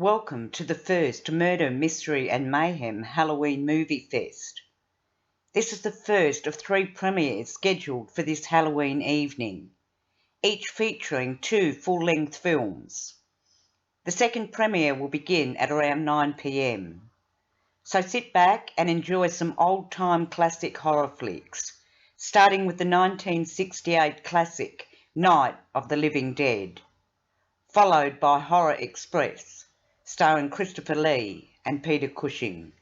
Welcome to the first Murder, Mystery and Mayhem Halloween Movie Fest. This is the first of 3 premieres scheduled for this Halloween evening, each featuring 2 full-length films. The second premiere will begin at around 9 p.m. So sit back and enjoy some old-time classic horror flicks, starting with the 1968 classic Night of the Living Dead, followed by Horror Express, starring Christopher Lee and Peter Cushing.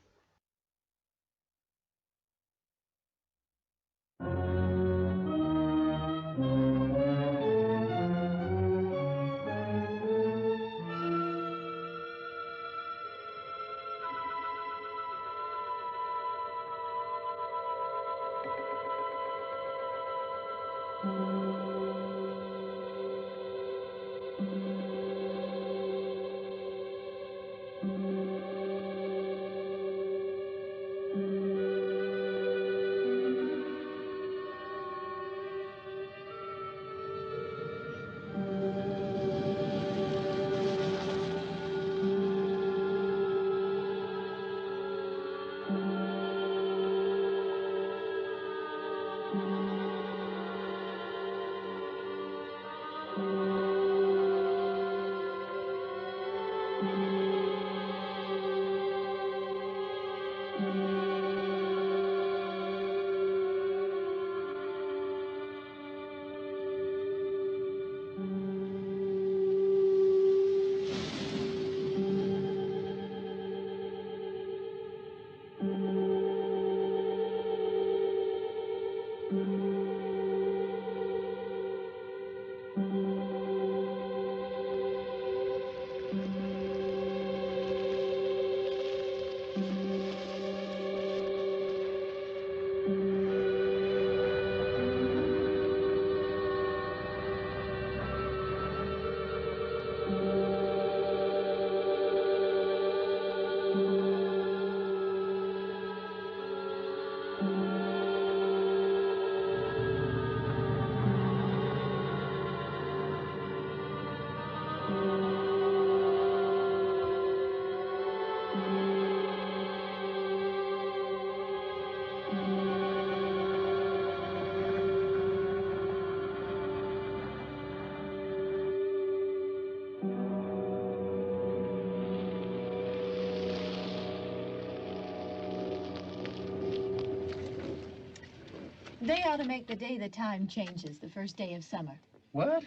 They ought to make the day the time changes, the first day of summer. What?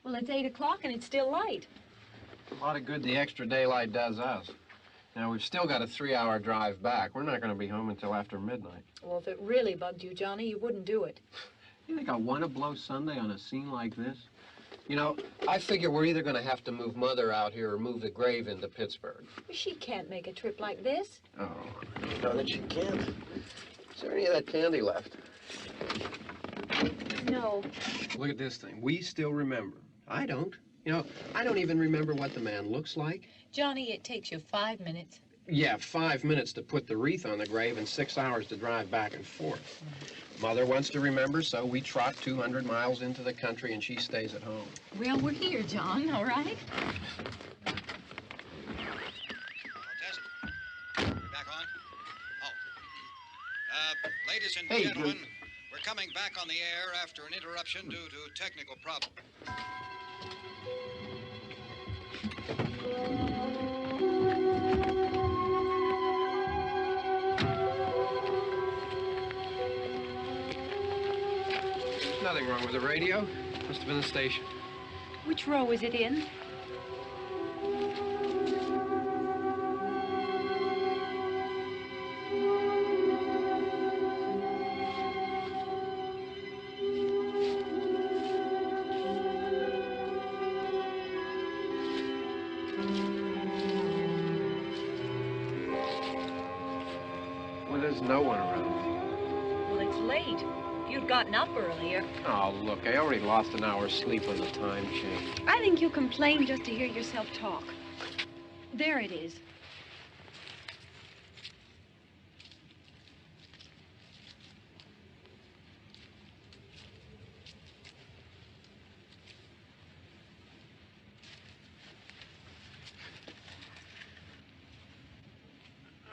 Well, it's 8 o'clock and it's still light. A lot of good the extra daylight does us. Now, we've still got a 3-hour drive back. We're not going to be home until after midnight. Well, if it really bugged you, Johnny, you wouldn't do it. You think I want to blow Sunday on a scene like this? You know, I figure we're either going to have to move Mother out here or move the grave into Pittsburgh. She can't make a trip like this. Oh, you know that she can't. Is there any of that candy left? No. Look at this thing. We still remember. I don't. You know, I don't even remember what the man looks like. Johnny, it takes you 5 minutes. Yeah, 5 minutes to put the wreath on the grave and 6 hours to drive back and forth. Mother wants to remember, so we trot 200 miles into the country and she stays at home. Well, we're here, John, all right? Test. Back on? Oh. Ladies and gentlemen, we're coming back on the air after an interruption due to technical problem. There's nothing wrong with the radio. Must have been the station. Which row is it in? Well, there's no one around. Well, it's late. If you'd gotten up earlier. Oh, look, I already lost an hour's sleep on the time change. I think you complain just to hear yourself talk. There it is.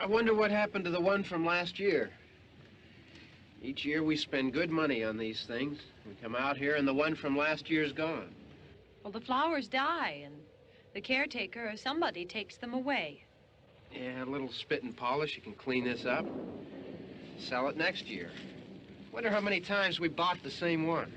I wonder what happened to the one from last year. Each year we spend good money on these things. We come out here and the one from last year's gone. Well, the flowers die, and the caretaker or somebody takes them away. Yeah, a little spit and polish, you can clean this up. Sell it next year. Wonder how many times we bought the same one.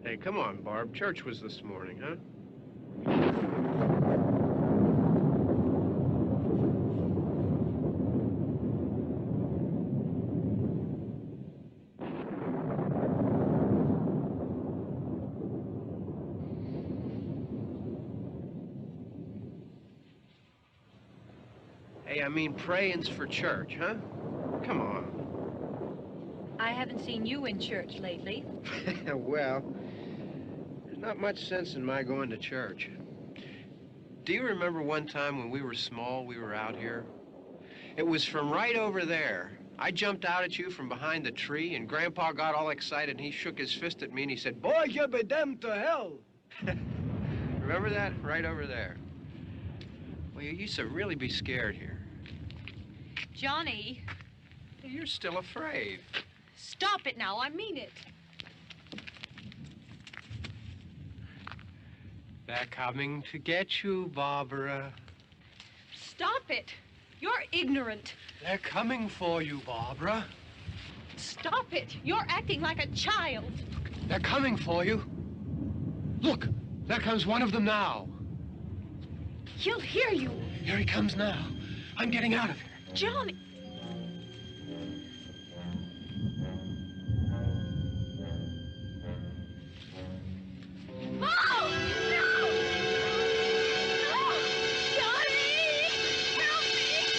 Hey, come on, Barb. Church was this morning, huh? Hey, I mean, praying's for church, huh? Come on. I haven't seen you in church lately. Well, there's not much sense in my going to church. Do you remember one time when we were small, we were out here? It was from right over there. I jumped out at you from behind the tree, and Grandpa got all excited, and he shook his fist at me, and he said, "Boy, you'll be damned to hell." Remember that? Right over there. Well, you used to really be scared here. Johnny, You're still afraid. stop it now. I mean it. They're coming to get you, Barbara. Stop it. You're ignorant. They're coming for you, Barbara. Stop it. You're acting like a child. They're coming for you. Look, there comes one of them now. He'll hear you. Here he comes now. I'm getting out of here. Johnny. Oh, no! No! Johnny! Help me!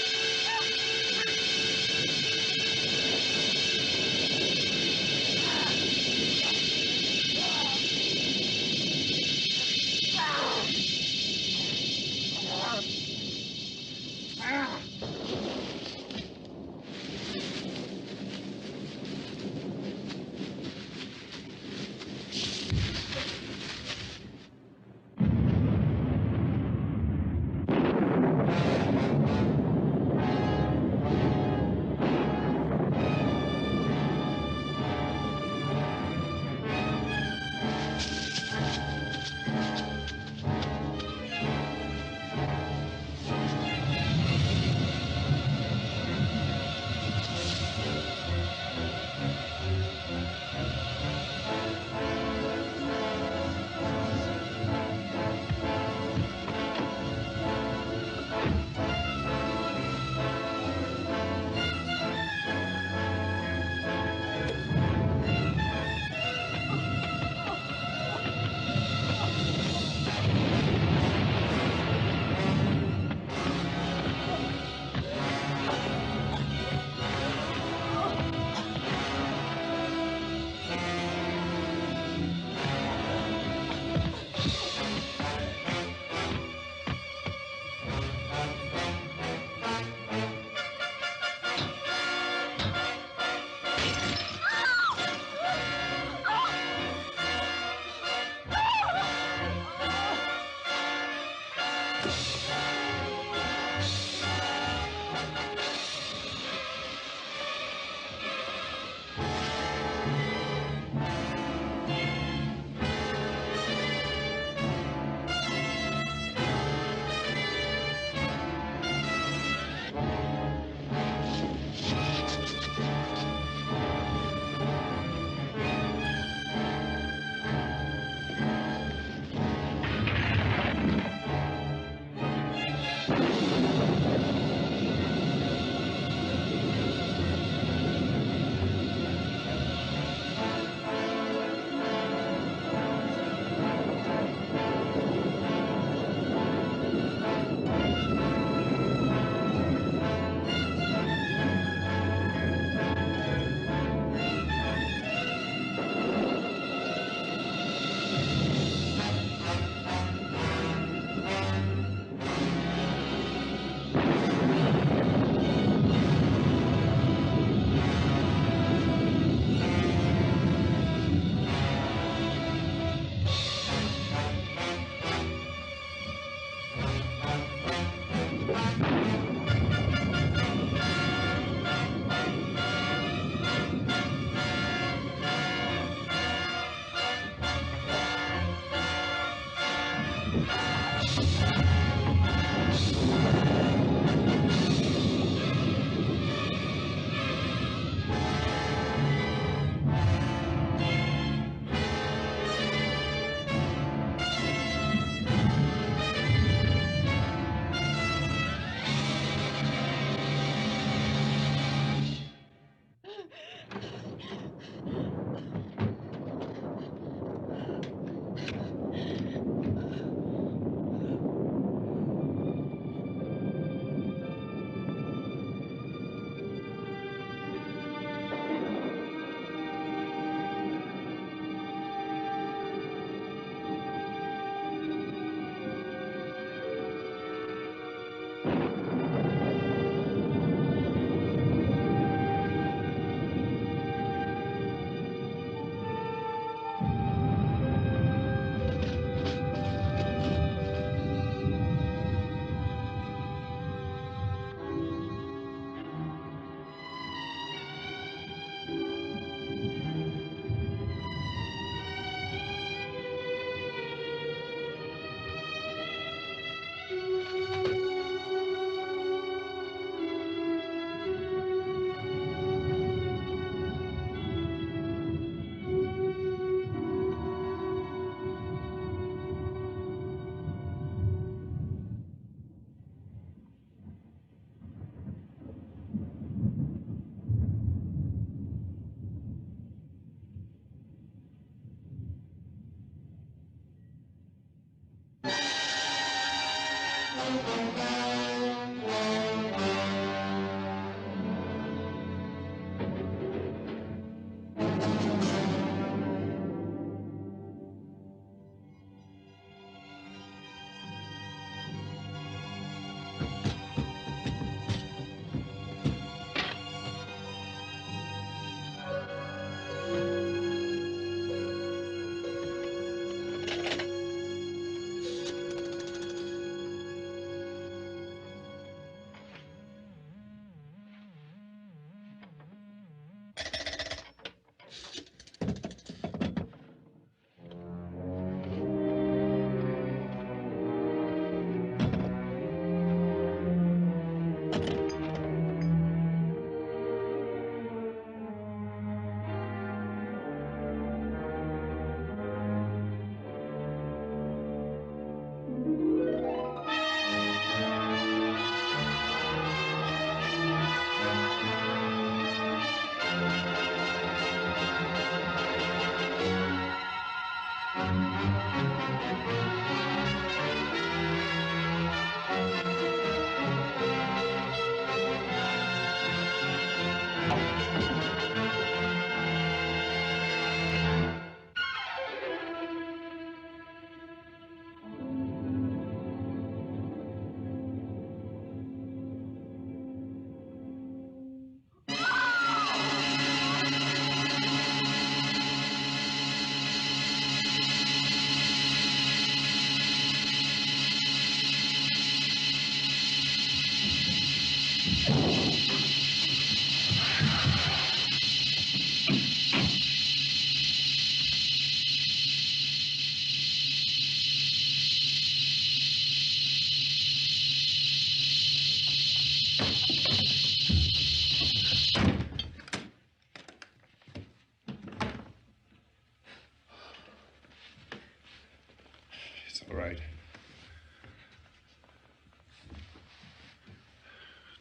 All right.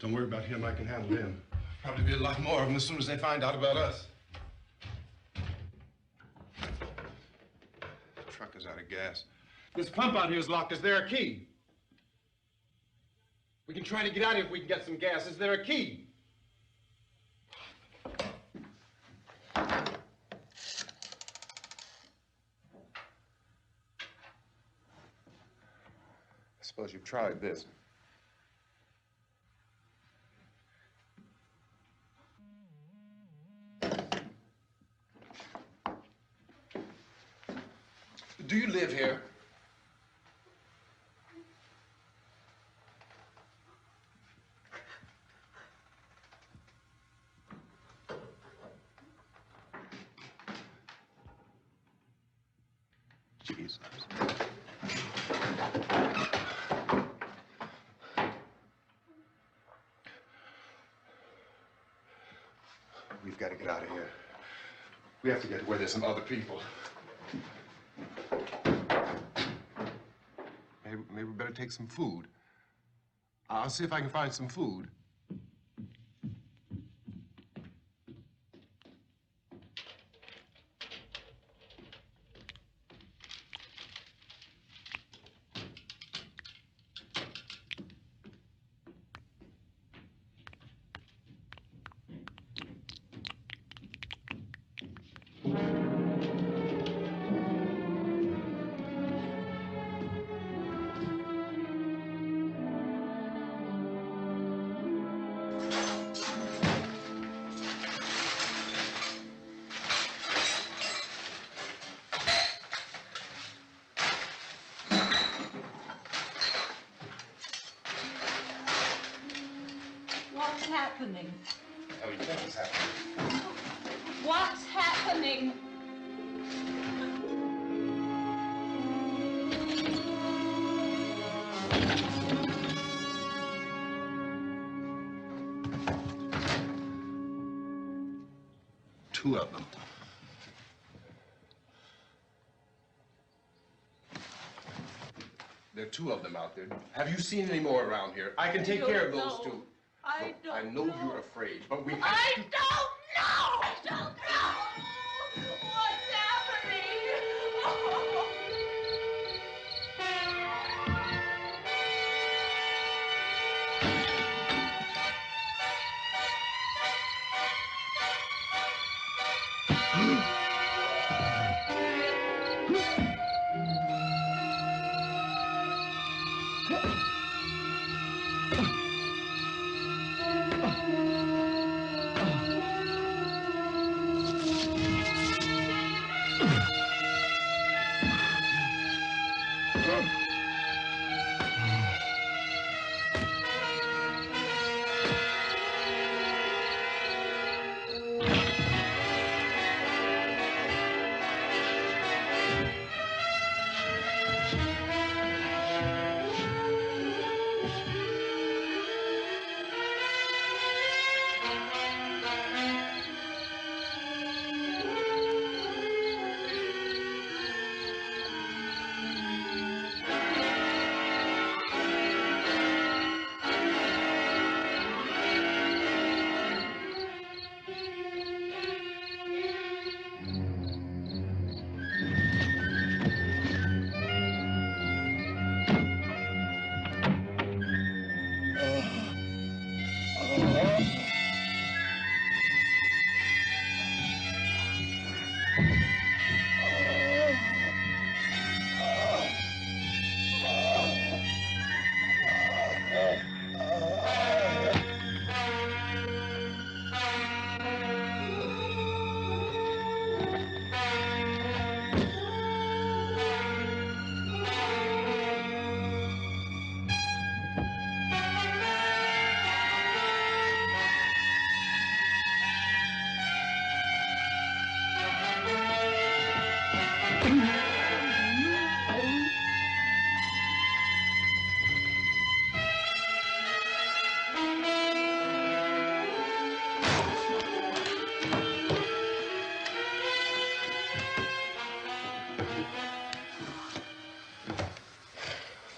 Don't worry about him. I can handle him. Probably be a lot more of them as soon as they find out about us. The truck is out of gas. This pump out here is locked. Is there a key? We can try to get out of here if we can get some gas. Is there a key? I suppose you've tried this. Do you live here? Jesus. we've got to get out of here. We have to get to where there's some other people. Maybe we better take some food. I'll see if I can find some food. What's happening? Oh, you think what's happening? What's happening? Two of them. There are two of them out there. Have you seen any more around here? I can take care of those two. I don't I know you're afraid, but we have I to... don't know! I don't know! What's happening?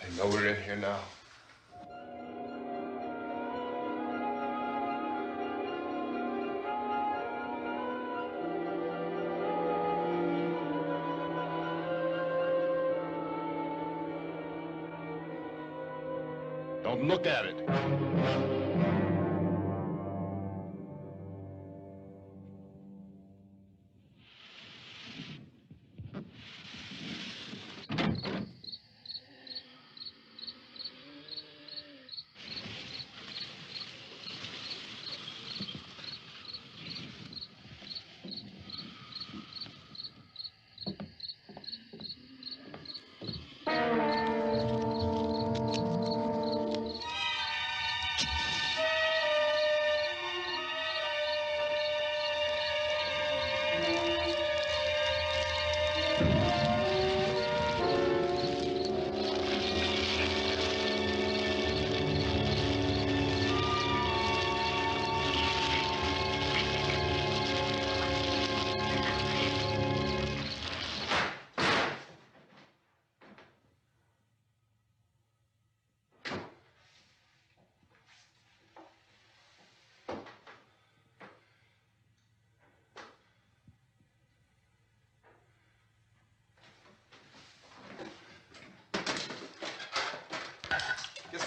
They know we're in here now. Don't look at it.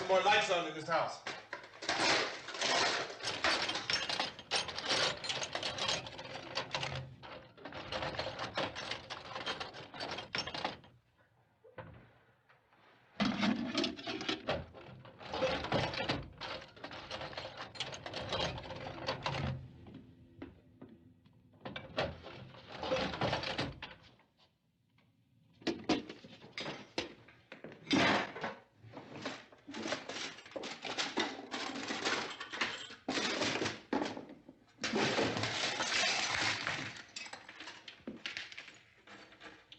some more lights on in this house.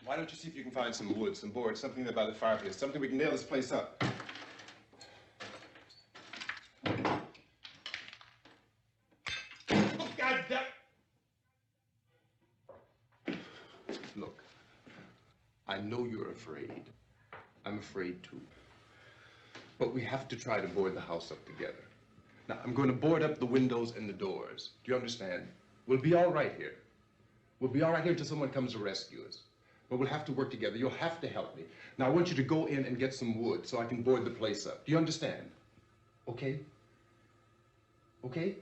Why don't you see if you can find some wood, some boards, something there by the fireplace, something we can nail this place up. God damn! Look, I know you're afraid. I'm afraid too. But we have to try to board the house up together. Now, I'm going to board up the windows and the doors. Do you understand? We'll be all right here. We'll be all right here until someone comes to rescue us. But we'll have to work together. You'll have to help me. Now, I want you to go in and get some wood so I can board the place up. Do you understand? Okay? Okay?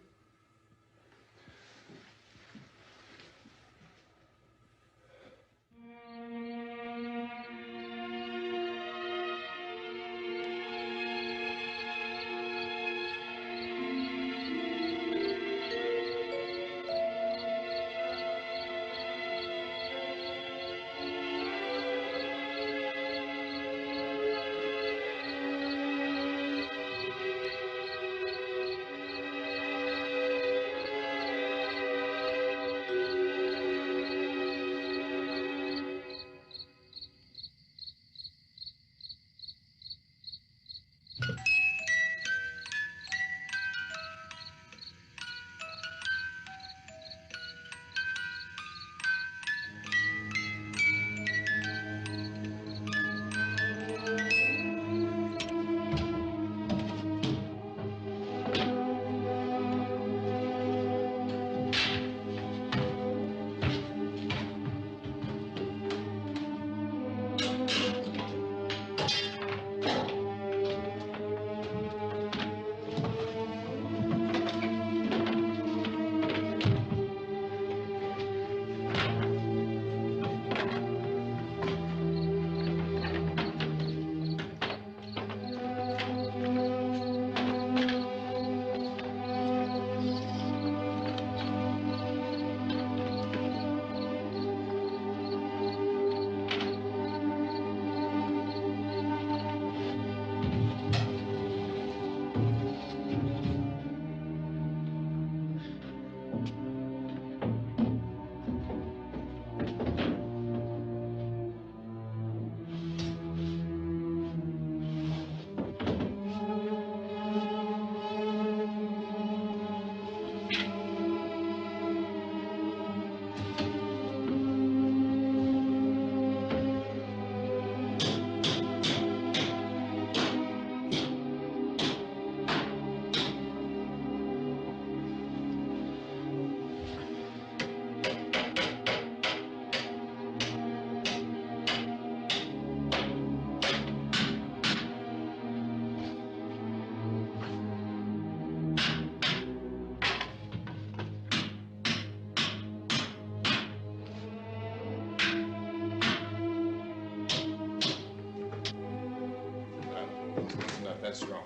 That's strong.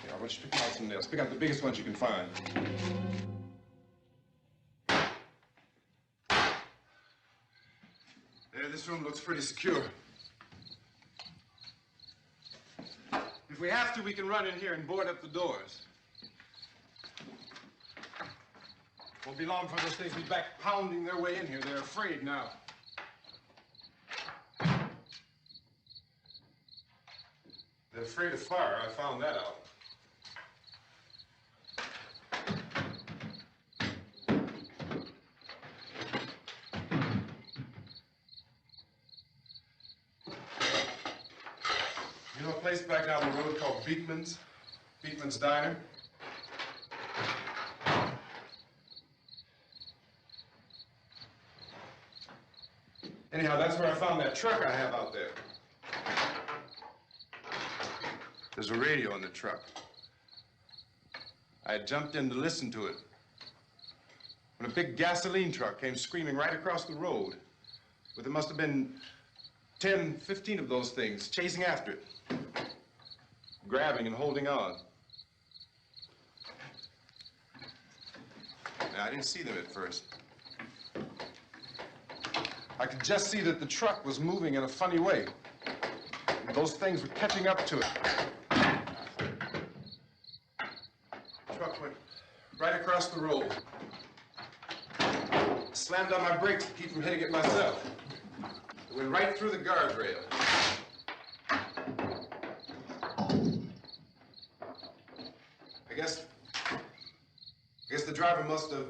Here, I want you to pick out some nails. Pick out the biggest ones you can find. There, this room looks pretty secure. If we have to, we can run in here and board up the doors. Won't be long for those things to be back pounding their way in here. They're afraid now. They're afraid of fire. I found that out. You know a place back down the road called Beekman's? Beekman's Diner? Anyhow, that's where I found that truck I have out there. There's a radio in the truck. I jumped in to listen to it when a big gasoline truck came screaming right across the road. But there must have been 10, 15 of those things chasing after it, grabbing and holding on. Now, I didn't see them at first. I could just see that the truck was moving in a funny way. Those things were catching up to it. The truck went right across the road. Slammed on my brakes to keep from hitting it myself. It went right through the guardrail. I guess the driver must have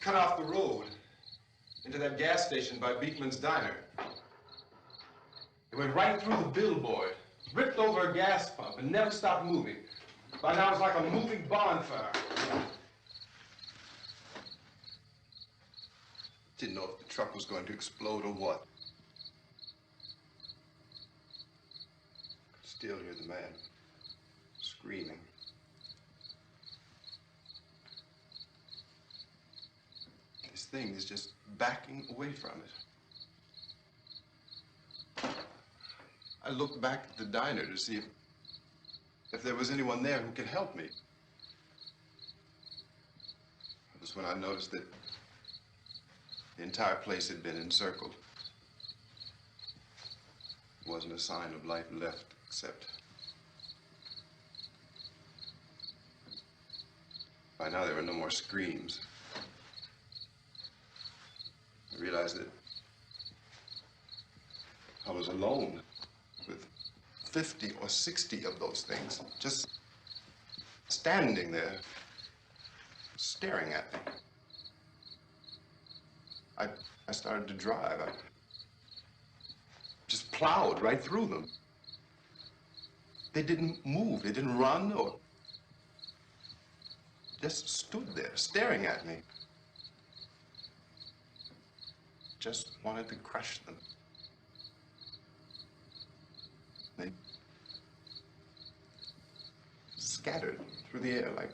cut off the road into that gas station by Beekman's Diner. It went right through the billboard, ripped over a gas pump, and never stopped moving. By now, it's like a moving bonfire. Didn't know if the truck was going to explode or what. Could still hear the man screaming. This thing is just backing away from it. I looked back at the diner to see if there was anyone there who could help me. It was when I noticed that the entire place had been encircled. There wasn't a sign of life left except... By now there were no more screams. I realized that I was alone with 50 or 60 of those things, just standing there, staring at me. I started to drive. I just plowed right through them. They didn't move, they didn't run or just stood there staring at me. Just wanted to crush them. They scattered through the air like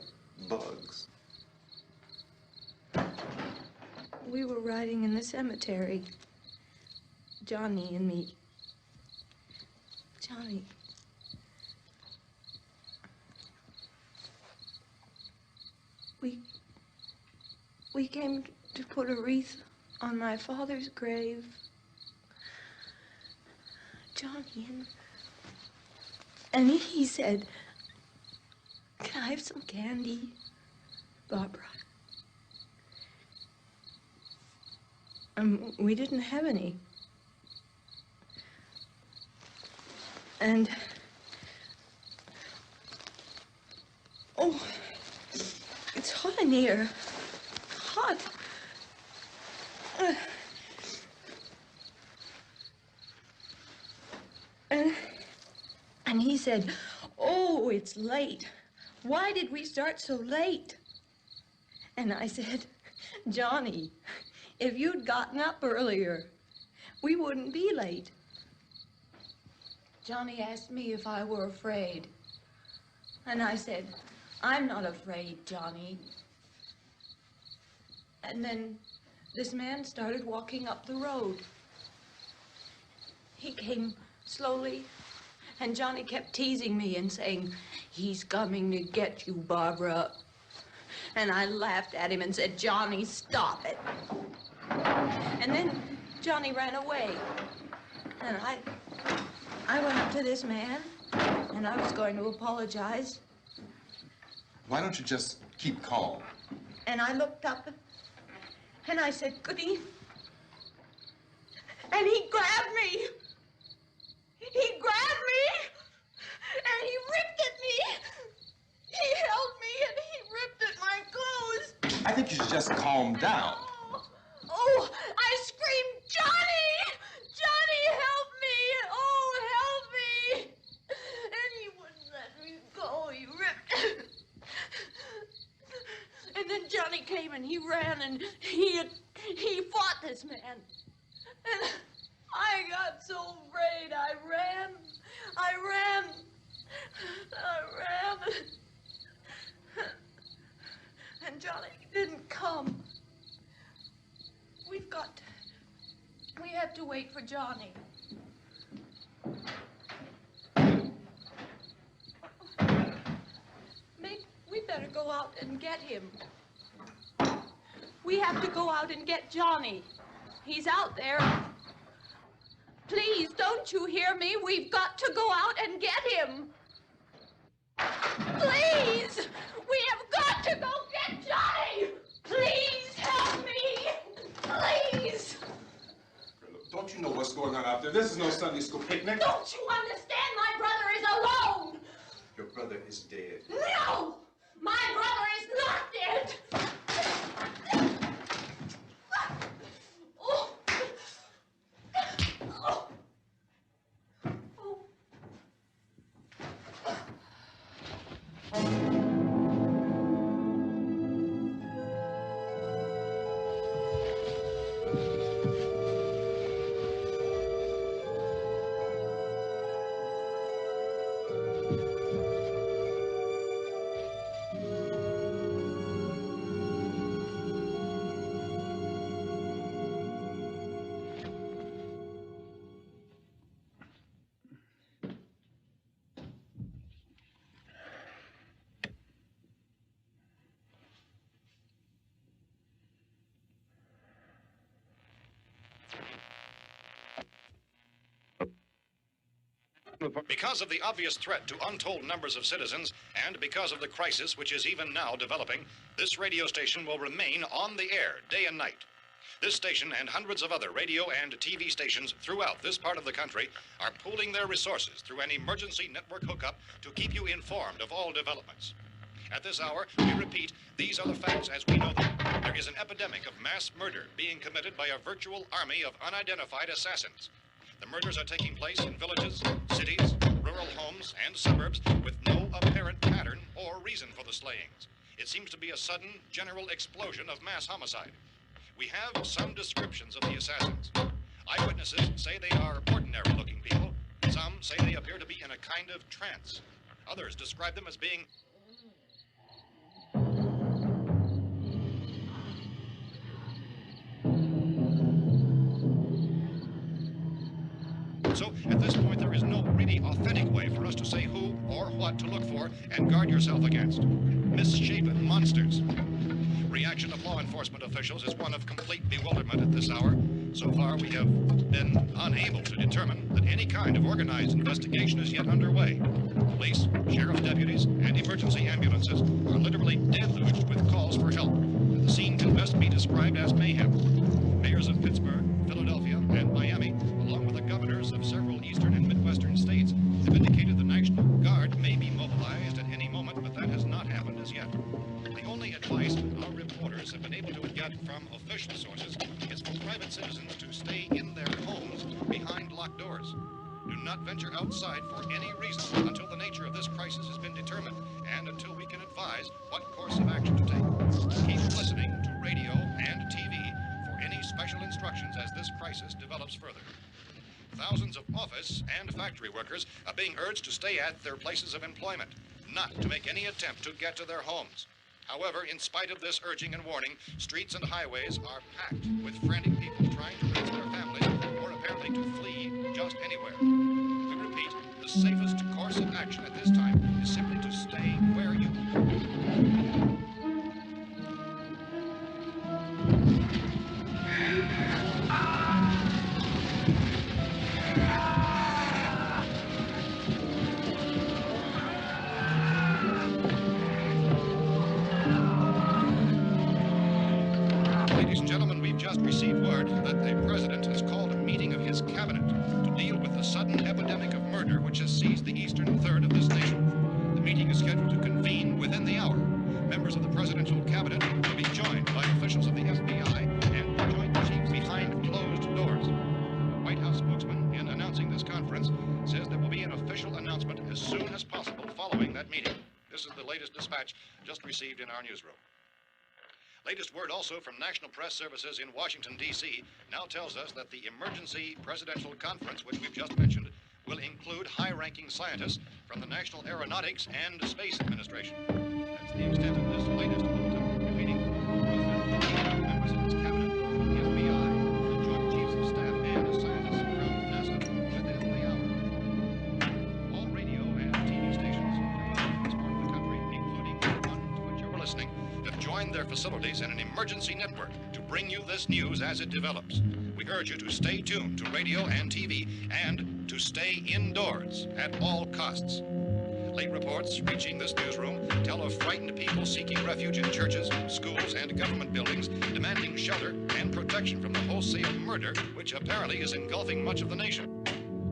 bugs. We were riding in the cemetery, Johnny and me. Johnny. We came to put a wreath on my father's grave. Johnny, and he said, "Can I have some candy, Barbara?" We didn't have any. And, oh, it's hot in here. Hot. And he said, "Oh, it's late. Why did we start so late?" And I said, "Johnny, if you'd gotten up earlier, we wouldn't be late." Johnny asked me if I were afraid. And I said, "I'm not afraid, Johnny." And then this man started walking up the road. He came slowly, and Johnny kept teasing me and saying, "He's coming to get you, Barbara." And I laughed at him and said, "Johnny, stop it." And then Johnny ran away. And I went up to this man, and I was going to apologize. Why don't you just keep calm? And I looked up, and I said, "Good evening." And he grabbed me. He grabbed me, and he ripped at me. He held me, and he ripped at my clothes. I think you should just calm down. Oh, I screamed, "Johnny! Johnny, help me! Oh, help me!" And he wouldn't let me go. He ripped. And then Johnny came and he ran and he fought this man. And I got so afraid. I ran. Johnny. We better go out and get him. We have to go out and get Johnny. He's out there. Please, don't you hear me? We've got to go out and get him. Please! We have got to go get Johnny! Please help me! Please! Don't you know what's going on out there? This is no Sunday school picnic. Don't you understand? My brother is alone! Your brother is dead. No! My brother is not dead! Oh. Oh. Because of the obvious threat to untold numbers of citizens, and because of the crisis which is even now developing, this radio station will remain on the air day and night. This station and hundreds of other radio and TV stations throughout this part of the country are pooling their resources through an emergency network hookup to keep you informed of all developments. At this hour, we repeat, these are the facts as we know them. There is an epidemic of mass murder being committed by a virtual army of unidentified assassins. The murders are taking place in villages, cities, rural homes, and suburbs with no apparent pattern or reason for the slayings. It seems to be a sudden, general explosion of mass homicide. We have some descriptions of the assassins. Eyewitnesses say they are ordinary-looking people. Some say they appear to be in a kind of trance. Others describe them as being So, at this point, there is no really authentic way for us to say who or what to look for and guard yourself against. Misshapen monsters. Reaction of law enforcement officials is one of complete bewilderment at this hour. So far, we have been unable to determine that any kind of organized investigation is yet underway. Police, sheriff's deputies, and emergency ambulances are literally deluged with calls for help. The scene can best be described as mayhem. Mayors of Pittsburgh, Philadelphia, and Miami, along with the governors of several eastern and midwestern states, have indicated the National Guard may be mobilized at any moment, but that has not happened as yet. The only advice our reporters have been able to get from official sources is for private citizens to stay in their homes behind locked doors. Do not venture outside for any reason until the nature of this crisis has been determined and until we can advise what course of action to take. Keep listening to radio and TV for any special instructions as this crisis develops further. Thousands of office and factory workers are being urged to stay at their places of employment, not to make any attempt to get to their homes. However, in spite of this urging and warning, streets and highways are packed with frantic people trying to raise their families or apparently to flee just anywhere. We repeat, the safest course of action at this time is simply to stay where you Ladies and gentlemen, we've just received word that the president has called a meeting of his cabinet to deal with the sudden epidemic of murder which has seized the eastern third of this nation. The meeting is scheduled to convene within the hour. Members of the presidential cabinet will be joined by officials of the FBI and joint chiefs behind closed doors. The White House spokesman, in announcing this conference, says there will be an official announcement as soon as possible following that meeting. This is the latest dispatch just received in our newsroom. Latest word also from National Press Services in Washington, D.C. now tells us that the emergency presidential conference, which we've just mentioned, will include high-ranking scientists from the National Aeronautics and Space Administration. That's the extent of this latest bulletin. Repeating, the president, members of his cabinet, the FBI, the joint chiefs of staff, and scientists from trained their facilities in an emergency network to bring you this news as it develops. We urge you to stay tuned to radio and TV and to stay indoors at all costs. Late reports reaching this newsroom tell of frightened people seeking refuge in churches, schools, and government buildings, demanding shelter and protection from the wholesale murder which apparently is engulfing much of the nation.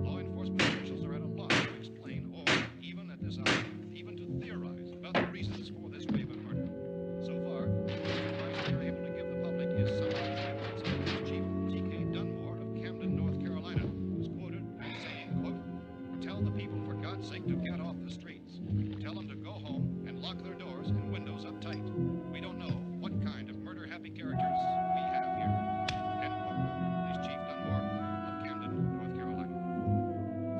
Law enforcement officials are at a loss to explain or, even at this hour, even to theorize about the reasons for this wave of murder. So far, the most advice we are able to give the public is something like Chief T.K. Dunmore of Camden, North Carolina, was quoted as saying, quote, "Tell the people for God's sake to get off the streets. Tell them to go home and lock their doors and windows up tight. We don't know what kind of murder-happy characters we have here." End quote. This Chief Dunmore of Camden, North Carolina.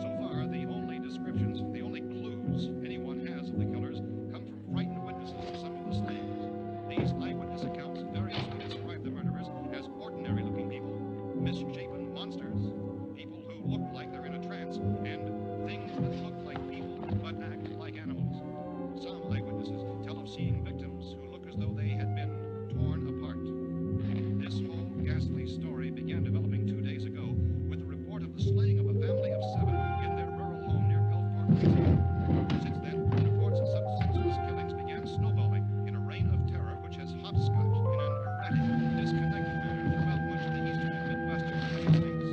So far, the only descriptions, the only clues anyone has of the killers come from frightened witnesses of some of the slayings. These eyewitness accounts variously describe the murderers as ordinary-looking people, misshapen monsters, people who look like they're in a trance, and things that look like people but act like animals. Some eyewitnesses tell of seeing victims who look as though they had been torn apart. This whole ghastly story began developing 2 days ago with the report of the slaying of a family of 7 in their rural home near Gulfport, Louisiana. Since then, reports of such senseless killings began snowballing in a reign of terror which has hopscotched in an erratic, disconnected manner throughout much of the eastern and midwestern United States.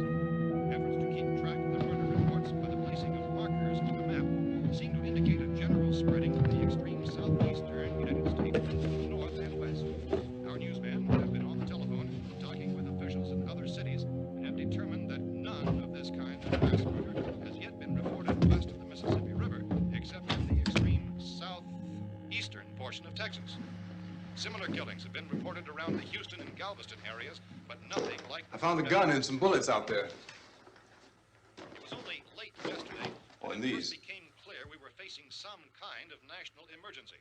Efforts to keep track of the murder reports by the placing of markers on the map seem to indicate a general spreading from the extreme southeastern United States to the north and west. Our newsmen have been on the telephone talking with officials in other cities and have determined that none of this kind of mass murder has yet been reported west of the Mississippi River, except in the extreme southeastern portion of Texas. Similar killings have been reported around the Houston and Galveston areas, but nothing like... I found a gun and some bullets out there. It was only late yesterday Oh, when and it first these. became clear we were facing some kind of national emergency.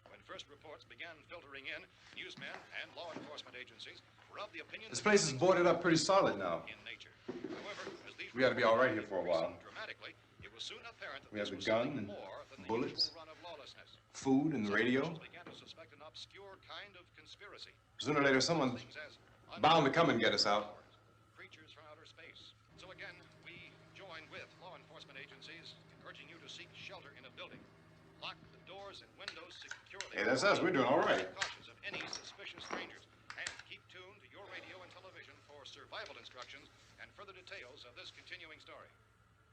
When first reports began filtering in, newsmen and law enforcement agencies were of the opinion This that place is things boarded were up pretty solid now. in nature. However, as these We ought to be all right here reports for a while. increased dramatically, it was soon apparent that We have this the was gun something and more than the bullets, usual run of lawlessness. food and the Some radio. officials began to suspect an obscure kind of conspiracy. Sooner or later, someone's Things as bound to come and get us out. creatures from outer space. So again, we join with law enforcement agencies, urging you to seek shelter in a building. Lock the doors and windows securely. Hey, that's us. We're doing all right. Be cautious of any suspicious strangers, and keep tuned to your radio and television for survival instructions and further details of this continuing story.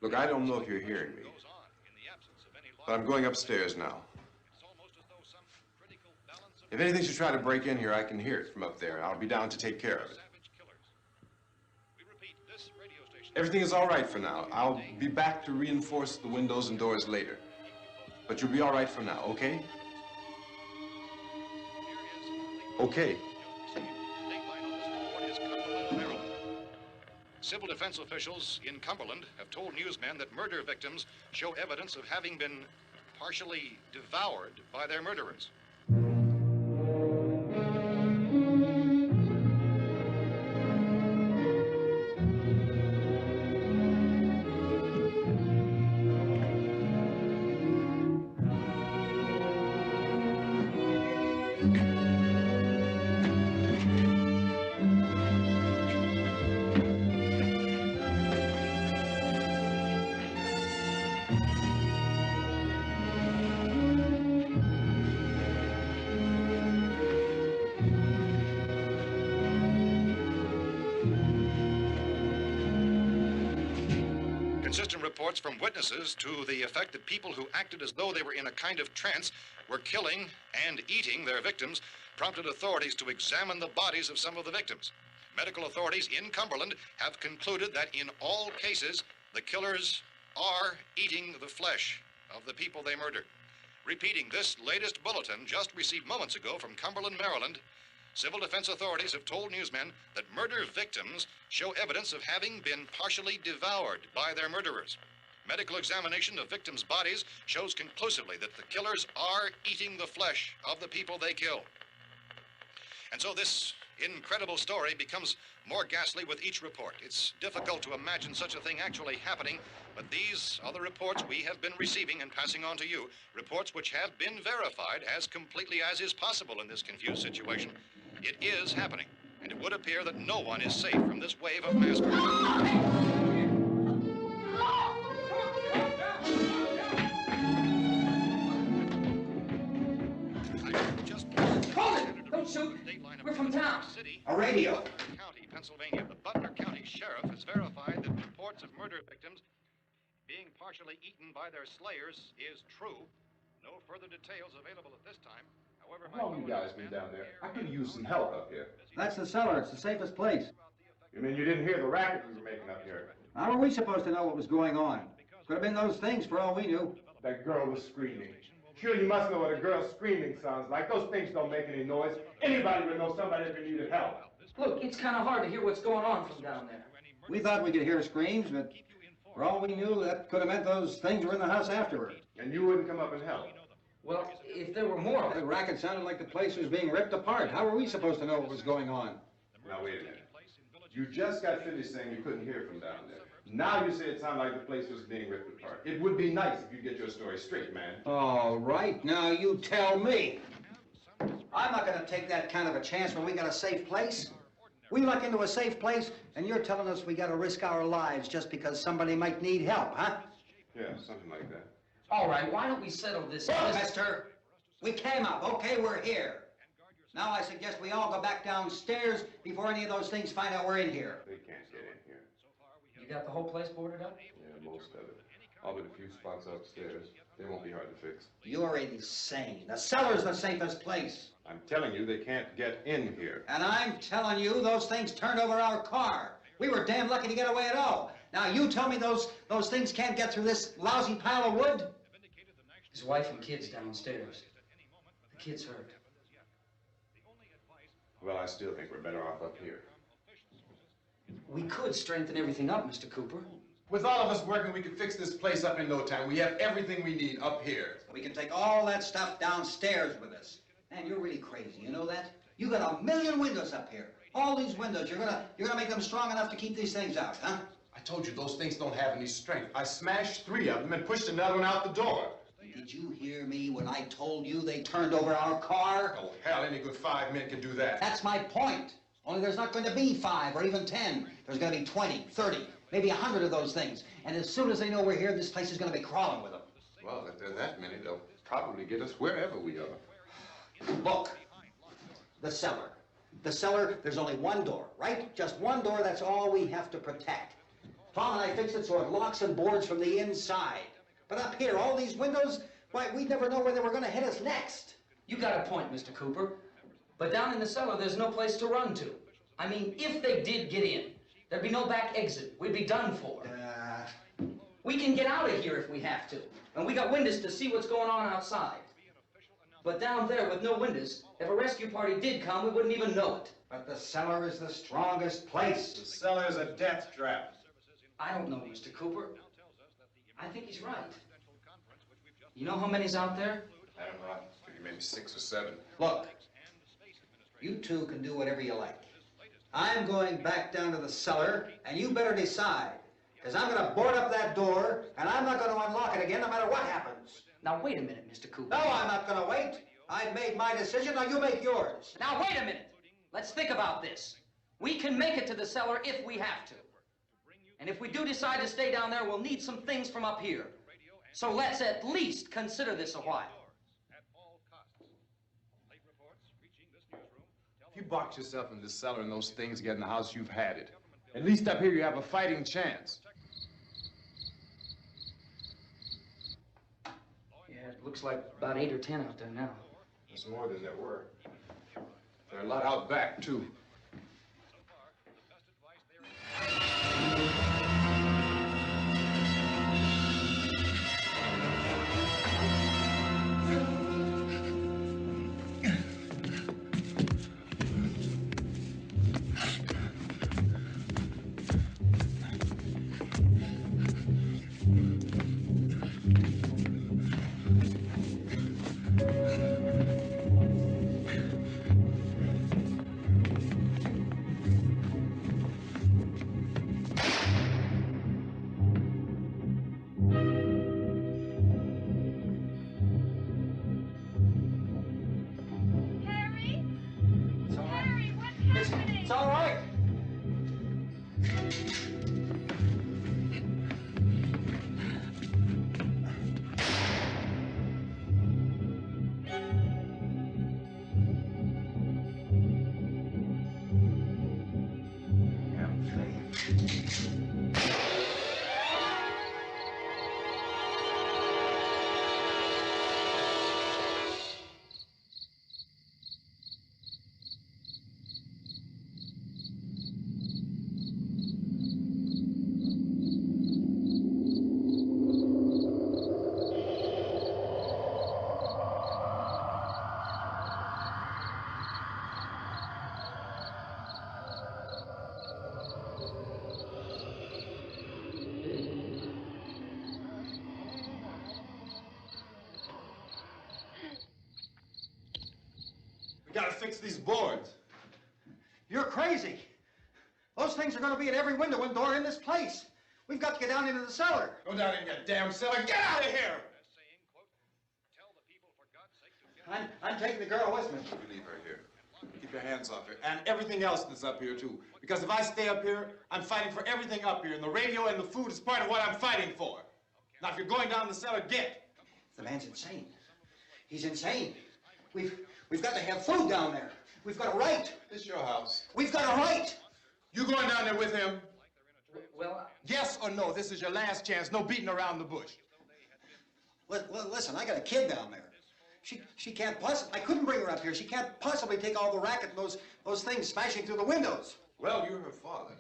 Look, I don't know if you're hearing me, Goes on in the absence of any law. but I'm going upstairs now. It's almost as though some critical balance of If anything should try to break in here, I can hear it from up there. I'll be down to take care of it. savage killers. We repeat, this radio station. Everything is all right for now. I'll be back to reinforce the windows and doors later. But you'll be all right for now, okay? Okay. Civil defense officials in Cumberland have told newsmen that murder victims show evidence of having been partially devoured by their murderers. Consistent reports from witnesses to the effect that people who acted as though they were in a kind of trance were killing and eating their victims prompted authorities to examine the bodies of some of the victims. Medical authorities in Cumberland have concluded that in all cases, the killers are eating the flesh of the people they murdered. Repeating this latest bulletin just received moments ago from Cumberland, Maryland, civil defense authorities have told newsmen that murder victims show evidence of having been partially devoured by their murderers. Medical examination of victims' bodies shows conclusively that the killers are eating the flesh of the people they kill. And so this incredible story becomes more ghastly with each report. It's difficult to imagine such a thing actually happening, but these are the reports we have been receiving and passing on to you, reports which have been verified as completely as is possible in this confused situation. It is happening, and it would appear that no one is safe from this wave of mass murder. Don't shoot. We're from town. A radio. County, Pennsylvania. The Butler County Sheriff has verified that reports of murder victims being partially eaten by their slayers is true. No further details available at this time. However, How long you guys been down there? I could use some help up here. That's the cellar. It's the safest place. You mean you didn't hear the racket we were making up here? How are we supposed to know what was going on? Could have been those things for all we knew. That girl was screaming. Sure, you must know what a girl screaming sounds like. Those things don't make any noise. Anybody would know somebody ever needed help. Look, it's kind of hard to hear what's going on from down there. We thought we could hear screams, but for all we knew, that could have meant those things were in the house afterward. And you wouldn't come up and help? Well, if there were more... The racket sounded like the place was being ripped apart. How were we supposed to know what was going on? Now, wait a minute. You just got finished saying you couldn't hear from down there. Now you say it sounded like the place was being ripped apart. It would be nice if you get your story straight, man. All right, now you tell me. I'm not going to take that kind of a chance when we got a safe place. We luck into a safe place, and you're telling us we got to risk our lives just because somebody might need help, huh? Yeah, something like that. All right, why don't we settle this? Mister, we came up. Okay, we're here. Now I suggest we all go back downstairs before any of those things find out we're in here. They can't get in here. You got the whole place boarded up? Yeah, most of it. All but a few spots upstairs. They won't be hard to fix. You're insane. The cellar's the safest place. I'm telling you, they can't get in here. And I'm telling you, those things turned over our car. We were damn lucky to get away at all. Now you tell me those things can't get through this lousy pile of wood? His wife and kids downstairs. The kid's hurt. Well, I still think we're better off up here. We could strengthen everything up, Mr. Cooper. With all of us working, we could fix this place up in no time. We have everything we need up here. We can take all that stuff downstairs with us. Man, you're really crazy, you know that? You got 1,000,000 windows up here. All these windows, you're gonna make them strong enough to keep these things out, huh? I told you those things don't have any strength. I smashed 3 of them and pushed another one out the door. Did you hear me when I told you they turned over our car? Oh, hell, any good 5 men can do that. That's my point. Only there's not going to be 5 or even 10. There's going to be 20, 30, maybe 100 of those things. And as soon as they know we're here, this place is going to be crawling with them. Well, if there are that many, they'll probably get us wherever we are. Look, the cellar. The cellar, there's only one door, right? Just one door, that's all we have to protect. Tom and I fixed it so it locks and boards from the inside. But up here, all these windows, why, we'd never know where they were going to hit us next. You got a point, Mr. Cooper. But down in the cellar, there's no place to run to. I mean, if they did get in, there'd be no back exit. We'd be done for. We can get out of here if we have to. And we got windows to see what's going on outside. But down there with no windows, if a rescue party did come, we wouldn't even know it. But the cellar is the strongest place. The cellar is a death trap. I don't know, Mr. Cooper. I think he's right. You know how many's out there? I don't know. I figure maybe 6 or 7. Look, you two can do whatever you like. I'm going back down to the cellar, and you better decide. Because I'm going to board up that door, and I'm not going to unlock it again no matter what happens. Now, wait a minute, Mr. Cooper. No, I'm not going to wait. I've made my decision, now you make yours. Now, wait a minute. Let's think about this. We can make it to the cellar if we have to. And if we do decide to stay down there, we'll need some things from up here. So let's at least consider this a while. If you box yourself in the cellar and those things get in the house, you've had it. At least up here you have a fighting chance. Yeah, it looks like about 8 or 10 out there now. There's more than there were. There are a lot out back, too. Gotta fix these boards. You're crazy. Those things are going to be at every window and door in this place. We've got to get down into the cellar. Go down in that damn cellar. Get out of here! I'm taking the girl with me. You leave her here. Keep your hands off her. And everything else that's up here, too. Because if I stay up here, I'm fighting for everything up here. And the radio and the food is part of what I'm fighting for. Now, if you're going down the cellar, get. The man's insane. He's insane. We've got to have food down there. We've got a right. This your house. We've got a right. You going down there with him? Well, Yes or no? This is your last chance. No beating around the bush. Listen, I got a kid down there. She can't possibly, I couldn't bring her up here. She can't possibly take all the racket and those things smashing through the windows. Well, you're her father.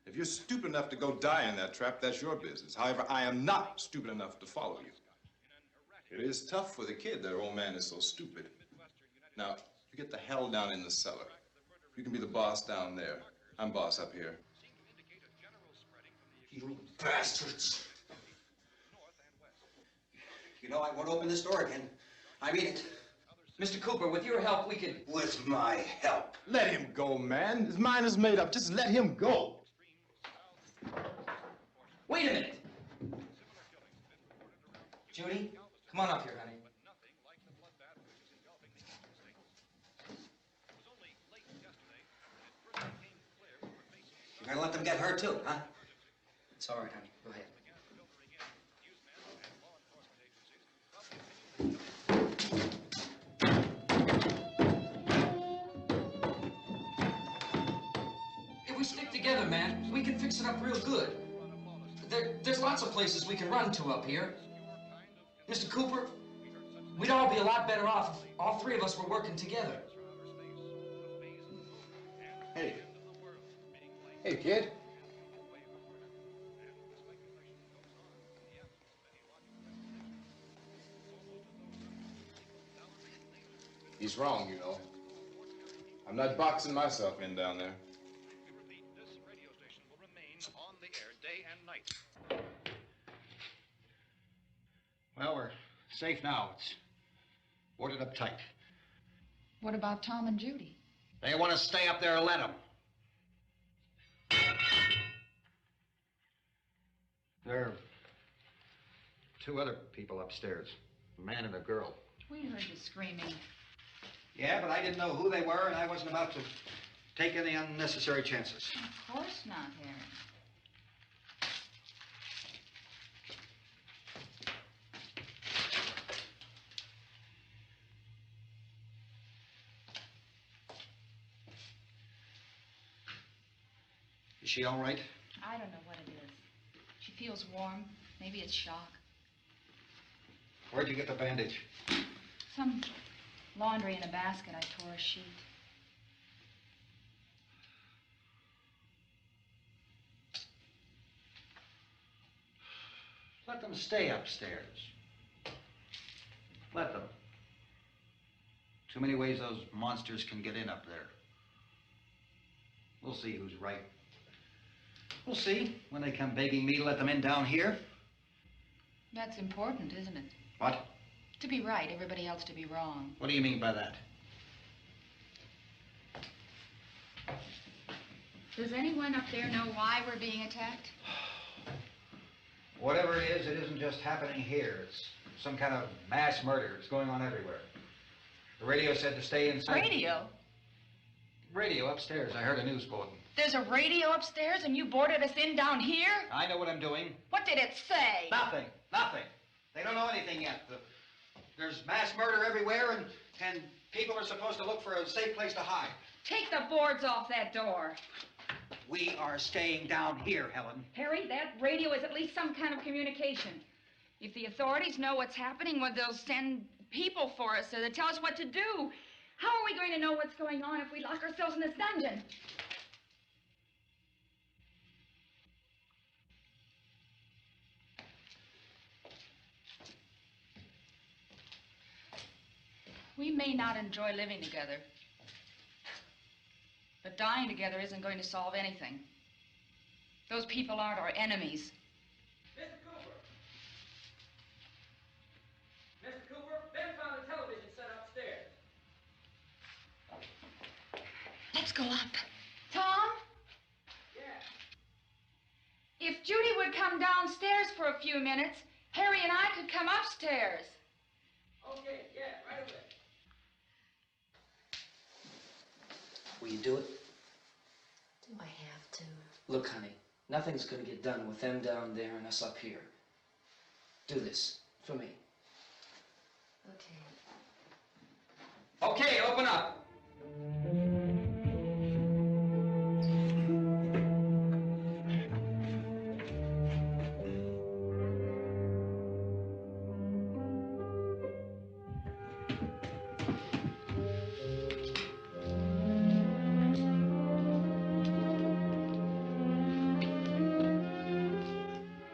If you're stupid enough to go die in that trap, that's your business. However, I am not stupid enough to follow you. It is tough for the kid. That old man is so stupid. Now, you get the hell down in the cellar. You can be the boss down there. I'm boss up here. You bastards. You know, I won't open this door again. I mean it. Mr. Cooper, with your help, we could... With my help. Let him go, man. His mind is made up. Just let him go. Wait a minute. Judy, come on up here, honey. You're gonna let them get hurt too, huh? It's all right, honey. Go ahead. If we stick together, man, we can fix it up real good. There's lots of places we can run to up here. Mr. Cooper, we'd all be a lot better off if all three of us were working together. Hey. Hey, kid. He's wrong, you know. I'm not boxing myself in down there. This radio station will remain on the air day and night. Well, we're safe now. It's boarded up tight. What about Tom and Judy? They want to stay up there, let them. There are two other people upstairs, a man and a girl. We heard you screaming. Yeah, but I didn't know who they were, and I wasn't about to take any unnecessary chances. Of course not, Harry. Is she all right? I don't know what it is. She feels warm. Maybe it's shock. Where'd you get the bandage? Some laundry in a basket. I tore a sheet. Let them stay upstairs. Let them. Too many ways those monsters can get in up there. We'll see who's right. We'll see when they come begging me to let them in down here. That's important, isn't it? What? To be right, everybody else to be wrong. What do you mean by that? Does anyone up there know why we're being attacked? Whatever it isn't just happening here. It's some kind of mass murder. It's going on everywhere. The radio said to stay inside. Radio? Radio upstairs. I heard a news bulletin. There's a radio upstairs and you boarded us in down here? I know what I'm doing. What did it say? Nothing. Nothing. They don't know anything yet. There's mass murder everywhere, and people are supposed to look for a safe place to hide. Take the boards off that door. We are staying down here, Helen. Harry, that radio is at least some kind of communication. If the authorities know what's happening, well, they'll send people for us to tell us what to do. How are we going to know what's going on if we lock ourselves in this dungeon? We may not enjoy living together, but dying together isn't going to solve anything. Those people aren't our enemies. Mr. Cooper! Mr. Cooper, Ben found a television set upstairs. go up. Tom? Yeah. If Judy would come downstairs for a few minutes, Harry and I could come upstairs. Okay, yeah, right away. Will you do it? Do I have to? Look, honey, nothing's gonna get done with them down there and us up here. Do this for me. Okay. Okay, open up.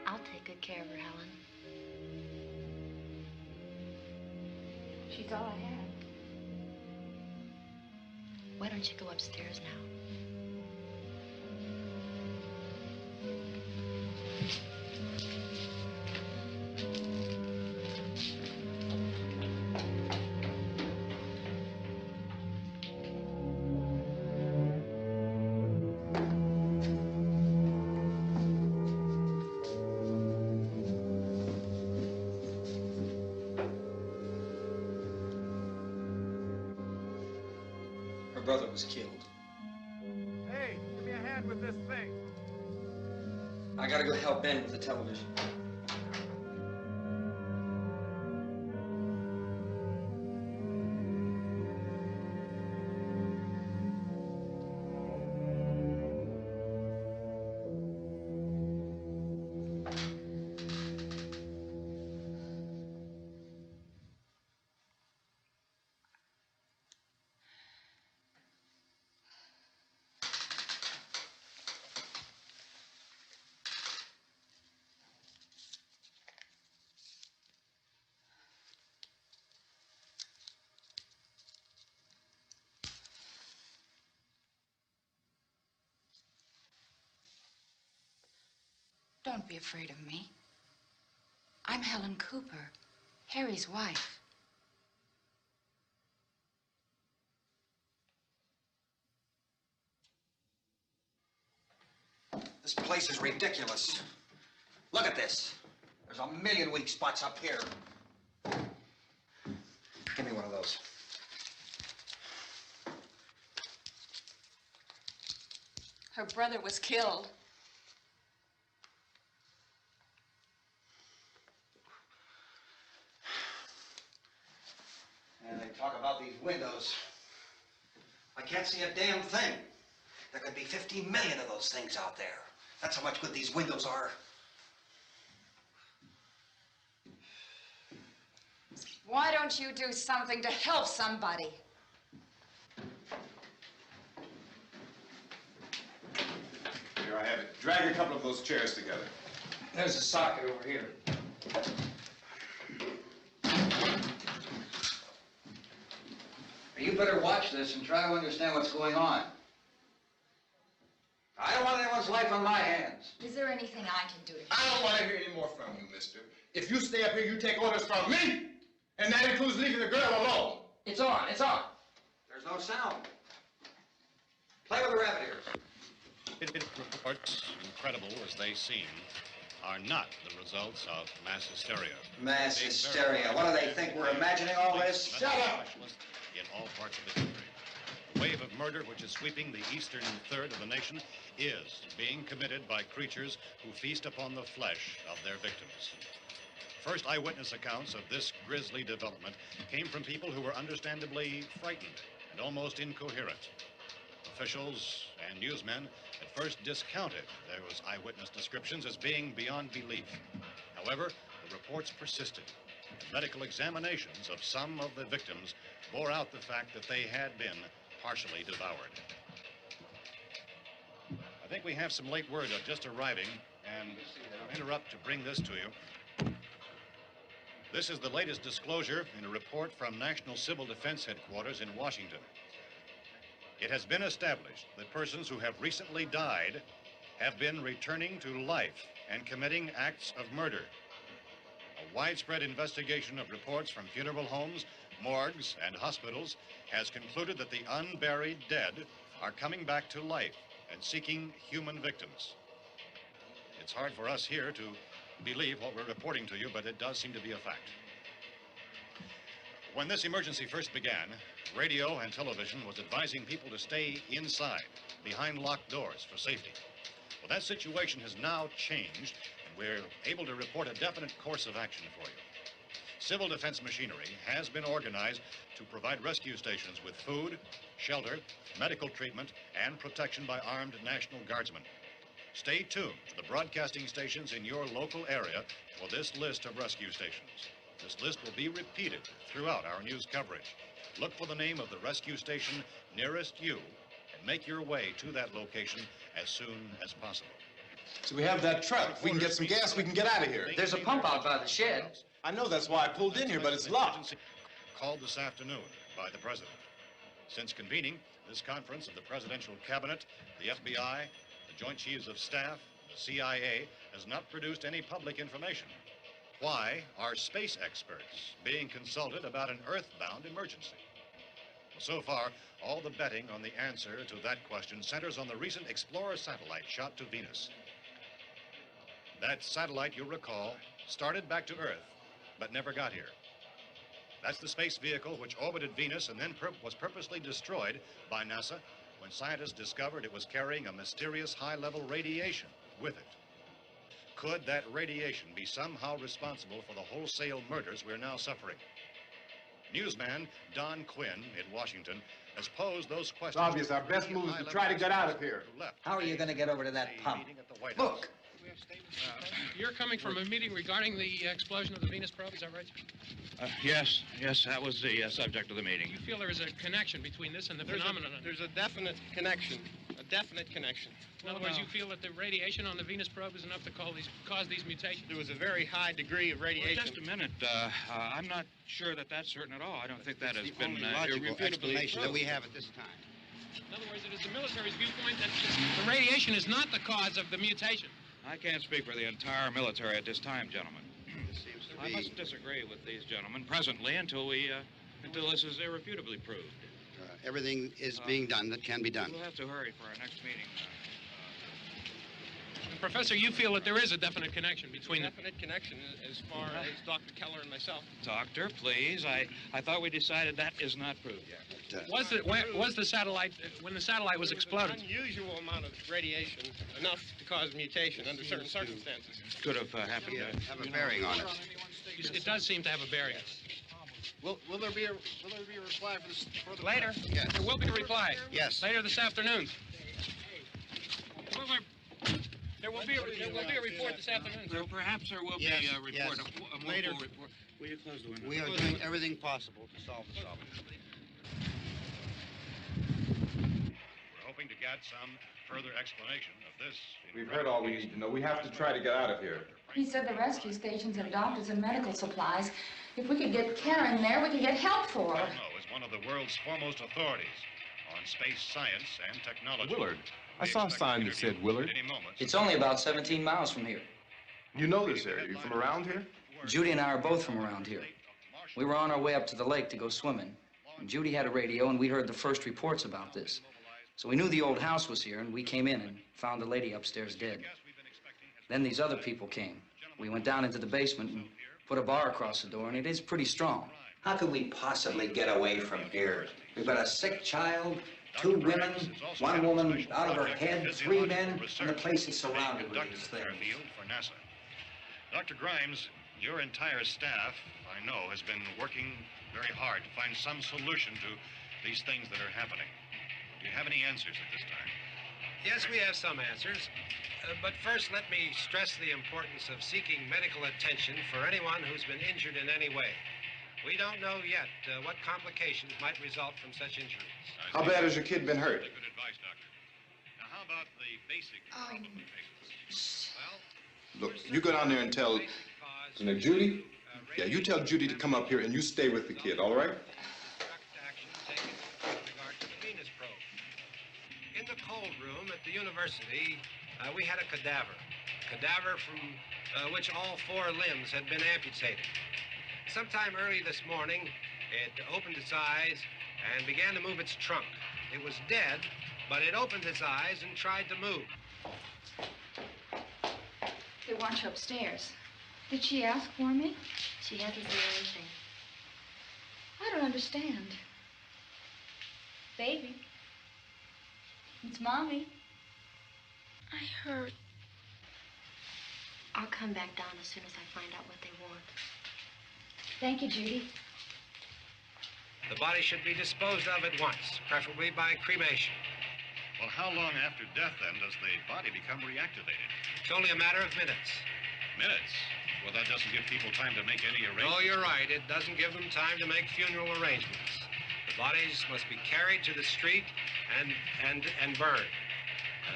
I'll take good care of her, Helen. She's all I have. Why don't you go upstairs now? Her brother was killed. Hey, give me a hand with this thing. I gotta go help Ben with the television. Don't be afraid of me. I'm Helen Cooper, Harry's wife. This place is ridiculous. Look at this. There's a million weak spots up here. Give me one of those. Her brother was killed. And they talk about these windows. I can't see a damn thing. There could be 50 million of those things out there. That's how much good these windows are. Why don't you do something to help somebody? Here I have it. Drag a couple of those chairs together. There's a socket over here. You better watch this and try to understand what's going on. I don't want anyone's life on my hands. Is there anything I can do to help? I don't want to hear any more from you, mister. If you stay up here, you take orders from me. And that includes leaving the girl alone. It's on, it's on. There's no sound. Play with the rabbit ears. Reports, incredible as they seem, are not the results of mass hysteria. Mass hysteria. What do they think? We're imagining all this? Shut up! In all parts of the country. The wave of murder which is sweeping the eastern third of the nation is being committed by creatures who feast upon the flesh of their victims. First eyewitness accounts of this grisly development came from people who were understandably frightened and almost incoherent. Officials and newsmen at first discounted those eyewitness descriptions as being beyond belief. However, the reports persisted. Medical examinations of some of the victims bore out the fact that they had been partially devoured. I think we have some late word just arriving, and I'll interrupt to bring this to you. This is the latest disclosure in a report from National Civil Defense Headquarters in Washington. It has been established that persons who have recently died have been returning to life and committing acts of murder. A widespread investigation of reports from funeral homes, morgues, and hospitals has concluded that the unburied dead are coming back to life and seeking human victims. It's hard for us here to believe what we're reporting to you, but it does seem to be a fact. When this emergency first began, radio and television was advising people to stay inside, behind locked doors for safety. Well, that situation has now changed, and we're able to report a definite course of action for you. Civil defense machinery has been organized to provide rescue stations with food, shelter, medical treatment, and protection by armed National Guardsmen. Stay tuned to the broadcasting stations in your local area for this list of rescue stations. This list will be repeated throughout our news coverage. Look for the name of the rescue station nearest you and make your way to that location as soon as possible. So we have that truck. If we can get some gas, we can get out of here. There's a pump out by the shed. I know, that's why I pulled in here, but it's locked. Called this afternoon by the President. Since convening this conference of the Presidential Cabinet, the FBI, the Joint Chiefs of Staff, the CIA has not produced any public information. Why are space experts being consulted about an earthbound emergency? Well, so far, all the betting on the answer to that question centers on the recent Explorer satellite shot to Venus. That satellite, you'll recall, started back to Earth, but never got here. That's the space vehicle which orbited Venus and then was purposely destroyed by NASA when scientists discovered it was carrying a mysterious high-level radiation with it. Could that radiation be somehow responsible for the wholesale murders we're now suffering? Newsman Don Quinn in Washington has posed those questions. It's obvious our best move is to try to get out of here. How are you going to get over to that pump? Look! You're coming from a meeting regarding the explosion of the Venus probe, is that right? Yes, that was the subject of the meeting. You feel there is a connection between this and the phenomenon? There's a definite connection. In other words, you feel that the radiation on the Venus probe is enough to cause these mutations? There was a very high degree of radiation. Well, just a minute. I'm not sure that that's certain at all. I don't think that has been logical explanation that we have at this time. In other words, it is the military's viewpoint that the radiation is not the cause of the mutation. I can't speak for the entire military at this time, gentlemen. I must disagree with these gentlemen presently until this is irrefutably proved. Everything is being done that can be done. We'll have to hurry for our next meeting. Professor, you feel that there is a definite connection between Definite connection as far as Dr. Keller and myself. Doctor, please. I thought we decided that is not proved yet. Was the satellite, when the satellite was exploded? An unusual amount of radiation, enough to cause mutation under certain circumstances. Could have happened. Have a bearing on it. It does seem to have a bearing. Will there be a reply for the Later? Yes. There will be a reply. Yes. Later this afternoon. There will be a report this afternoon. Perhaps there will be a report. Yes. A Later. report. Will you close the window? We are doing everything possible to solve the problem. We're hoping to get some further explanation of this. We've heard all we need to know. We have to try to get out of here. He said the rescue stations have doctors and medical supplies. If we could get Karen there, we could get help for her. Belmo is one of the world's foremost authorities on space science and technology. Willard. I saw a sign that said Willard. It's only about 17 miles from here. You know this area. You from around here? Judy and I are both from around here. We were on our way up to the lake to go swimming. And Judy had a radio, and we heard the first reports about this. So we knew the old house was here, and we came in and found the lady upstairs dead. Then these other people came. We went down into the basement and put a bar across the door, and it is pretty strong. How could we possibly get away from here? We've got a sick child, 2 women, 1 woman out of her head, 3 men, and the place is surrounded with these things. For NASA. Dr. Grimes, your entire staff, I know, has been working very hard to find some solution to these things that are happening. Do you have any answers at this time? Yes, we have some answers. But first, let me stress the importance of seeking medical attention for anyone who's been injured in any way. We don't know yet what complications might result from such injuries. How bad has your kid been hurt? Good advice, Doctor. Now, how about the basic complications? Look, you go down there and tell, Judy? Yeah, you tell Judy to come up here and you stay with the kid, all right? In the cold room at the university, we had a cadaver from which all 4 limbs had been amputated. Sometime early this morning, it opened its eyes and began to move its trunk. It was dead, But it opened its eyes and tried to move. They want you upstairs. Did she ask for me? She hasn't said anything. I don't understand. Baby. It's Mommy. I heard. I'll come back down as soon as I find out what they want. Thank you, Judy. The body should be disposed of at once, preferably by cremation. Well, how long after death, then, does the body become reactivated? It's only a matter of minutes. Minutes? Well, that doesn't give people time to make any arrangements. Oh, you're right. It doesn't give them time to make funeral arrangements. The bodies must be carried to the street and burned.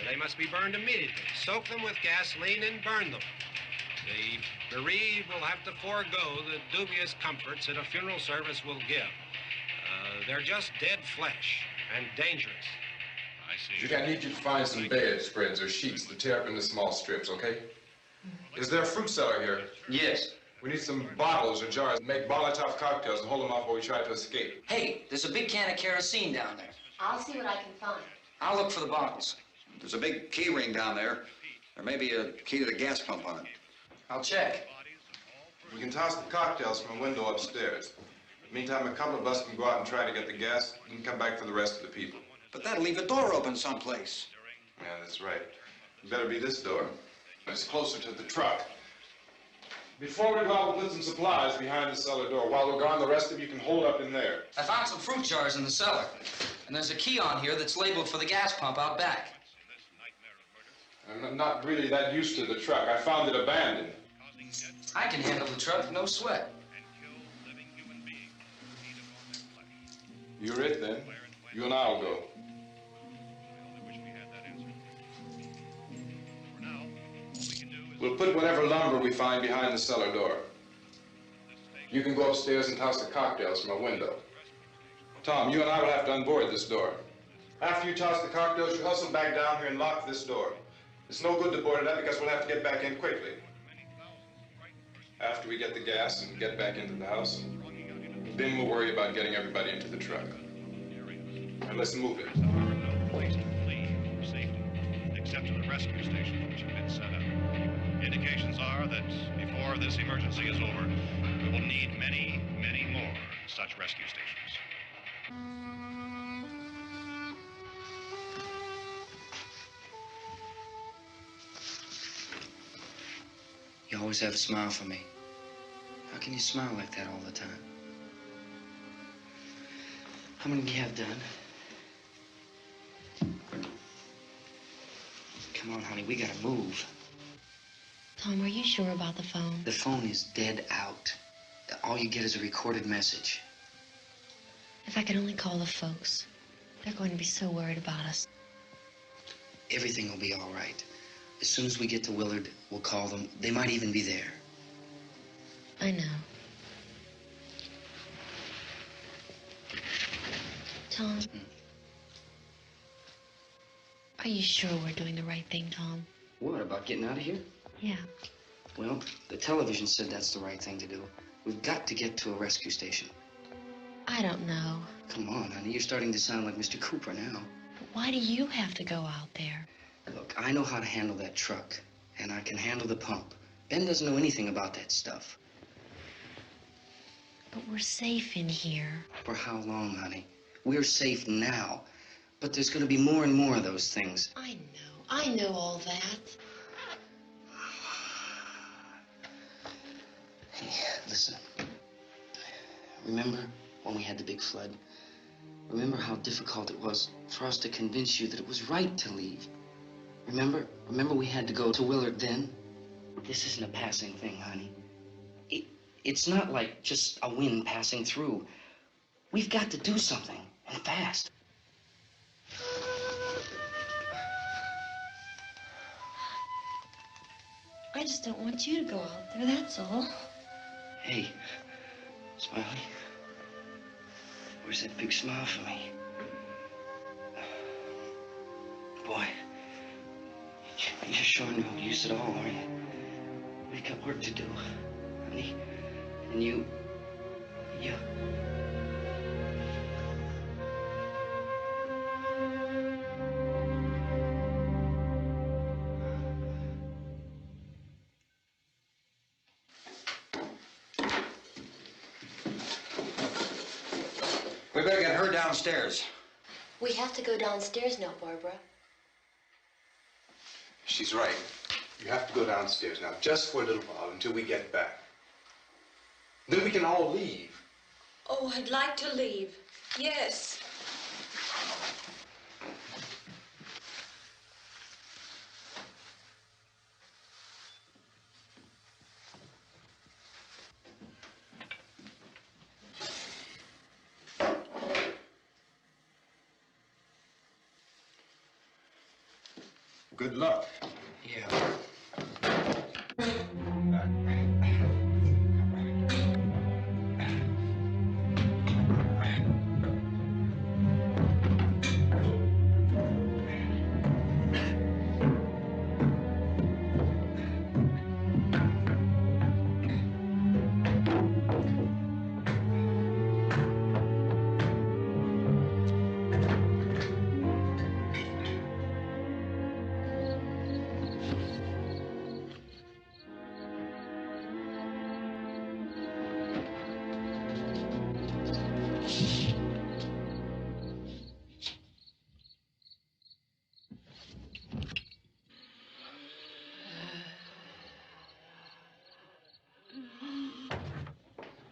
They must be burned immediately. Soak them with gasoline and burn them. The bereaved will have to forego the dubious comforts that a funeral service will give. They're just dead flesh and dangerous. I see. Judy, I need you to find some bedspreads or sheets to tear up into small strips, okay? Is there a fruit cellar here? Yes. We need some bottles or jars to make Molotov cocktails and hold them off while we try to escape. Hey, there's a big can of kerosene down there. I'll see what I can find. I'll look for the bottles. There's a big key ring down there. There may be a key to the gas pump on it. I'll check. We can toss the cocktails from a window upstairs. Meantime, a couple of us can go out and try to get the gas and come back for the rest of the people. But that'll leave a door open someplace. Yeah, that's right. It better be this door. It's closer to the truck. Before we go out, we'll put some supplies behind the cellar door. While we're gone, the rest of you can hold up in there. I found some fruit jars in the cellar. And there's a key on here that's labeled for the gas pump out back. I'm not really that used to the truck. I found it abandoned. I can handle the truck, no sweat. You're it, then. You and I'll go. We'll put whatever lumber we find behind the cellar door. You can go upstairs and toss the cocktails from a window. Tom, you and I will have to unboard this door. After you toss the cocktails, you hustle back down here and lock this door. It's no good to board it up because we'll have to get back in quickly. After we get the gas and get back into the house, then we'll worry about getting everybody into the truck. And let's move it. There are no place to flee for safety, except to the rescue stations which have been set up. Indications are that before this emergency is over, we will need many, many more such rescue stations. You always have a smile for me. How can you smile like that all the time? How many do you have done? Come on, honey, we gotta move. Tom, are you sure about the phone? The phone is dead out. All you get is a recorded message. If I could only call the folks. They're going to be so worried about us. Everything will be all right. As soon as we get to Willard, we'll call them. They might even be there. I know. Tom, are you sure we're doing the right thing, Tom? What, about getting out of here? Yeah. Well, the television said that's the right thing to do. We've got to get to a rescue station. I don't know. Come on, honey, you're starting to sound like Mr. Cooper now. But why do you have to go out there? Look, I know how to handle that truck, and I can handle the pump. Ben doesn't know anything about that stuff. But we're safe in here. For how long, honey? We're safe now, but there's going to be more and more of those things. I know all that. Hey, listen. Remember when we had the big flood? Remember how difficult it was for us to convince you that it was right to leave? Remember we had to go to Willard then? This isn't a passing thing, honey. It's not like just a wind passing through. We've got to do something, and fast. I just don't want you to go out there, that's all. Hey, Smiley, where's that big smile for me? Boy, you're showing no use at all, aren't you? We've got work to do, honey. And you... better get her downstairs. We have to go downstairs now, Barbara. She's right. You have to go downstairs now, just for a little while, until we get back. Then we can all leave. Oh, I'd like to leave. Yes. Good luck. Yeah.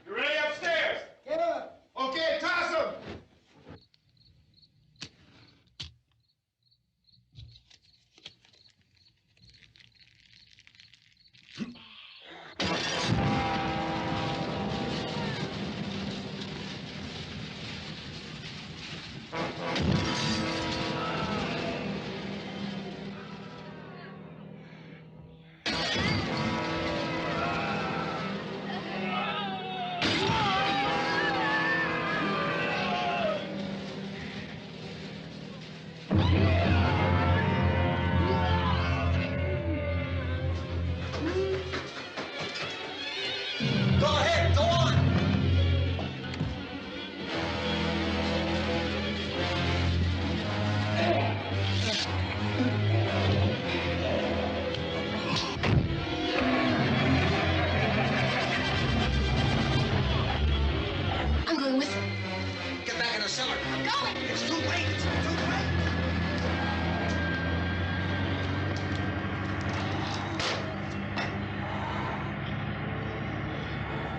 You ready upstairs? Yeah. Okay, toss 'em. Go ahead, go on. I'm going with him. Get back in the cellar. I'm going. It's too late. It's too late.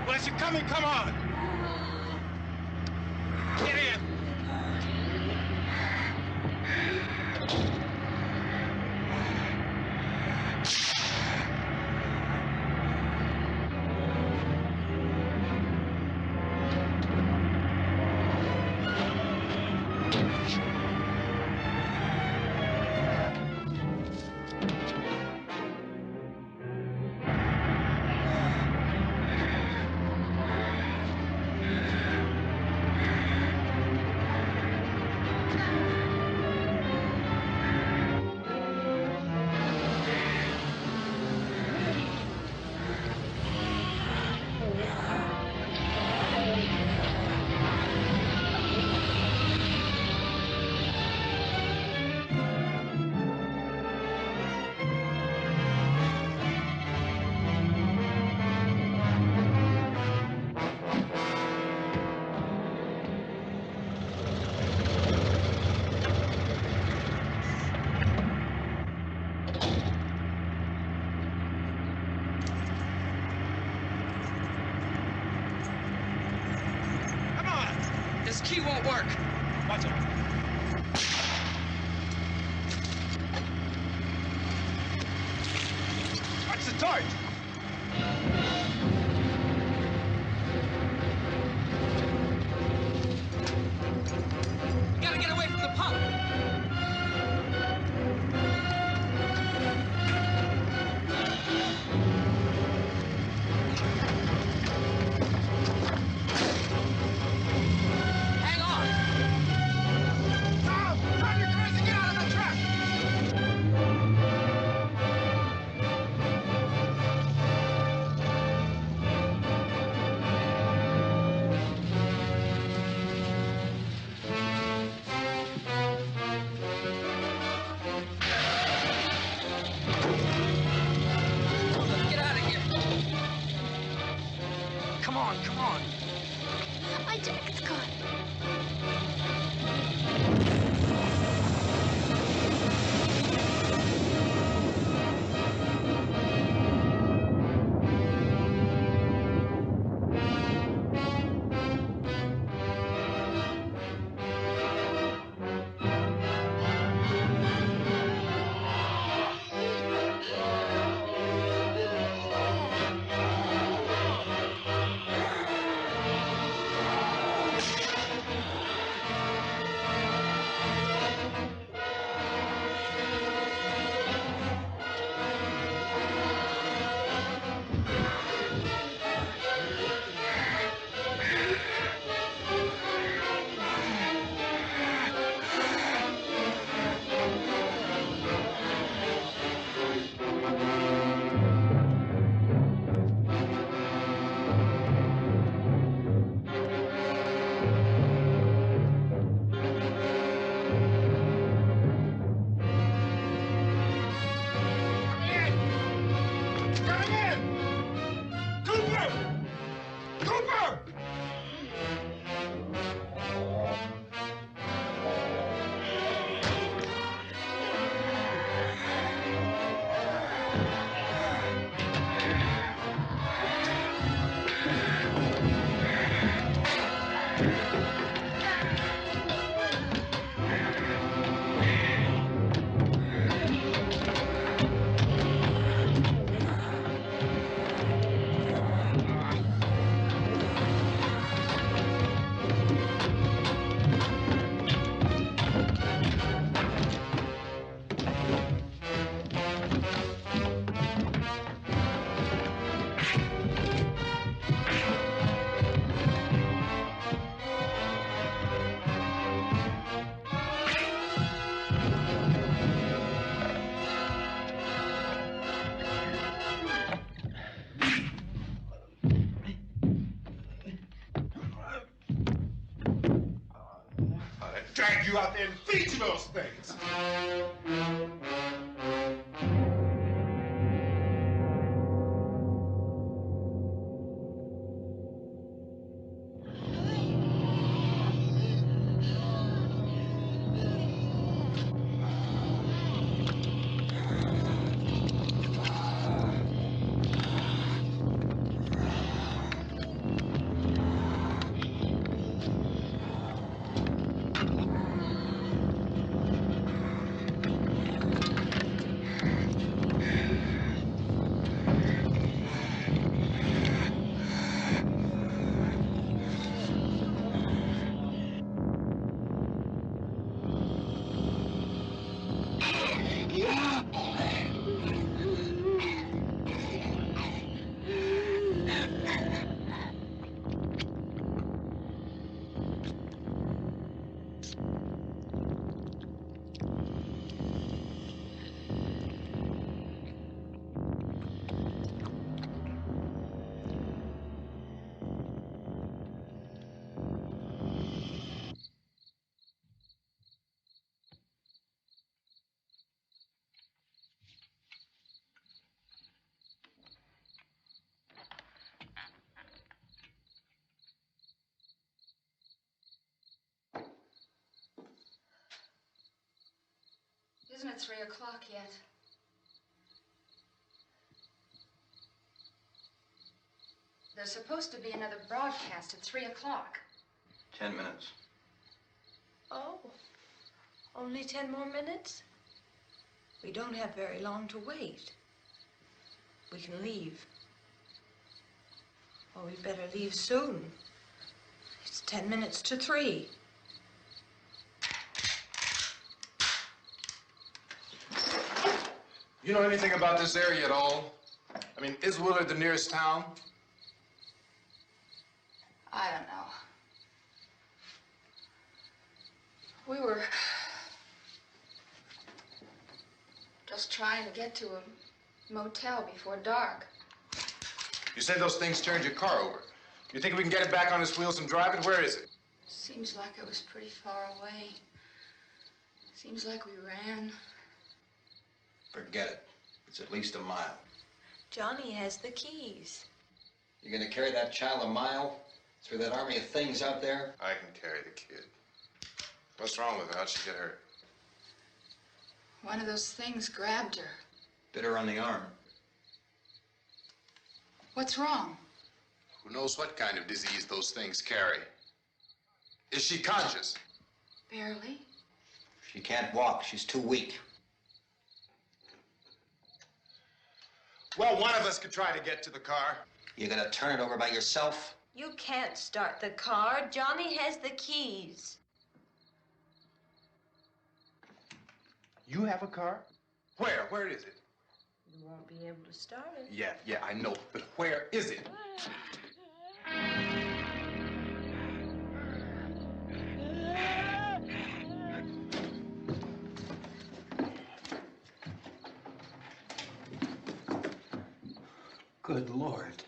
Well, as you're coming, come on. Get in. This key won't work. Watch it. Watch the torch. We gotta get away from the pump. Hang on. Drag you out there and feed you those things. Isn't it 3 o'clock yet? There's supposed to be another broadcast at 3 o'clock. 10 minutes. Oh, only 10 more minutes? We don't have very long to wait. We can leave. Well, we'd better leave soon. It's 10 minutes to 3. You know anything about this area at all? I mean, is Willard the nearest town? I don't know. We were just trying to get to a motel before dark. You said those things turned your car over. You think we can get it back on its wheels and drive it? Where is it? Seems like it was pretty far away. Seems like we ran. Forget it. It's at least a mile. Johnny has the keys. You're gonna carry that child a mile through that army of things out there? I can carry the kid. What's wrong with her? How'd she get hurt? One of those things grabbed her. Bit her on the arm. What's wrong? Who knows what kind of disease those things carry? Is she conscious? Barely. She can't walk. She's too weak. Well, one of us could try to get to the car. You gonna turn it over by yourself? You can't start the car. Johnny has the keys. You have a car? Where? Where is it? You won't be able to start it. Yeah, I know. But where is it? Good Lord.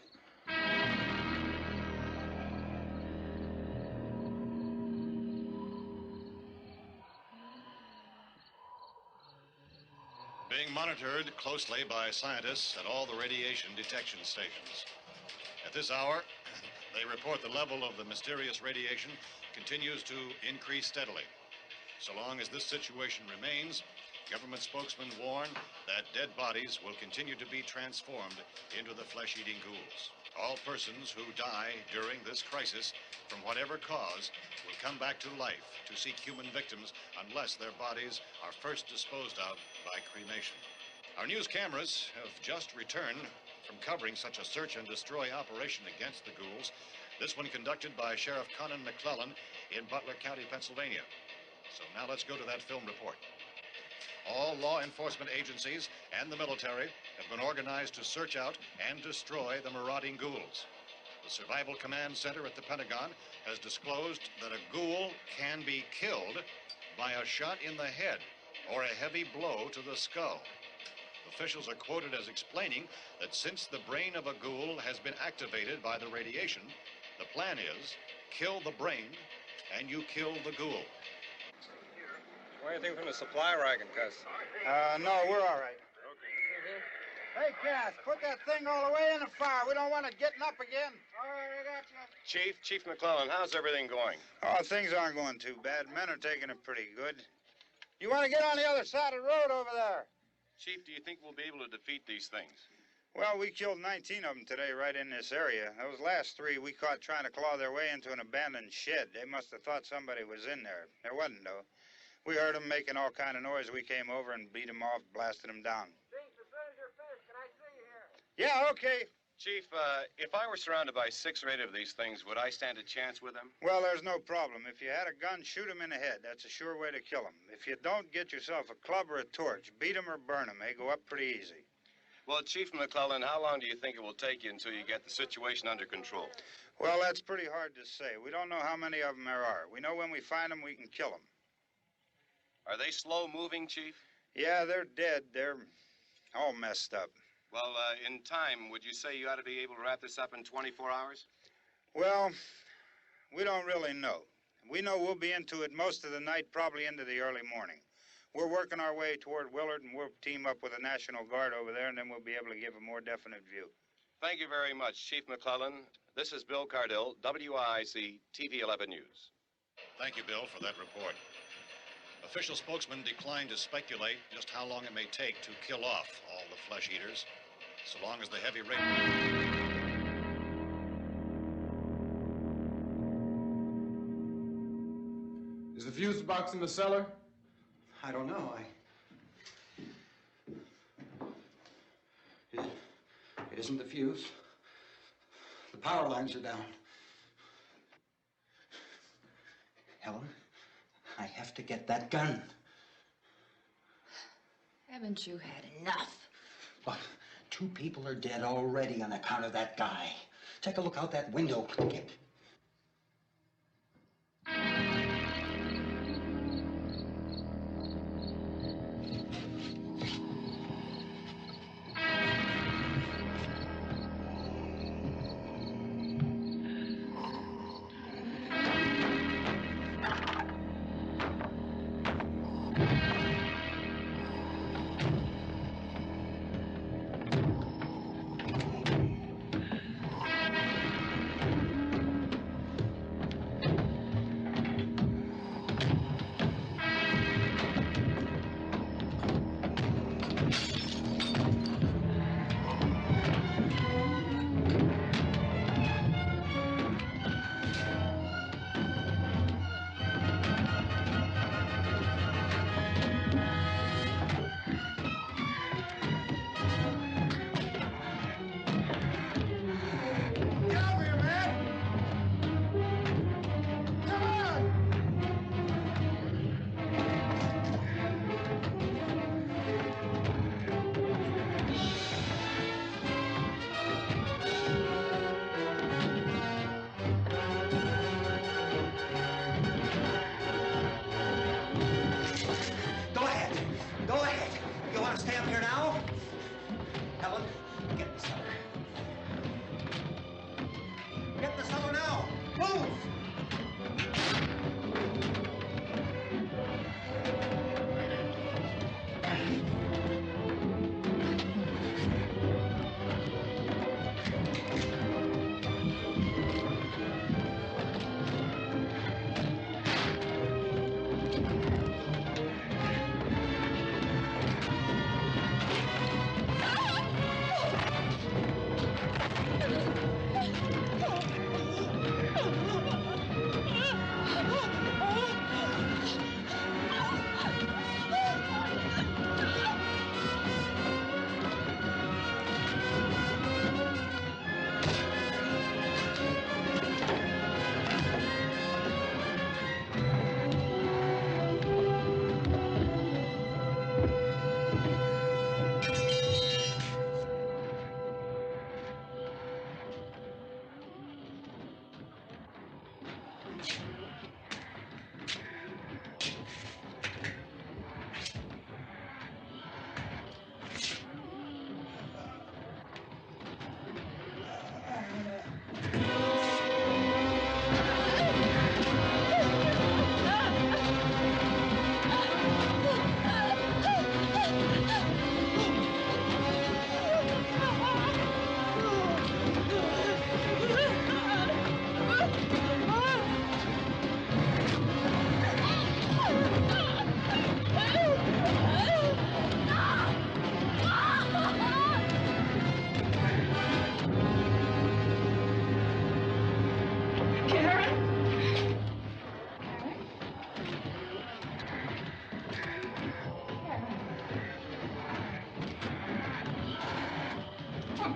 Being monitored closely by scientists at all the radiation detection stations. At this hour, they report the level of the mysterious radiation continues to increase steadily. So long as this situation remains, government spokesmen warn that dead bodies will continue to be transformed into the flesh-eating ghouls. All persons who die during this crisis, from whatever cause, will come back to life to seek human victims unless their bodies are first disposed of by cremation. Our news cameras have just returned from covering such a search and destroy operation against the ghouls, this one conducted by Sheriff Conan McClellan in Butler County, Pennsylvania. So now let's go to that film report. All law enforcement agencies and the military have been organized to search out and destroy the marauding ghouls. The Survival Command Center at the Pentagon has disclosed that a ghoul can be killed by a shot in the head or a heavy blow to the skull. Officials are quoted as explaining that since the brain of a ghoul has been activated by the radiation, the plan is kill the brain and you kill the ghoul. Anything from the supply wagon, Cuss? No, we're all right. Hey, Cass, put that thing all the way in the fire. We don't want it getting up again. All right, I got you. Chief McClellan, how's everything going? Oh, things aren't going too bad. Men are taking it pretty good. You want to get on the other side of the road over there? Chief, do you think we'll be able to defeat these things? Well, we killed 19 of them today right in this area. Those last 3 we caught trying to claw their way into an abandoned shed. They must have thought somebody was in there. There wasn't, though. We heard them making all kind of noise. We came over and beat them off, blasted them down. Chief, as soon as you're finished, can I see you here? Yeah, okay. Chief, if I were surrounded by 6 or 8 of these things, would I stand a chance with them? Well, there's no problem. If you had a gun, shoot them in the head. That's a sure way to kill them. If you don't, get yourself a club or a torch. Beat them or burn them. They go up pretty easy. Well, Chief McClellan, how long do you think it will take you until you get the situation under control? Well, that's pretty hard to say. We don't know how many of them there are. We know when we find them, we can kill them. Are they slow-moving, Chief? Yeah, they're dead. They're all messed up. Well, in time, would you say you ought to be able to wrap this up in 24 hours? Well, we don't really know. We know we'll be into it most of the night, probably into the early morning. We're working our way toward Willard, and we'll team up with the National Guard over there, and then we'll be able to give a more definite view. Thank you very much, Chief McClellan. This is Bill Cardill, WIC TV 11 News. Thank you, Bill, for that report. Official spokesman declined to speculate just how long it may take to kill off all the flesh eaters, so long as the heavy rain... Is the fuse box in the cellar? I don't know. It isn't the fuse. The power lines are down. Helen, I have to get that gun. Haven't you had enough? But 2 people are dead already on account of that guy. Take a look out that window. Get...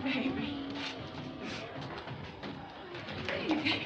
baby. Baby.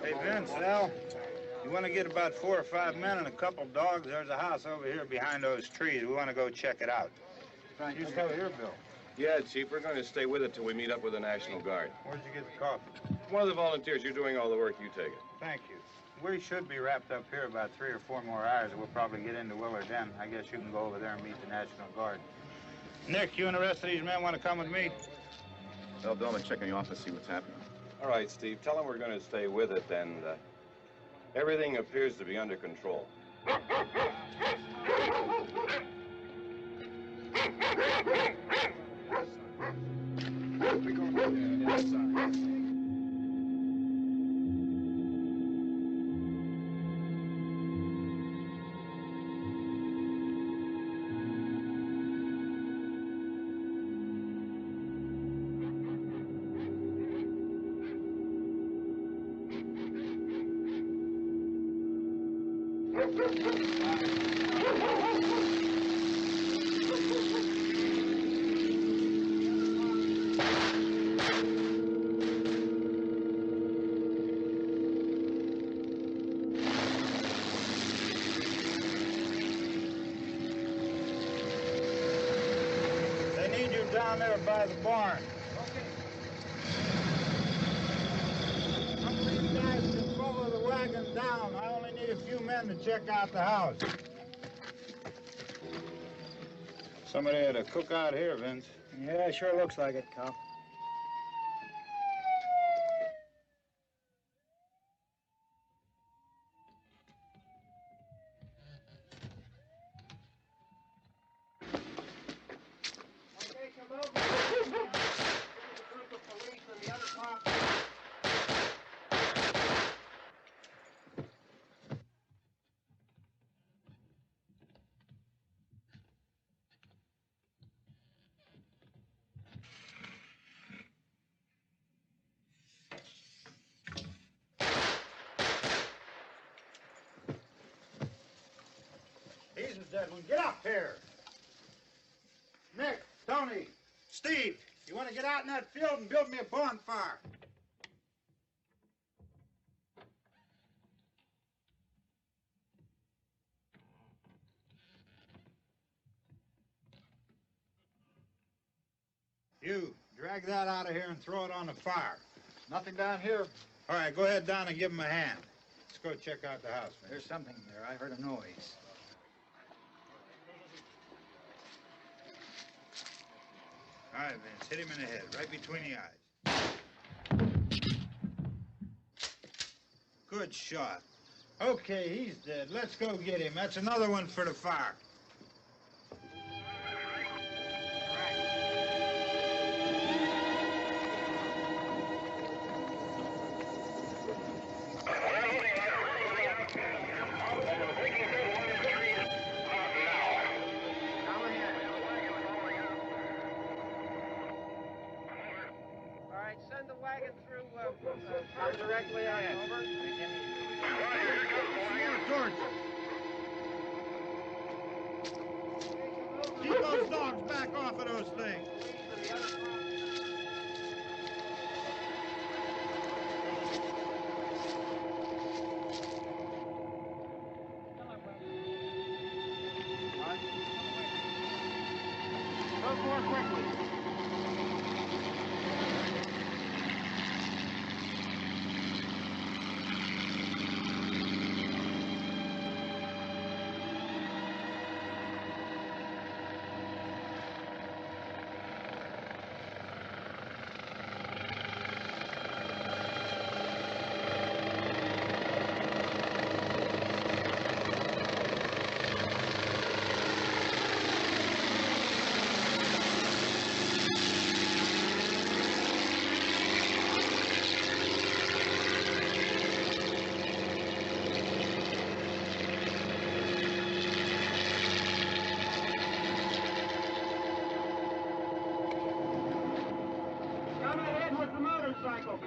Hey, Vince, Al, you want to get about 4 or 5 men and a couple dogs? There's a house over here behind those trees. We want to go check it out. You stay here, Bill. Yeah, Chief, we're going to stay with it till we meet up with the National Guard. Where'd you get the coffee? One of the volunteers, you're doing all the work, you take it. Thank you. We should be wrapped up here about 3 or 4 more hours. We'll probably get into Willard then. I guess you can go over there and meet the National Guard. Nick, you and the rest of these men want to come with me? Well, Bill, I'm check in the office, see what's happening. All right, Steve, tell them we're going to stay with it, and everything appears to be under control. We go outside. They need you down there by the barn. Some of these guys can follow the wagon down. I only need a few men to check out the house. Somebody had a cookout here, Vince. Yeah, sure looks like it, Cal. He's a dead one. Get up here. Nick, Tony, Steve, you want to get out in that field and build me a bonfire? You, drag that out of here and throw it on the fire. Nothing down here. All right, go ahead down and give him a hand. Let's go check out the house, man. There's something there. I heard a noise. All right, Vince, hit him in the head, right between the eyes. Good shot. Okay, he's dead. Let's go get him. That's another one for the fire. Send the wagon through directly ahead. Over. Keep those dogs back off of those things. Go more quickly.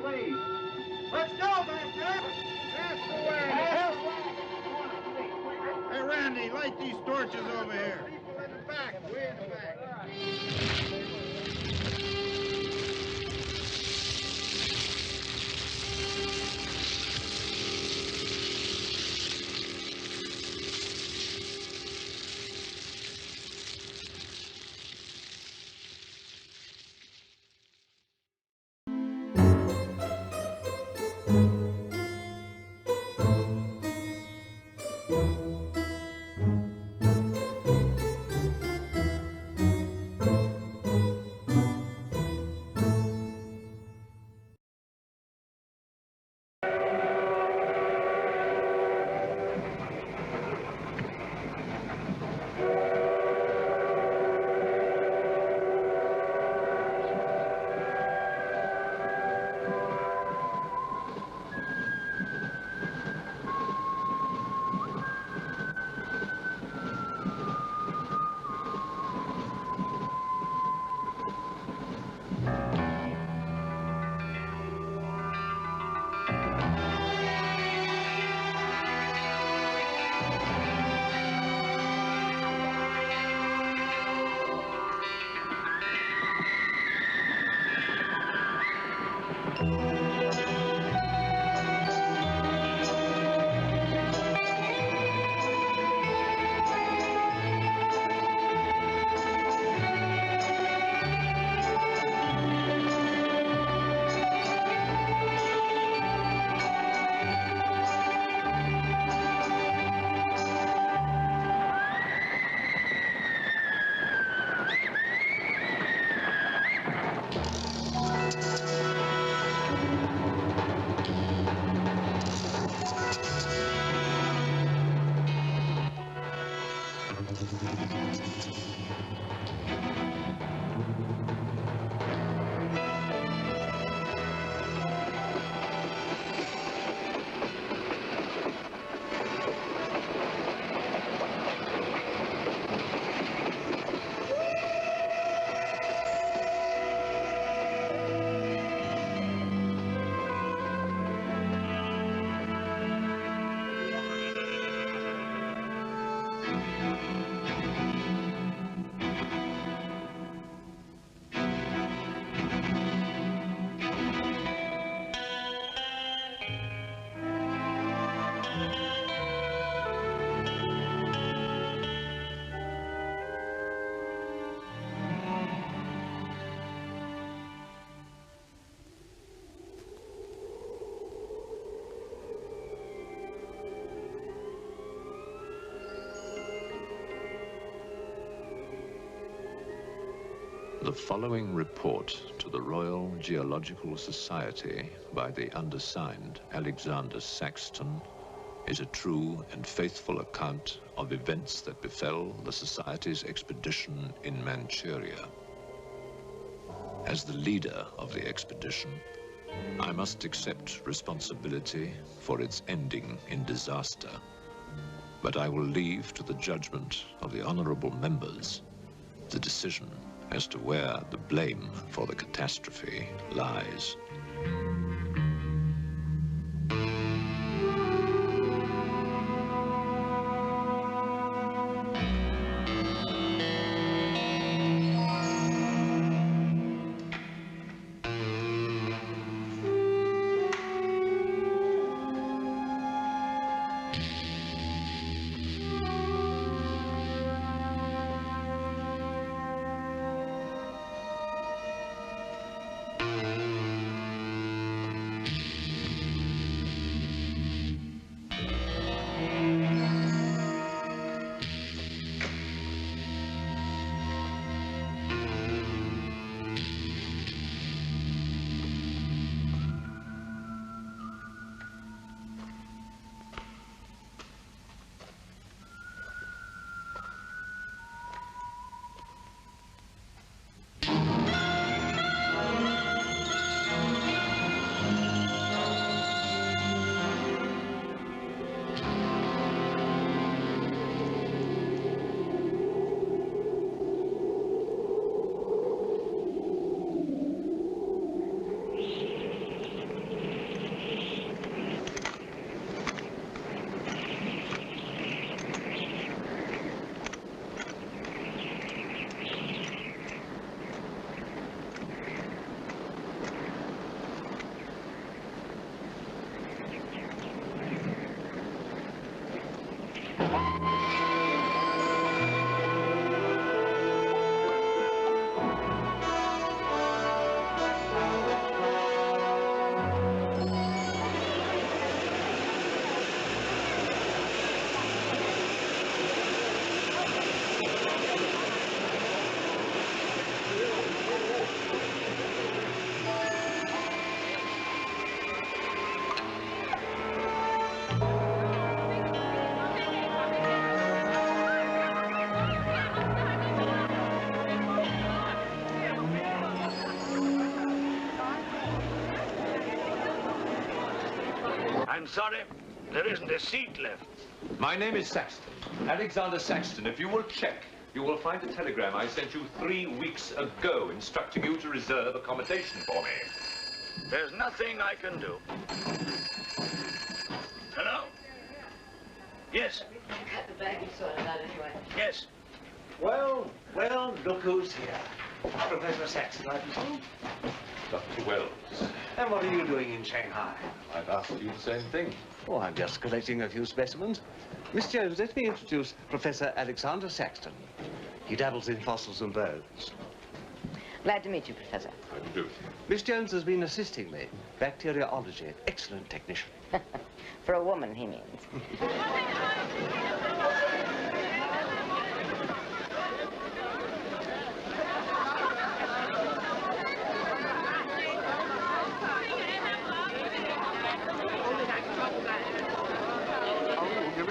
Please. Let's go, Master. That's the way. Hey, Randy, light these torches over here. People in the back. Way in the back. The following report to the Royal Geological Society by the undersigned Alexander Saxton is a true and faithful account of events that befell the Society's expedition in Manchuria. As the leader of the expedition, I must accept responsibility for its ending in disaster, but I will leave to the judgment of the honorable members the decision as to where the blame for the catastrophe lies. I'm sorry, there isn't a seat left. My name is Saxton, Alexander Saxton. If you will check, you will find a telegram I sent you 3 weeks ago instructing you to reserve accommodation for me. There's nothing I can do. Hello? Yes. Cut the bag you sorted out anyway. Yes. Well, look who's here. Professor Saxton, I presume? Dr. Wells. And what are you doing in Shanghai? I've asked you the same thing. Oh, I'm just collecting a few specimens. Miss Jones, let me introduce Professor Alexander Saxton. He dabbles in fossils and bones. Glad to meet you, Professor. How do you do? Miss Jones has been assisting me. Bacteriology. Excellent technician. For a woman, he means.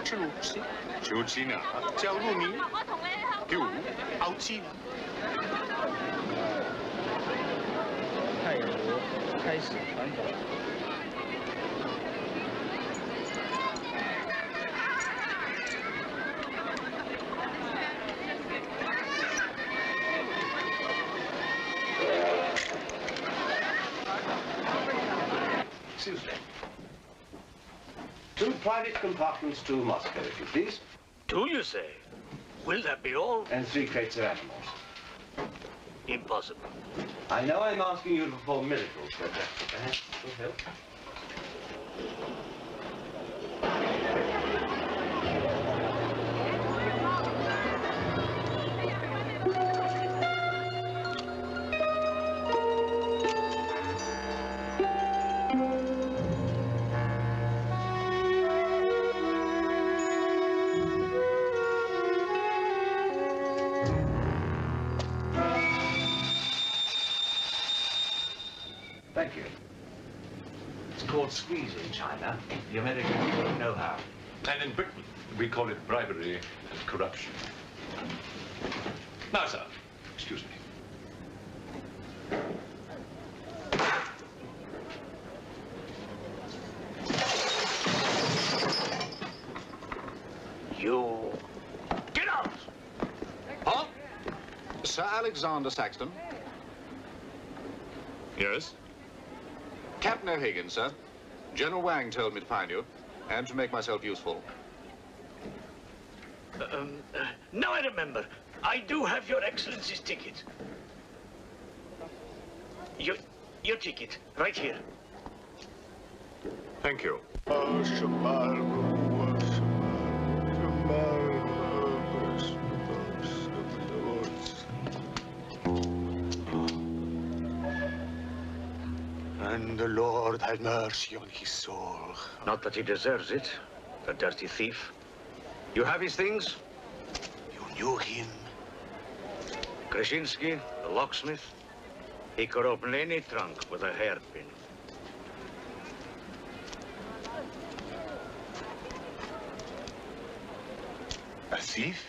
Cialucci, Ciucina, Ciauluni, più Aucina. 泰国开始传统。Excuse me. 2 private compartments to Moscow, if you please. 2, you say? Will that be all? And 3 crates of animals. Impossible. I know I'm asking you to perform miracles, but perhaps it will help. Thank you. It's called squeeze in China. The Americans don't know how. And in Britain, we call it bribery and corruption. Now, sir, excuse me. You... Get out! Huh? Sir Alexander Saxton? Yes? Captain O'Hagan, sir. General Wang told me to find you, and to make myself useful. Now I remember. I do have your Excellency's ticket. Your ticket, right here. Thank you. And the Lord have mercy on his soul. Not that he deserves it, the dirty thief. You have his things? You knew him? Krasinski, the locksmith. He could open any trunk with a hairpin. A thief?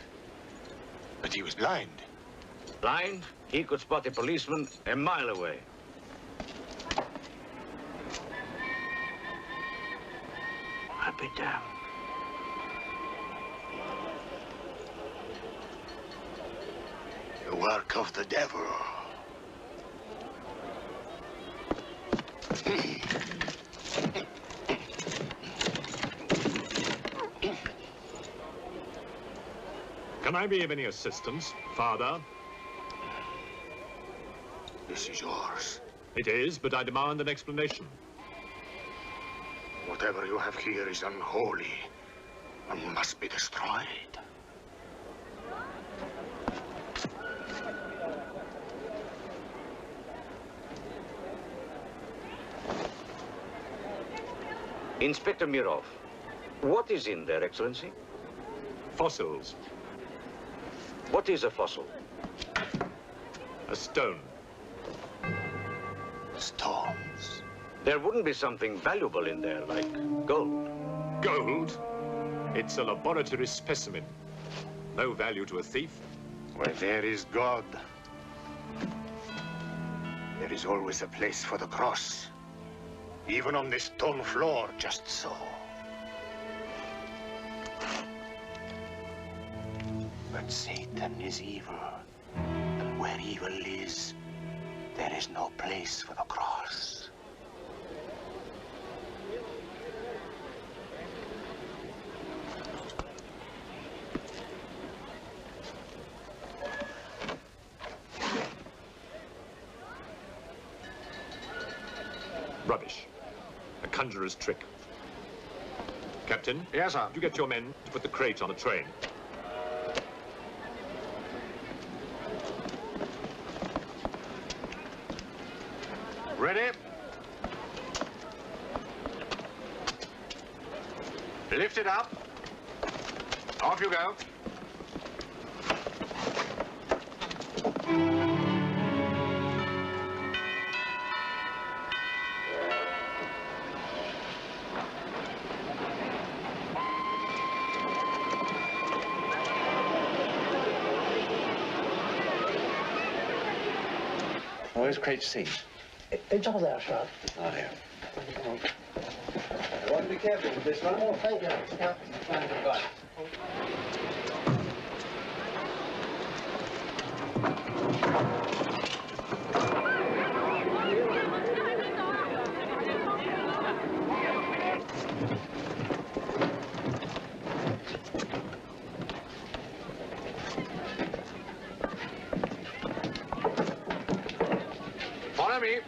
But he was blind. Blind? He could spot a policeman a mile away. I'll be damned. The work of the devil. Can I be of any assistance, Father? This is yours. It is, but I demand an explanation. Whatever you have here is unholy and must be destroyed. Inspector Mirov, what is in there, Excellency? Fossils. What is a fossil? A stone. Stones. There wouldn't be something valuable in there, like gold. Gold? It's a laboratory specimen. No value to a thief. Where there is God, there is always a place for the cross. Even on this stone floor, just so. But Satan is evil. And where evil is, there is no place for the cross. Rubbish. A conjurer's trick. Captain? Yes, sir. You get your men to put the crate on a train. Ready? Lift it up. Off you go. where's crate C? It's over there, sir. Oh, yeah. I want to be careful with this one. Oh, thank you. Yeah. Goodbye. Follow me.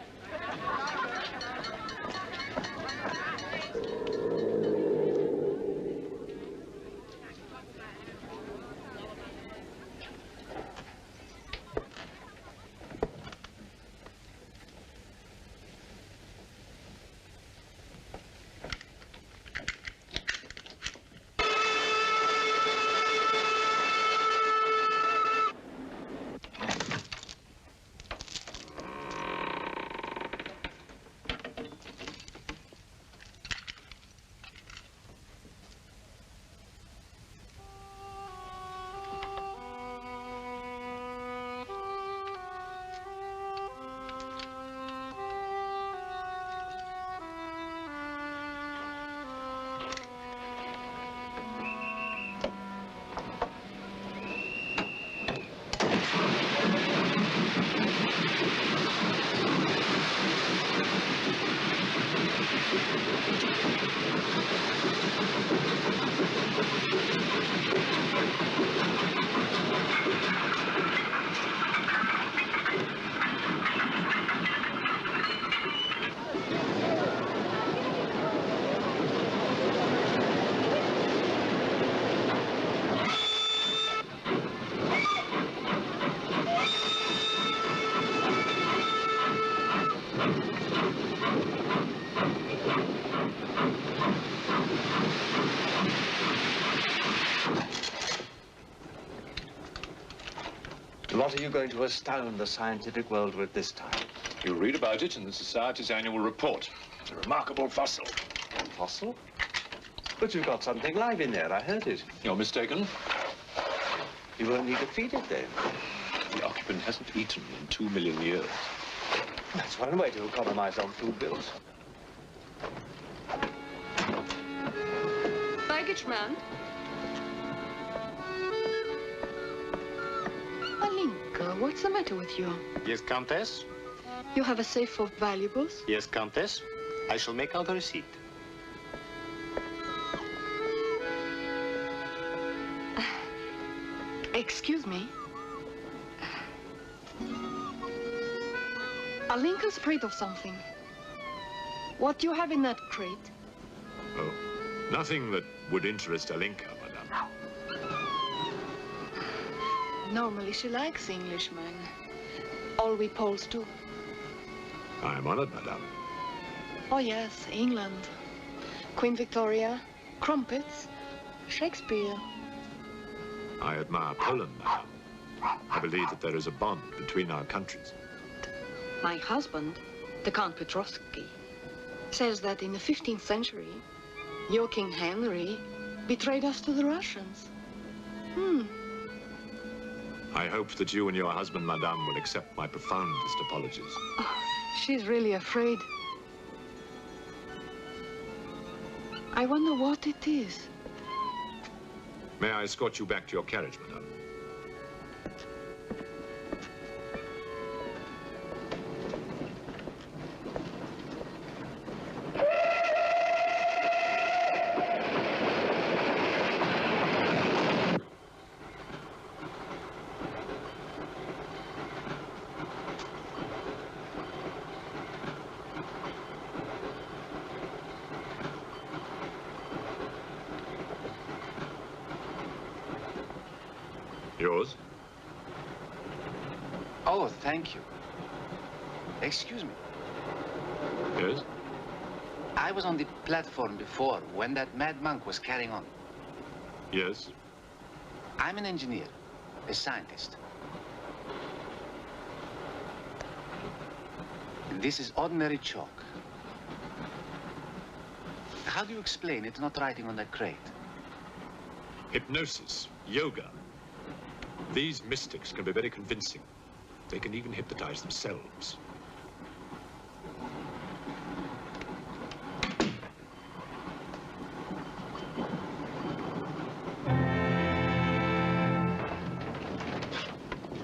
What are you going to astound the scientific world with this time? You'll read about it in the Society's annual report. It's a remarkable fossil. Fossil? But you've got something live in there, I heard it. You're mistaken. You won't need to feed it then. The occupant hasn't eaten in 2 million years. That's one way to economize on food bills. Baggage man. Alinka, what's the matter with you? Yes, Countess? You have a safe full of valuables? Yes, Countess. I shall make out a receipt. Excuse me. Alinka's afraid of something. What do you have in that crate? Oh, nothing that would interest Alinka, madame. Normally she likes Englishmen. All we Poles do. I am honored, madame. Oh yes, England. Queen Victoria, crumpets, Shakespeare. I admire Poland, madame. I believe that there is a bond between our countries. My husband, the Count Petrovsky, says that in the 15th century, your King Henry betrayed us to the Russians. I hope that you and your husband, madame, will accept my profoundest apologies. Oh, she's really afraid. I wonder what it is. May I escort you back to your carriage, madame? Yours? Oh, thank you. Excuse me. Yes? I was on the platform before when that mad monk was carrying on. Yes? I'm an engineer, a scientist. This is ordinary chalk. How do you explain it's not writing on that crate? Hypnosis, yoga. These mystics can be very convincing. They can even hypnotize themselves.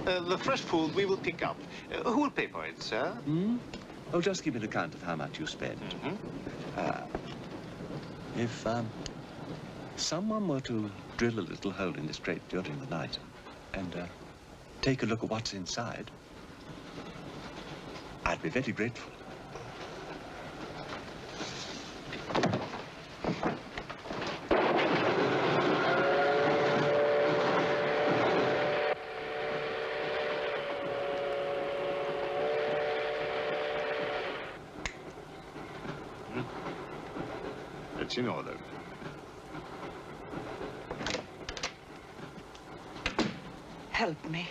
The fresh food we will pick up. Who will pay for it, sir? Hmm? Oh, just give an account of how much you spend. If someone were to drill a little hole in this crate during the night and take a look at what's inside, I'd be very grateful. It's in order. Help me.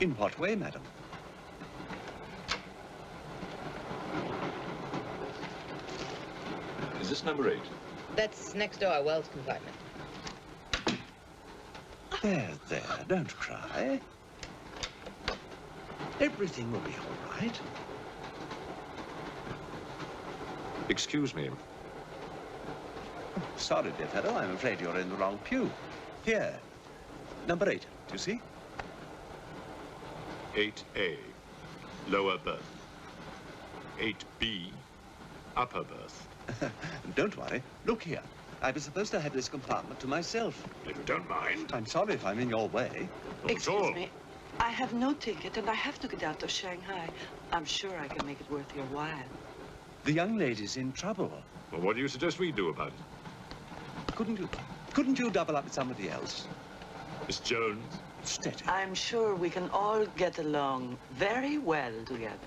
In what way, madam? Is this number 8? That's next door, Wells compartment. There, don't cry. Everything will be all right. Excuse me. Sorry, dear fellow, I'm afraid you're in the wrong pew. Here, number 8, do you see? 8A, lower berth. 8B, upper berth. Don't worry. Look here. I was supposed to have this compartment to myself. If you don't mind. I'm sorry if I'm in your way. Excuse me. I have no ticket and I have to get out of Shanghai. I'm sure I can make it worth your while. The young lady's in trouble. Well, what do you suggest we do about it? Couldn't you double up with somebody else? Miss Jones? Steady. I'm sure we can all get along very well together.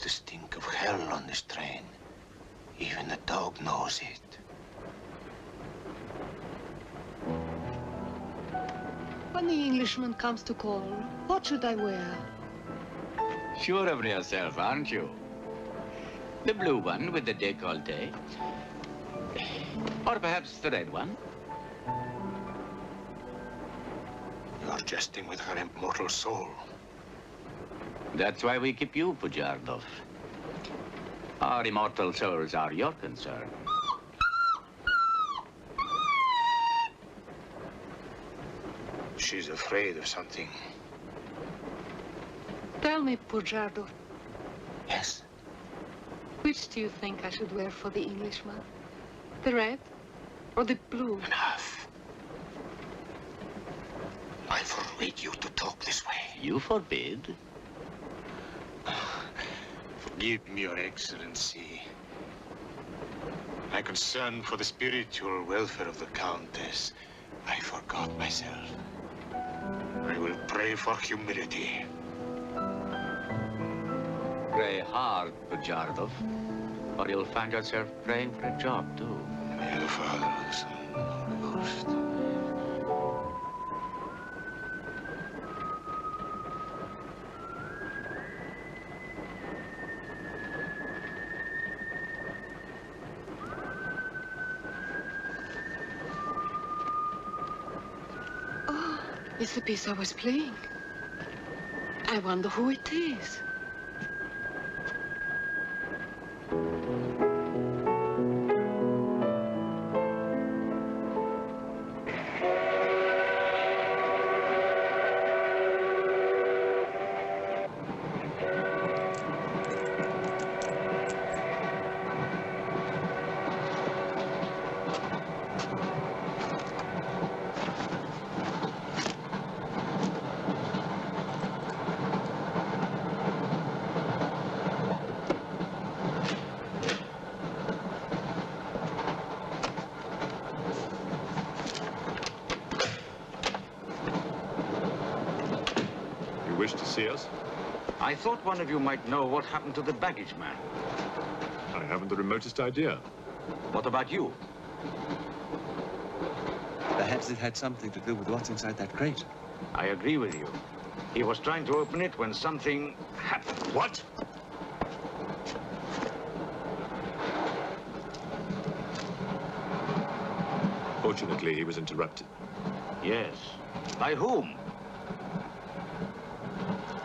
the stink of hell on this train. Even the dog knows it. When the Englishman comes to call, what should I wear? Sure of yourself, aren't you? The blue one with the décolleté. Or perhaps the red one. You're jesting with her immortal soul. That's why we keep you, Pujardov. Our immortal souls are your concern. She's afraid of something. Tell me, Pujardov. Yes? Which do you think I should wear for the Englishman? The red or the blue? Enough. I forbid you to talk this way. You forbid? Forgive me, Your Excellency. My concern for the spiritual welfare of the Countess, I forgot myself. I will pray for humility. Pray hard, Pujardov, or you'll find yourself praying for a job, too. In the name of the Father, and the Son, and the Holy Ghost. Oh, it's the piece I was playing. I wonder who it is. Wish to see us? I thought one of you might know what happened to the baggage man. I haven't the remotest idea. What about you? Perhaps it had something to do with what's inside that crate. I agree with you. He was trying to open it when something happened. What? Fortunately, he was interrupted. Yes. By whom?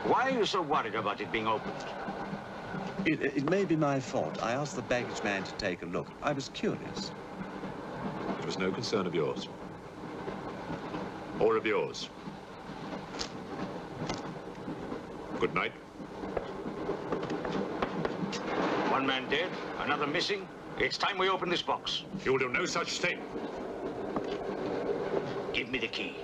Why are you so worried about it being opened? It may be my fault. I asked the baggage man to take a look. I was curious. It was no concern of yours. Or of yours. Good night. One man dead, another missing. It's time we open this box. You'll do no such thing. Give me the key.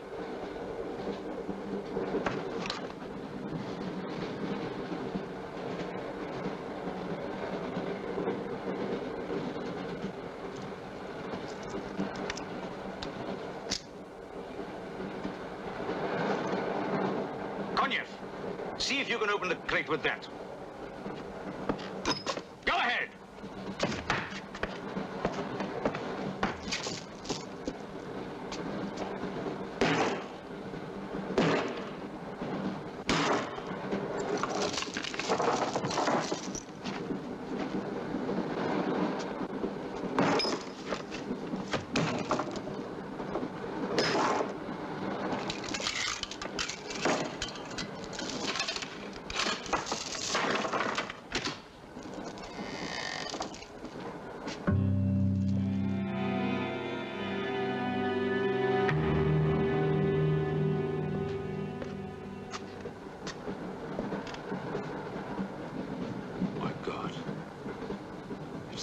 See if you can open the crate with that. Go ahead!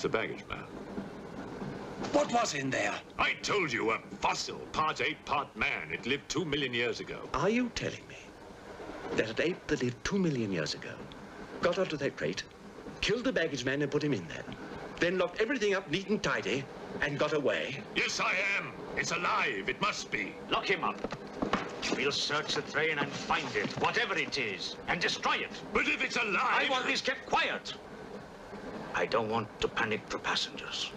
The baggage man. What was in there? I told you, a fossil, part ape, part man. It lived 2 million years ago. Are you telling me that an ape that lived 2 million years ago got onto that crate, killed the baggage man and put him in there, then locked everything up neat and tidy and got away? Yes, I am. It's alive. It must be. Lock him up. We'll search the train and find it, whatever it is, and destroy it. But if it's alive... I want this kept quiet. I don't want to panic the passengers.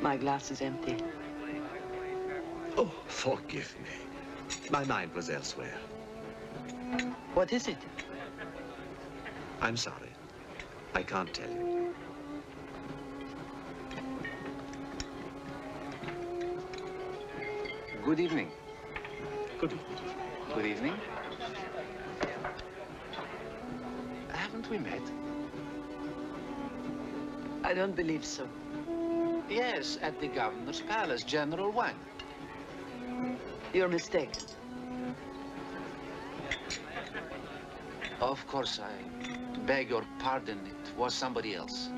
My glass is empty. Oh, forgive me. My mind was elsewhere. What is it? I'm sorry. I can't tell you. Good evening. Good evening. Good evening. Haven't we met? I don't believe so. Yes, at the governor's palace, General Wang. You're mistaken. Of course, I beg your pardon. It was somebody else.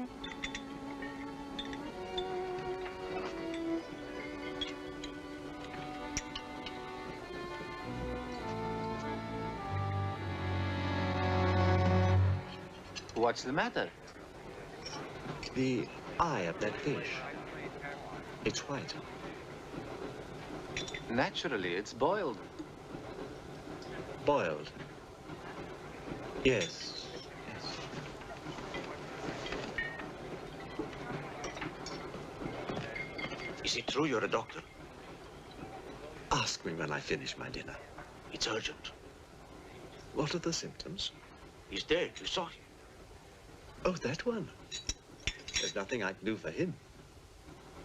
What's the matter? The eye of that fish. It's white. Naturally, it's boiled. Boiled? Yes. Is it true you're a doctor? Ask me when I finish my dinner. It's urgent. What are the symptoms? He's dead. You saw him. Oh, that one. There's nothing I can do for him.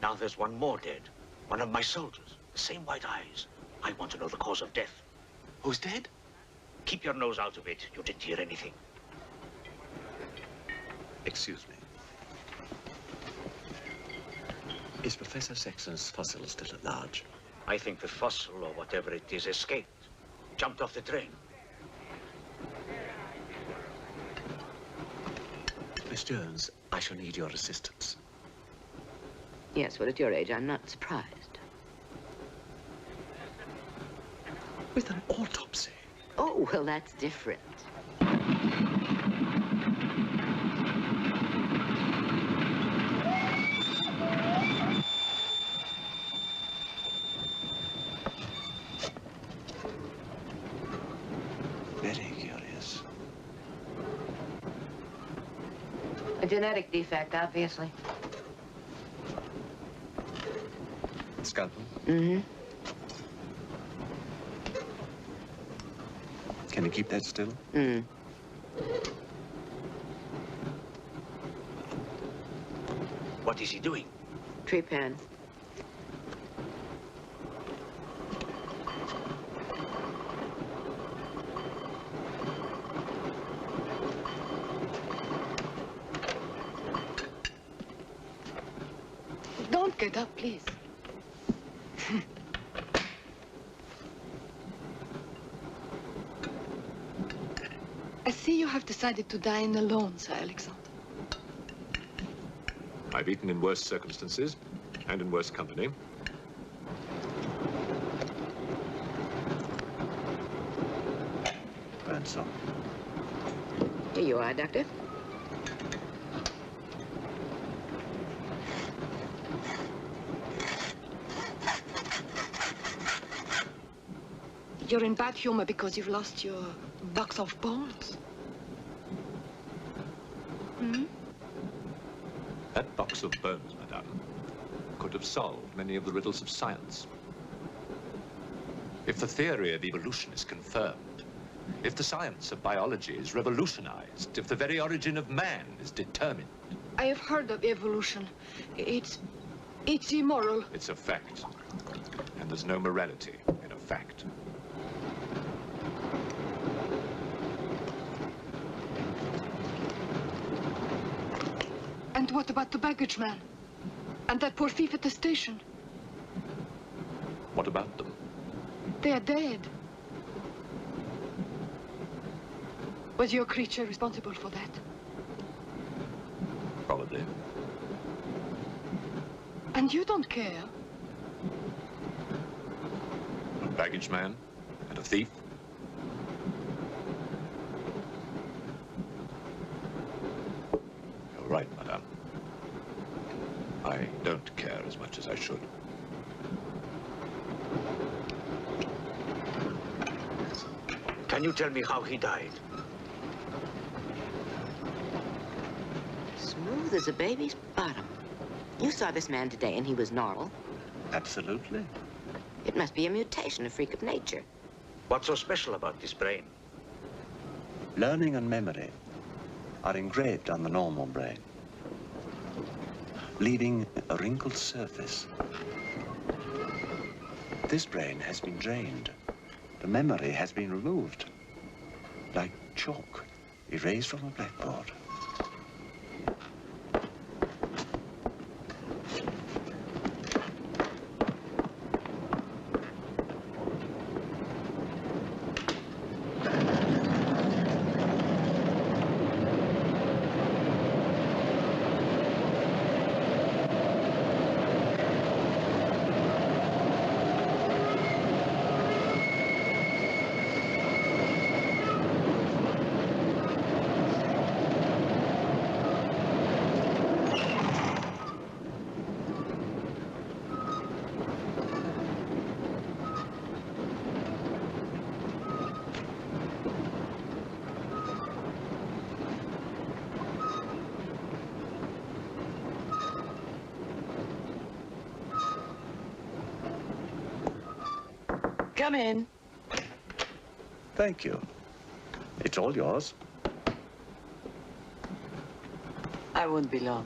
Now there's one more dead. One of my soldiers. The same white eyes. I want to know the cause of death. Who's dead? Keep your nose out of it. You didn't hear anything. Excuse me. Is Professor Sexton's fossil still at large? I think the fossil, or whatever it is, escaped. Jumped off the train. Miss Jones, I shall need your assistance. Yes, well, at your age, I'm not surprised. With an autopsy? Oh, well, that's different. Very curious. A genetic defect, obviously. Scalpel? Mm-hmm. Can you keep that still? Mm. What is he doing? Tree pan. Don't get up, please. I see you have decided to dine alone, Sir Alexander. I've eaten in worse circumstances and in worse company. Grandson. Here you are, Doctor. You're in bad humor because you've lost your box of balls. Hmm? That box of bones, madame, could have solved many of the riddles of science. If the theory of evolution is confirmed, if the science of biology is revolutionized, if the very origin of man is determined. I have heard of evolution. It's immoral. It's a fact. And there's no morality in a fact. And what about the baggage man? And that poor thief at the station? What about them? They are dead. Was your creature responsible for that? Probably. And you don't care? A baggage man and a thief? You're right, madame. I don't care as much as I should. Can you tell me how he died? Smooth as a baby's bottom. You saw this man today and he was normal. Absolutely. It must be a mutation, a freak of nature. What's so special about this brain? Learning and memory are engraved on the normal brain, leaving a wrinkled surface. This brain has been drained. The memory has been removed, like chalk erased from a blackboard. Come in. Thank you. It's all yours. I won't be long.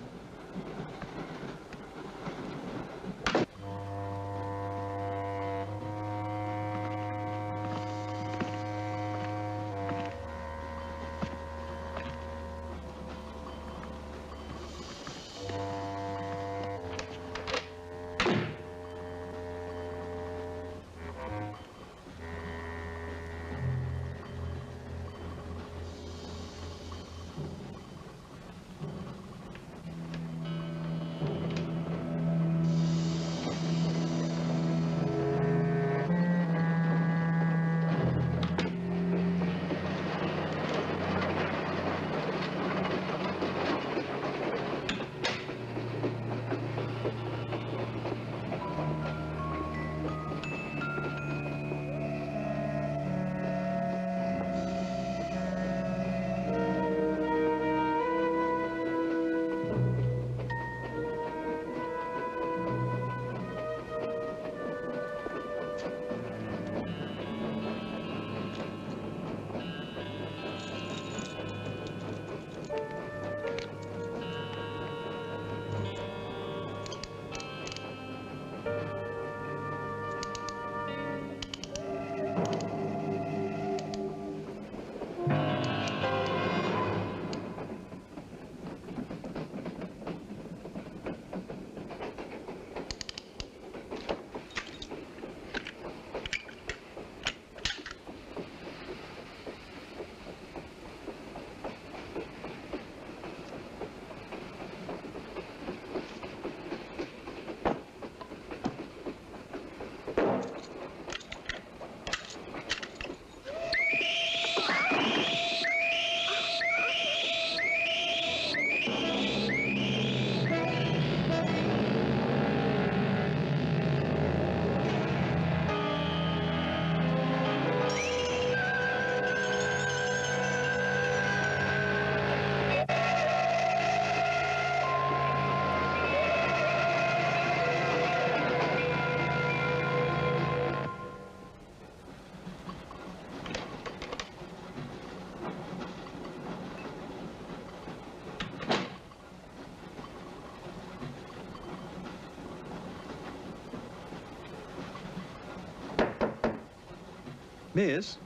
Miss,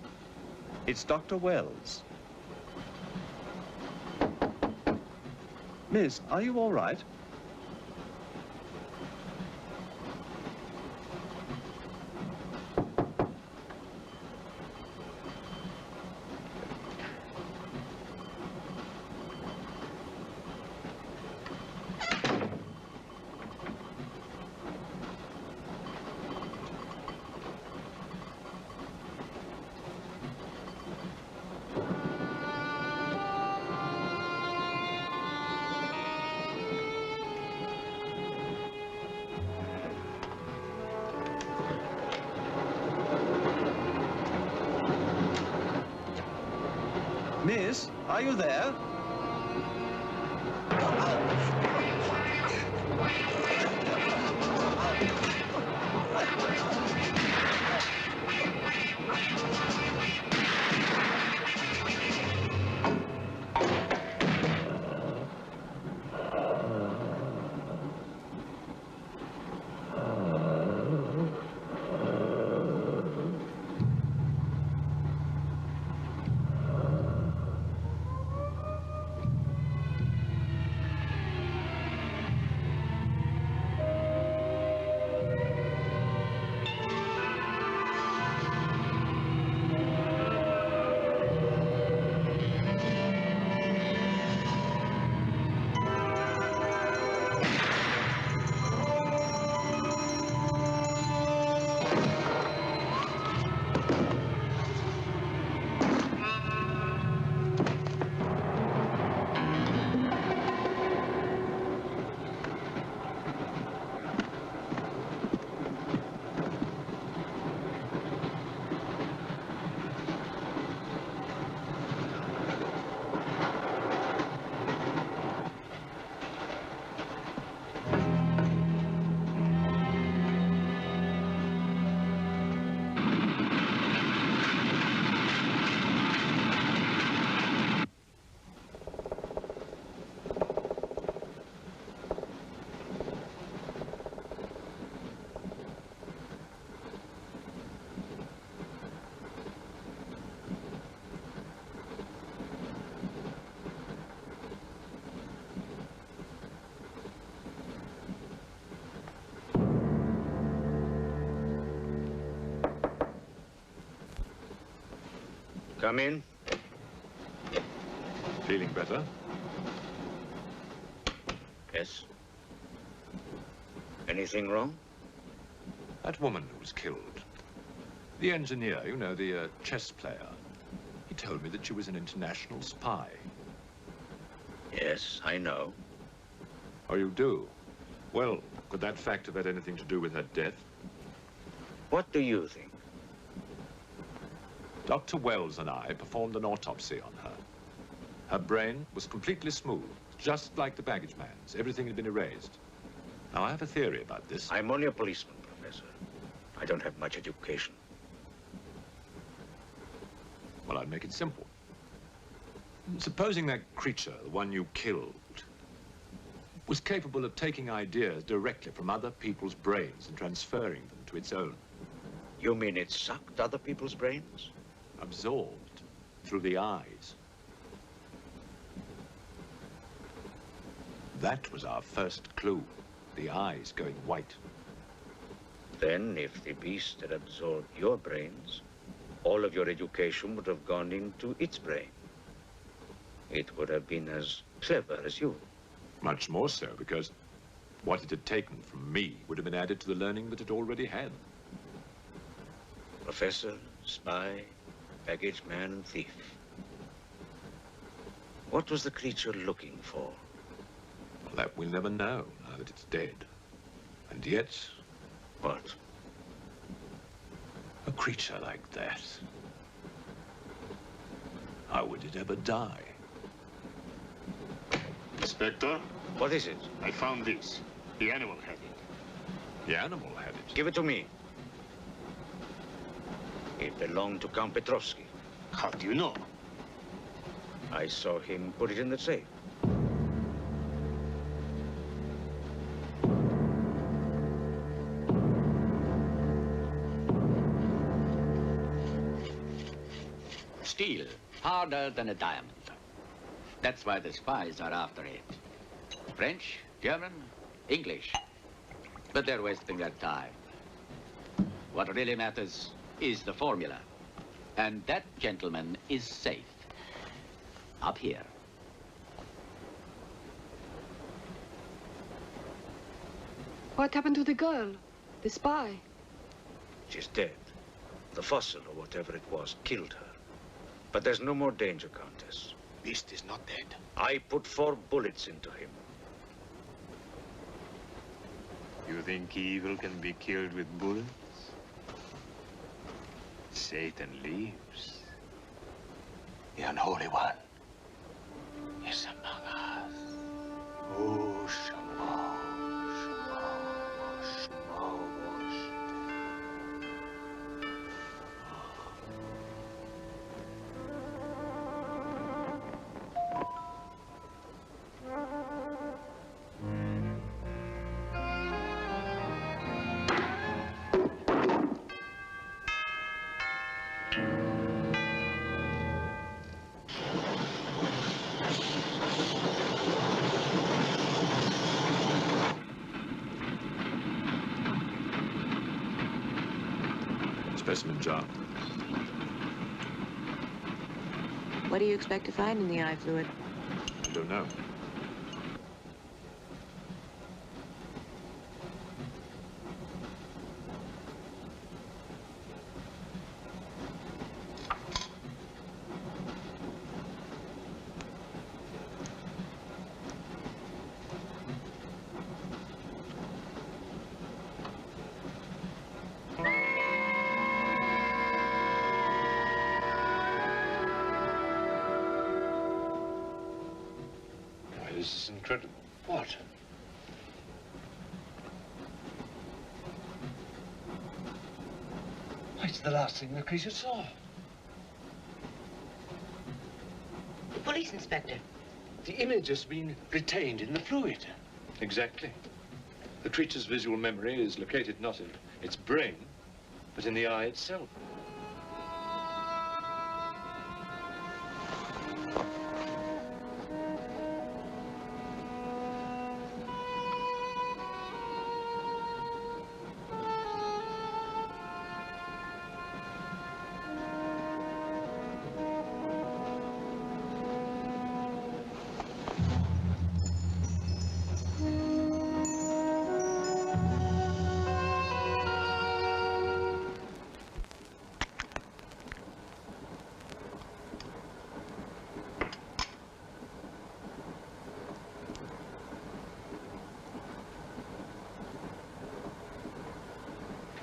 it's Dr. Wells. Miss, are you all right? Miss, are you there? Come in. Feeling better? Yes. Anything wrong? That woman who was killed. The engineer, you know, the chess player. He told me that she was an international spy. Yes, I know. Oh, you do? Well, could that fact have had anything to do with her death? What do you think? Dr. Wells and I performed an autopsy on her. Her brain was completely smooth, just like the baggage man's. Everything had been erased. Now, I have a theory about this. I'm only a policeman, Professor. I don't have much education. Well, I'd make it simple. Supposing that creature, the one you killed, was capable of taking ideas directly from other people's brains and transferring them to its own. You mean it sucked other people's brains? Absorbed through the eyes. That was our first clue, the eyes going white. Then, if the beast had absorbed your brains, all of your education would have gone into its brain. It would have been as clever as you. Much more so, because what it had taken from me would have been added to the learning that it already had. Professor, spy, baggage man, and thief. What was the creature looking for? Well, that we'll never know, now that it's dead. And yet... What? A creature like that. How would it ever die? Inspector? What is it? I found this. The animal had it. The animal had it? Give it to me. It belonged to Count Petrovsky. How do you know? I saw him put it in the safe. harder than a diamond. That's why the spies are after it. French, German, English. But they're wasting their time. What really matters is the formula. And that, gentleman, is safe. Up here. What happened to the girl? The spy? She's dead. The fossil, or whatever it was, killed her. But there's no more danger, Countess. Beast is not dead. I put 4 bullets into him. You think evil can be killed with bullets? Satan lives. The Unholy One is among us. Oh, Shamo, Shamo, Shamo. Specimen jar. What do you expect to find in the eye fluid? I don't know. This is incredible. What? It's the last thing the creature saw. The police inspector. The image has been retained in the fluid. Exactly. The creature's visual memory is located not in its brain, but in the eye itself.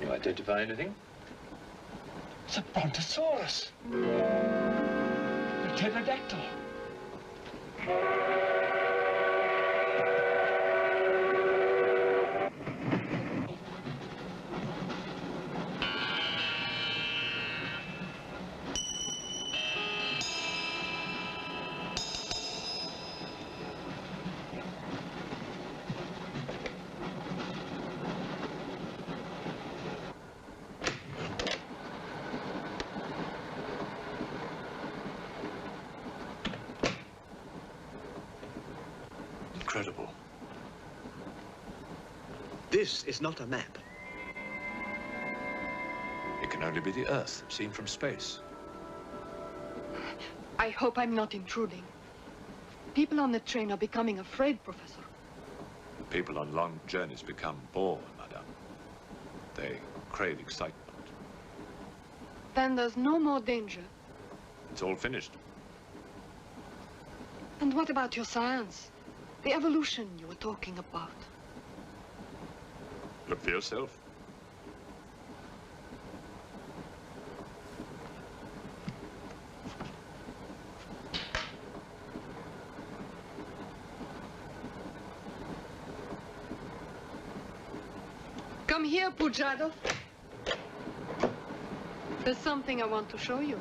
Can you identify anything? It's a brontosaurus. A pterodactyl. Incredible. This is not a map. It can only be the Earth, seen from space. I hope I'm not intruding. People on the train are becoming afraid, Professor. People on long journeys become bored, madame. They crave excitement. Then there's no more danger. It's all finished. And what about your science? The evolution you were talking about. Look for yourself. Come here, Pujado. There's something I want to show you.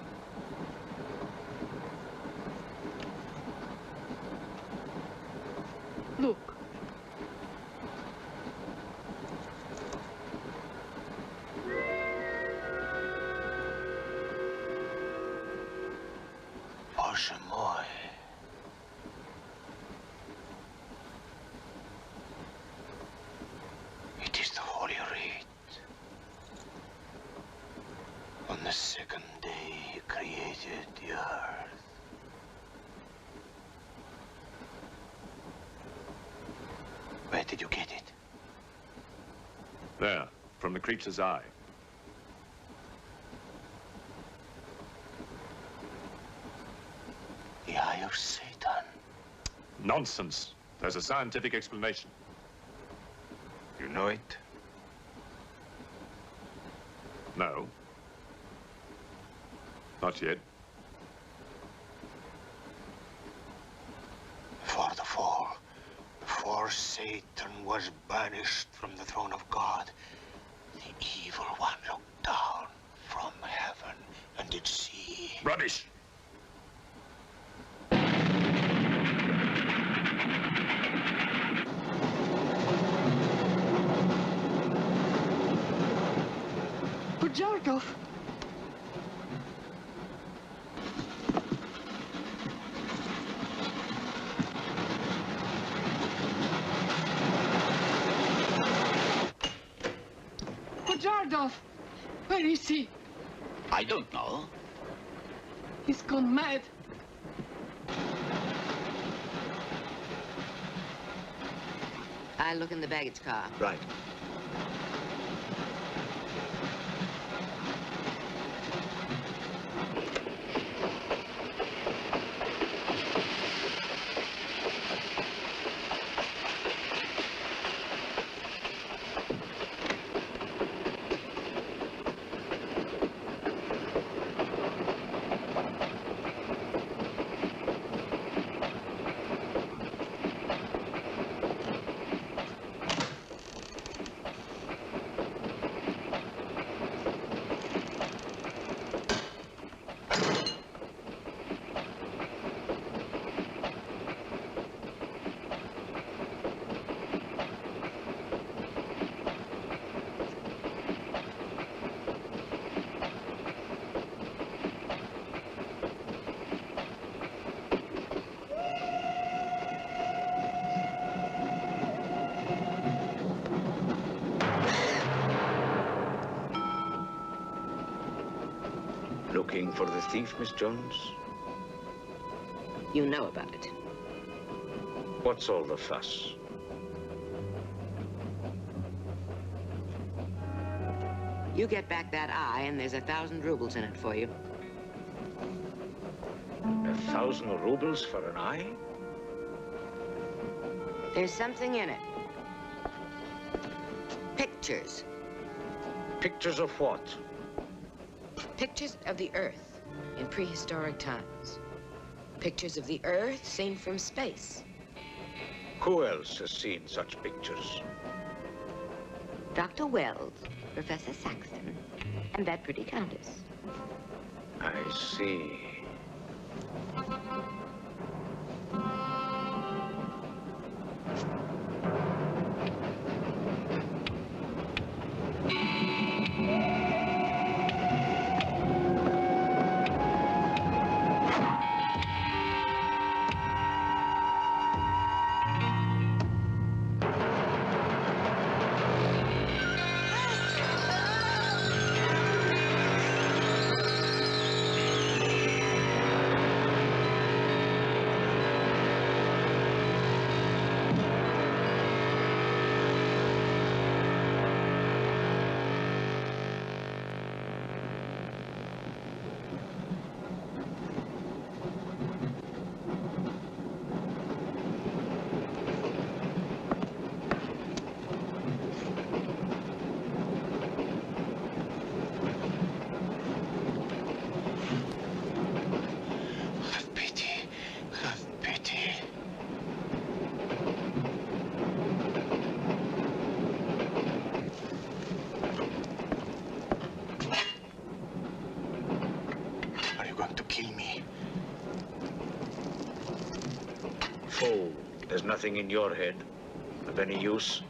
Look. Where did you get it? There, from the creature's eye. The eye of Satan. Nonsense. There's a scientific explanation. You know it? No. Not yet. Before the fall, before Satan was banished from the throne of God, the evil one looked down from heaven and did see... Rubbish! Jarkov. Pujardov! Where is he? I don't know. He's gone mad. I'll look in the baggage car. Right. Looking for the thief, Miss Jones? You know about it. What's all the fuss? You get back that eye, and there's 1,000 rubles in it for you. 1,000 rubles for an eye? There's something in it. Pictures. Pictures of what? Pictures of the Earth in prehistoric times. Pictures of the Earth seen from space. Who else has seen such pictures? Dr. Wells, Professor Saxton, and that pretty countess. I see. Fool, there's nothing in your head of any use.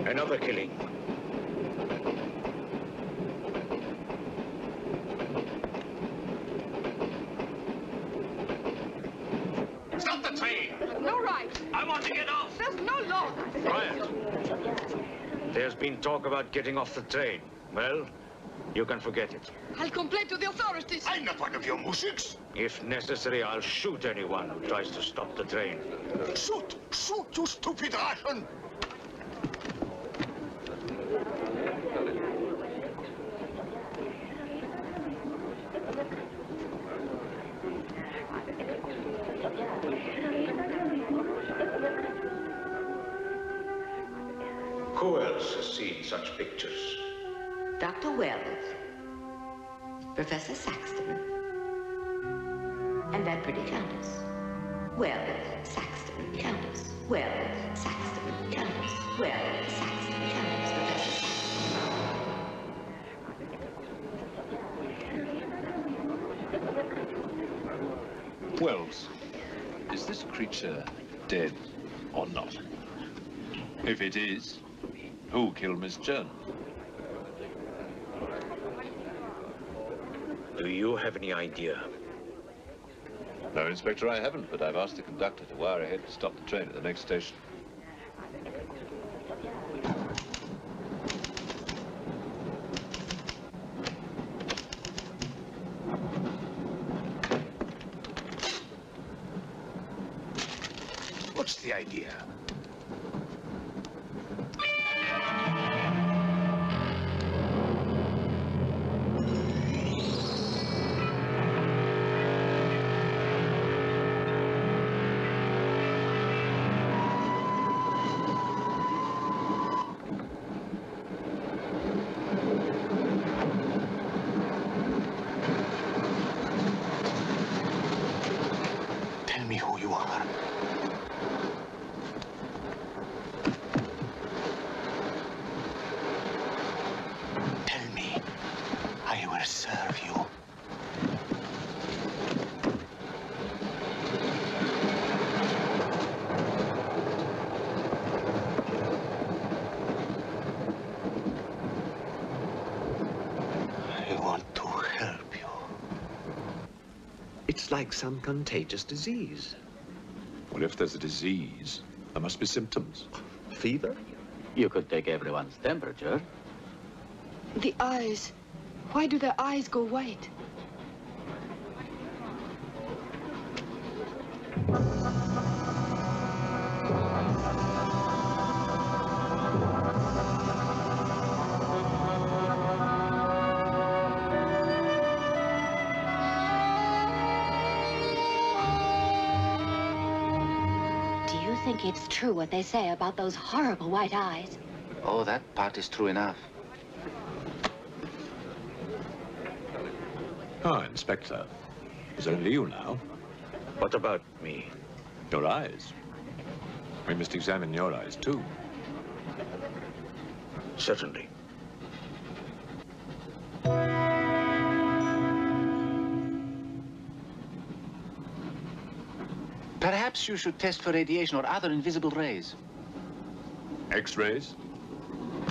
Another killing. Stop the train! No right. I want to get off. There's no law. Quiet. There's been talk about getting off the train. Well, You can forget it. I'll complain to the authorities. I'm not one of your musics. If necessary, I'll shoot anyone who tries to stop the train. Shoot! Shoot, you stupid Russian! Who else has seen such pictures? Dr. Wells, Professor Saxton, and that pretty countess. Wells, Saxton, countess. Wells, Saxton, countess. Wells, Saxton, countess. Professor Saxton. Wells, is this creature dead or not? If it is, who killed Miss Jones? Do you have any idea? No, Inspector, I haven't, but I've asked the conductor to wire ahead to stop the train at the next station. What's the idea? Tell me who you are. Tell me. I will serve you. I want to help you. It's like some contagious disease. Well, if there's a disease, there must be symptoms. Fever? You could take everyone's temperature. The eyes. Why do their eyes go white? Do you think it's true what they say about those horrible white eyes? Oh, that part is true enough. Ah, Inspector. It's only you now. What about me? Your eyes. We must examine your eyes, too. Certainly. Perhaps you should test for radiation or other invisible rays. X-rays?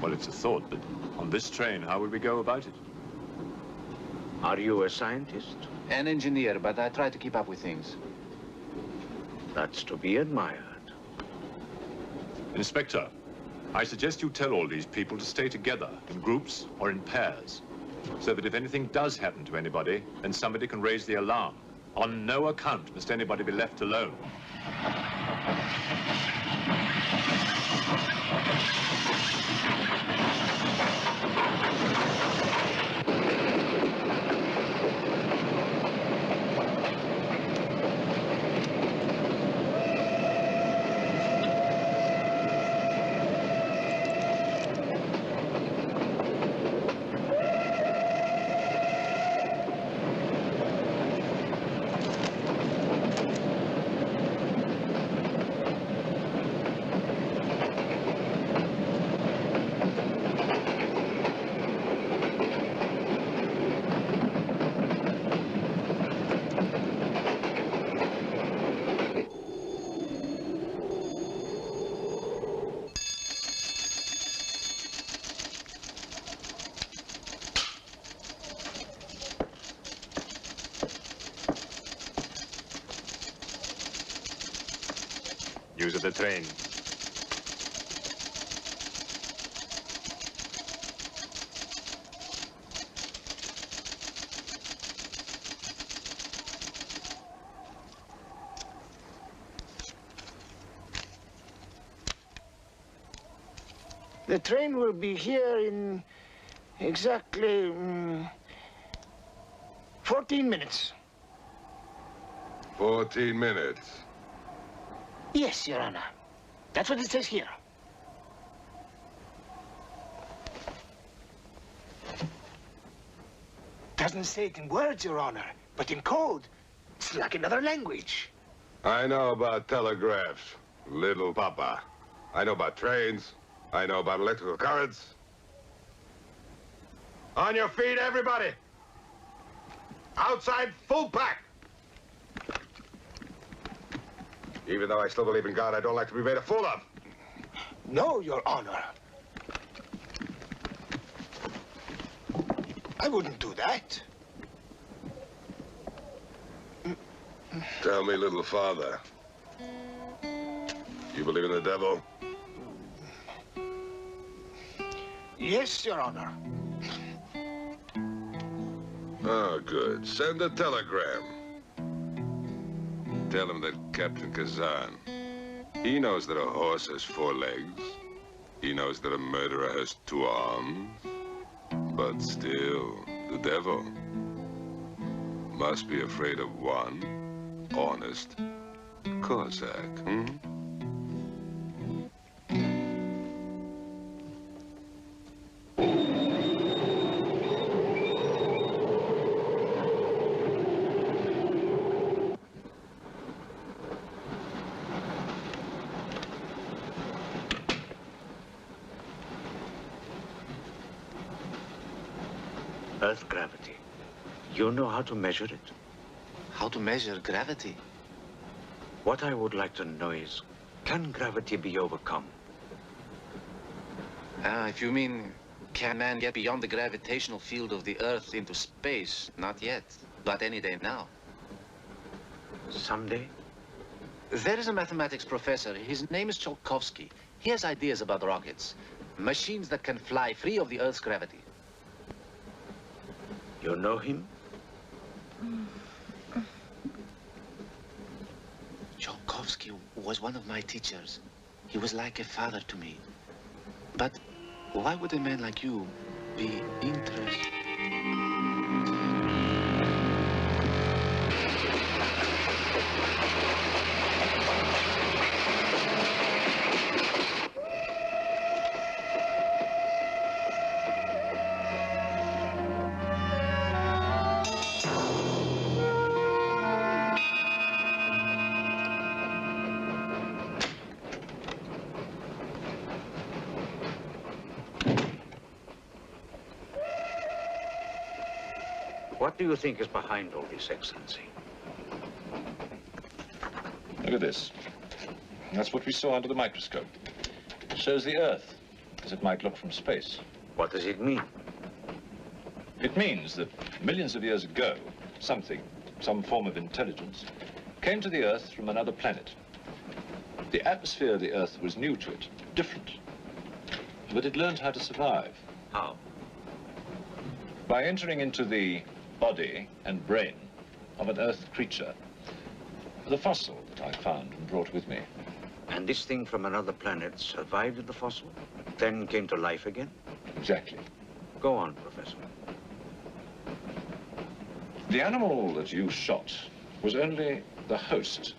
Well, it's a thought, but on this train, how would we go about it? Are you a scientist? An engineer, but I try to keep up with things. That's to be admired. Inspector, I suggest you tell all these people to stay together, in groups or in pairs, so that if anything does happen to anybody, then somebody can raise the alarm. On no account must anybody be left alone. Use of the train. The train will be here in exactly 14 minutes. 14 minutes. Yes, Your Honor. That's what it says here. Doesn't say it in words, Your Honor, but in code. It's like another language. I know about telegraphs, little papa. I know about trains. I know about electrical currents. On your feet, everybody. Outside, full pack. Even though I still believe in God, I don't like to be made a fool of. No, Your Honor. I wouldn't do that. Tell me, little father. You believe in the devil? Yes, Your Honor. Oh, good. Send a telegram. Tell him that Captain Kazan, he knows that a horse has 4 legs. He knows that a murderer has 2 arms. But still, the devil must be afraid of one honest Cossack, hmm? Earth gravity. You know how to measure it? How to measure gravity? What I would like to know is, can gravity be overcome? If you mean, can man get beyond the gravitational field of the Earth into space? Not yet, but any day now. Someday? There is a mathematics professor. His name is Tsiolkovsky. He has ideas about rockets. Machines that can fly free of the Earth's gravity. You know him? Tsiolkovsky was one of my teachers. He was like a father to me. But why would a man like you be interested? What do you think is behind all this, Excellency? Look at this. That's what we saw under the microscope. It shows the Earth as it might look from space. What does it mean? It means that millions of years ago, something, some form of intelligence, came to the Earth from another planet. The atmosphere of the Earth was new to it, different. But it learned how to survive. How? By entering into the body and brain of an Earth creature, the fossil that I found and brought with me. And this thing from another planet survived the fossil, then came to life again? Exactly. Go on, Professor. The animal that you shot was only the host.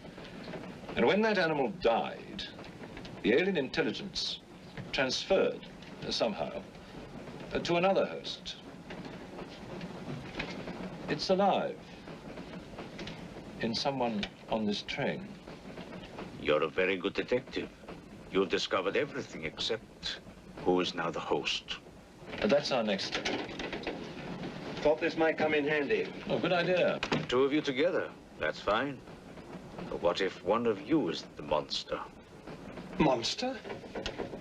And when that animal died, the alien intelligence transferred somehow to another host. It's alive in someone on this train. You're a very good detective. You discovered everything except who is now the host. And that's our next step. Thought this might come in handy. Oh, good idea. 2 of you together, that's fine. But what if one of you is the monster? Monster?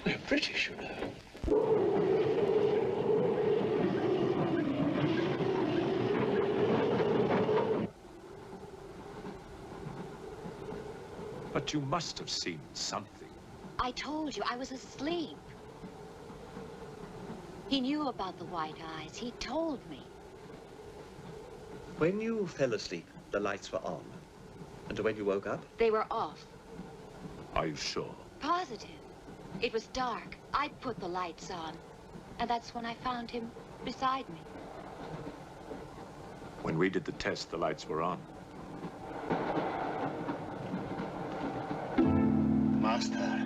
They're British, you know. But you must have seen something. I told you, I was asleep. He knew about the white eyes. He told me. When you fell asleep, the lights were on. And when you woke up? They were off. Are you sure? Positive. It was dark. I put the lights on. And that's when I found him beside me. When we did the test, the lights were on. Master.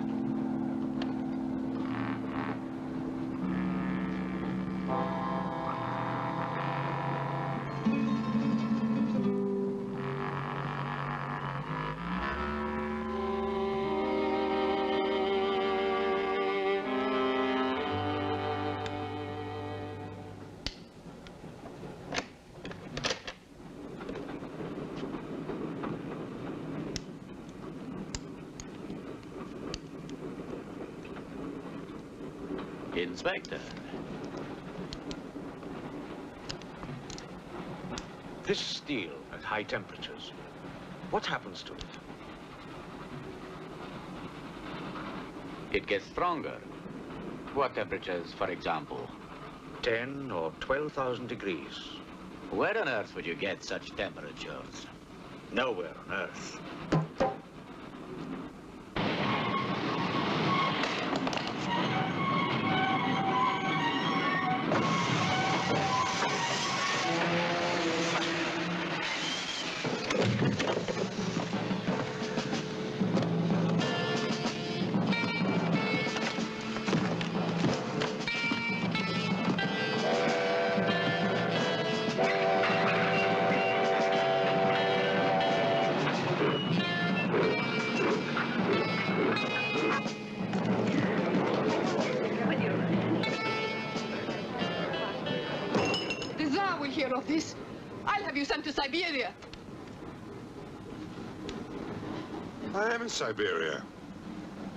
Inspector. This steel at high temperatures, what happens to it? It gets stronger. What temperatures, for example? 10 or 12,000 degrees. Where on earth would you get such temperatures? Nowhere on Earth. The Tsar will hear of this. I'll have you sent to Siberia. I am in Siberia.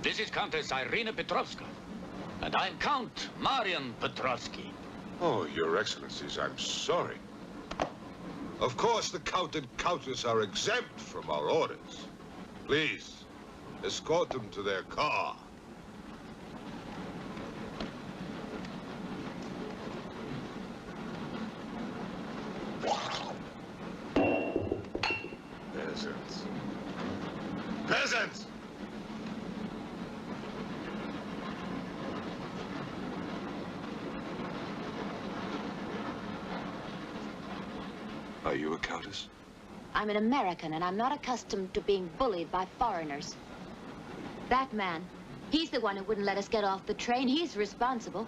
This is Countess Irina Petrovska. And I'm Count Marian Petrovsky. Oh, Your Excellencies, I'm sorry. Of course, the Count and Countess are exempt from our orders. Please, escort them to their car. Peasants. Peasants! Are you a countess? I'm an American, and I'm not accustomed to being bullied by foreigners. That man, he's the one who wouldn't let us get off the train. He's responsible.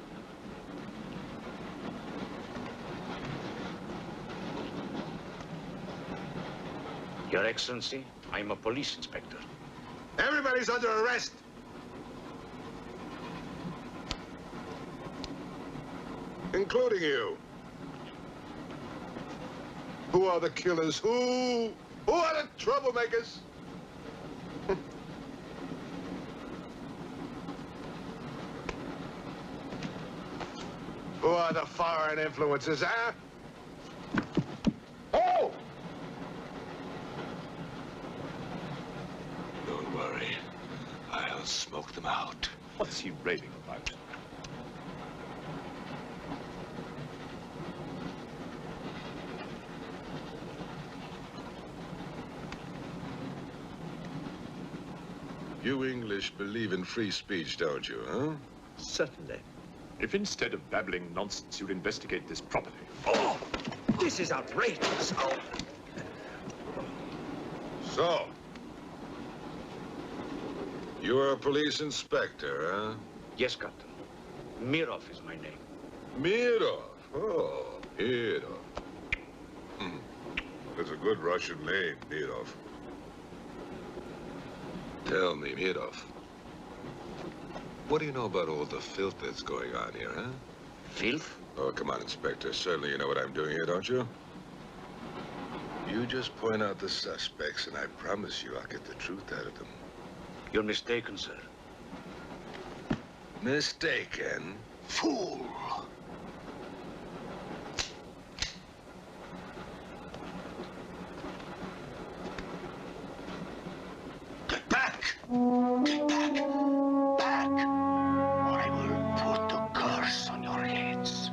Your Excellency, I'm a police inspector. Everybody's under arrest! Including you. Who are the killers? Who are the troublemakers? Who are the foreign influences, huh? Oh! Don't worry. I'll smoke them out. What's he raving about? You English believe in free speech, don't you, huh? Certainly. If instead of babbling nonsense, you'd investigate this properly. Oh! This is outrageous. Oh. So, you're a police inspector, huh? Yes, Captain. Mirov is my name. Mirov? Oh, Mirov. That's a good Russian name, Mirov. Tell me, Mirov, what do you know about all the filth that's going on here, huh? Filth? Oh, come on, Inspector. Certainly you know what I'm doing here, don't you? You just point out the suspects, and I promise you I'll get the truth out of them. You're mistaken, sir. Mistaken? Fool! Get back! Get back! Back! Or I will put the curse on your heads.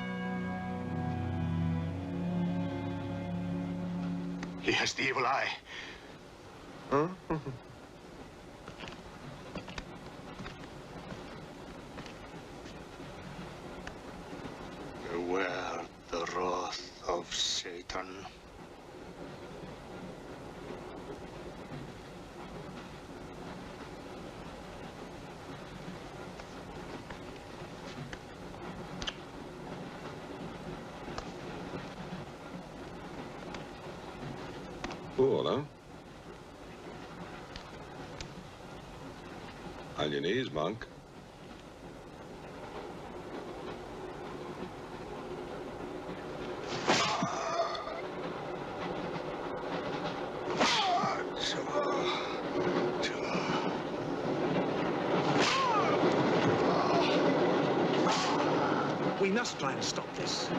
He has the evil eye. Huh? Satan. Cool, huh? On your knees, monk. We must try and stop this.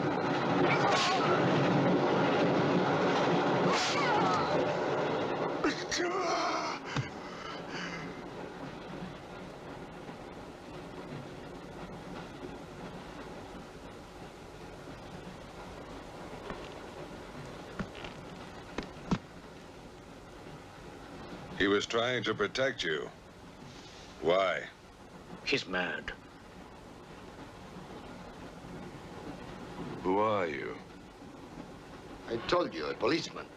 He was trying to protect you. Why? He's mad. Who are you? I told you, a policeman.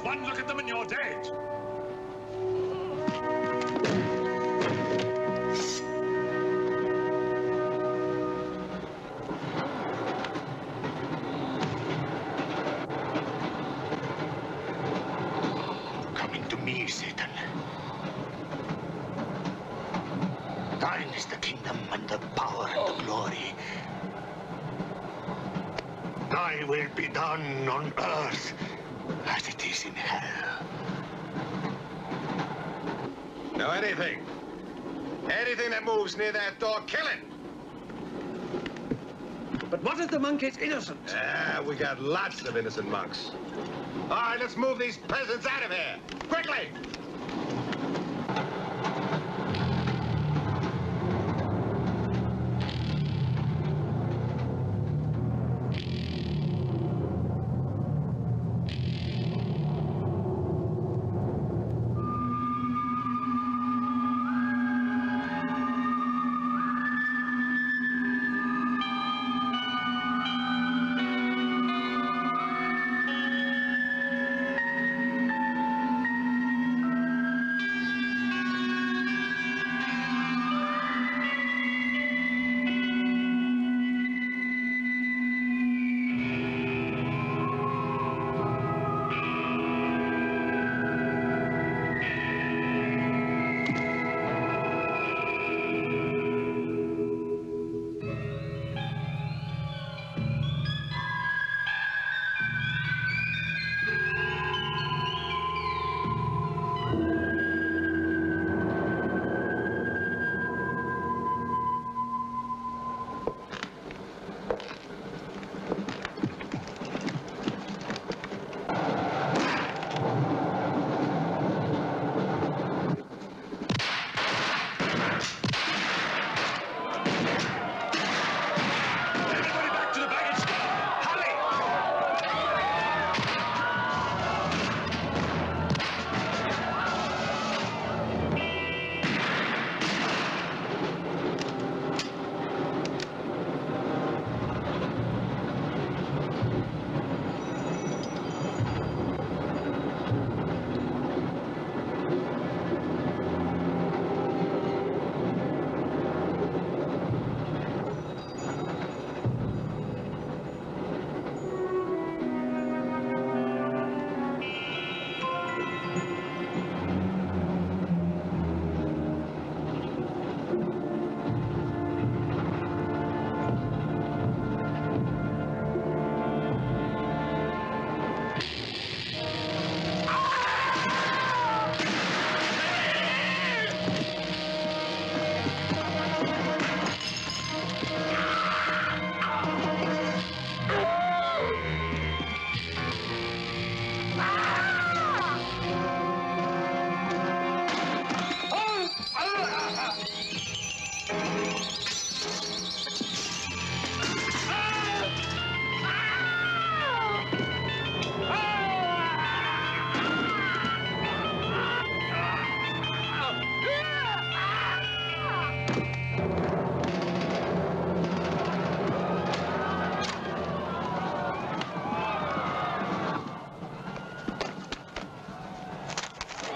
One look at them and you're dead. Coming to me, Satan. Thine is the kingdom and the power and the glory. Thy will be done on earth as it is in hell. Now anything that moves near that door, kill it. But what if the monk is innocent? We got lots of innocent monks. All right, let's move these peasants out of here. Quickly!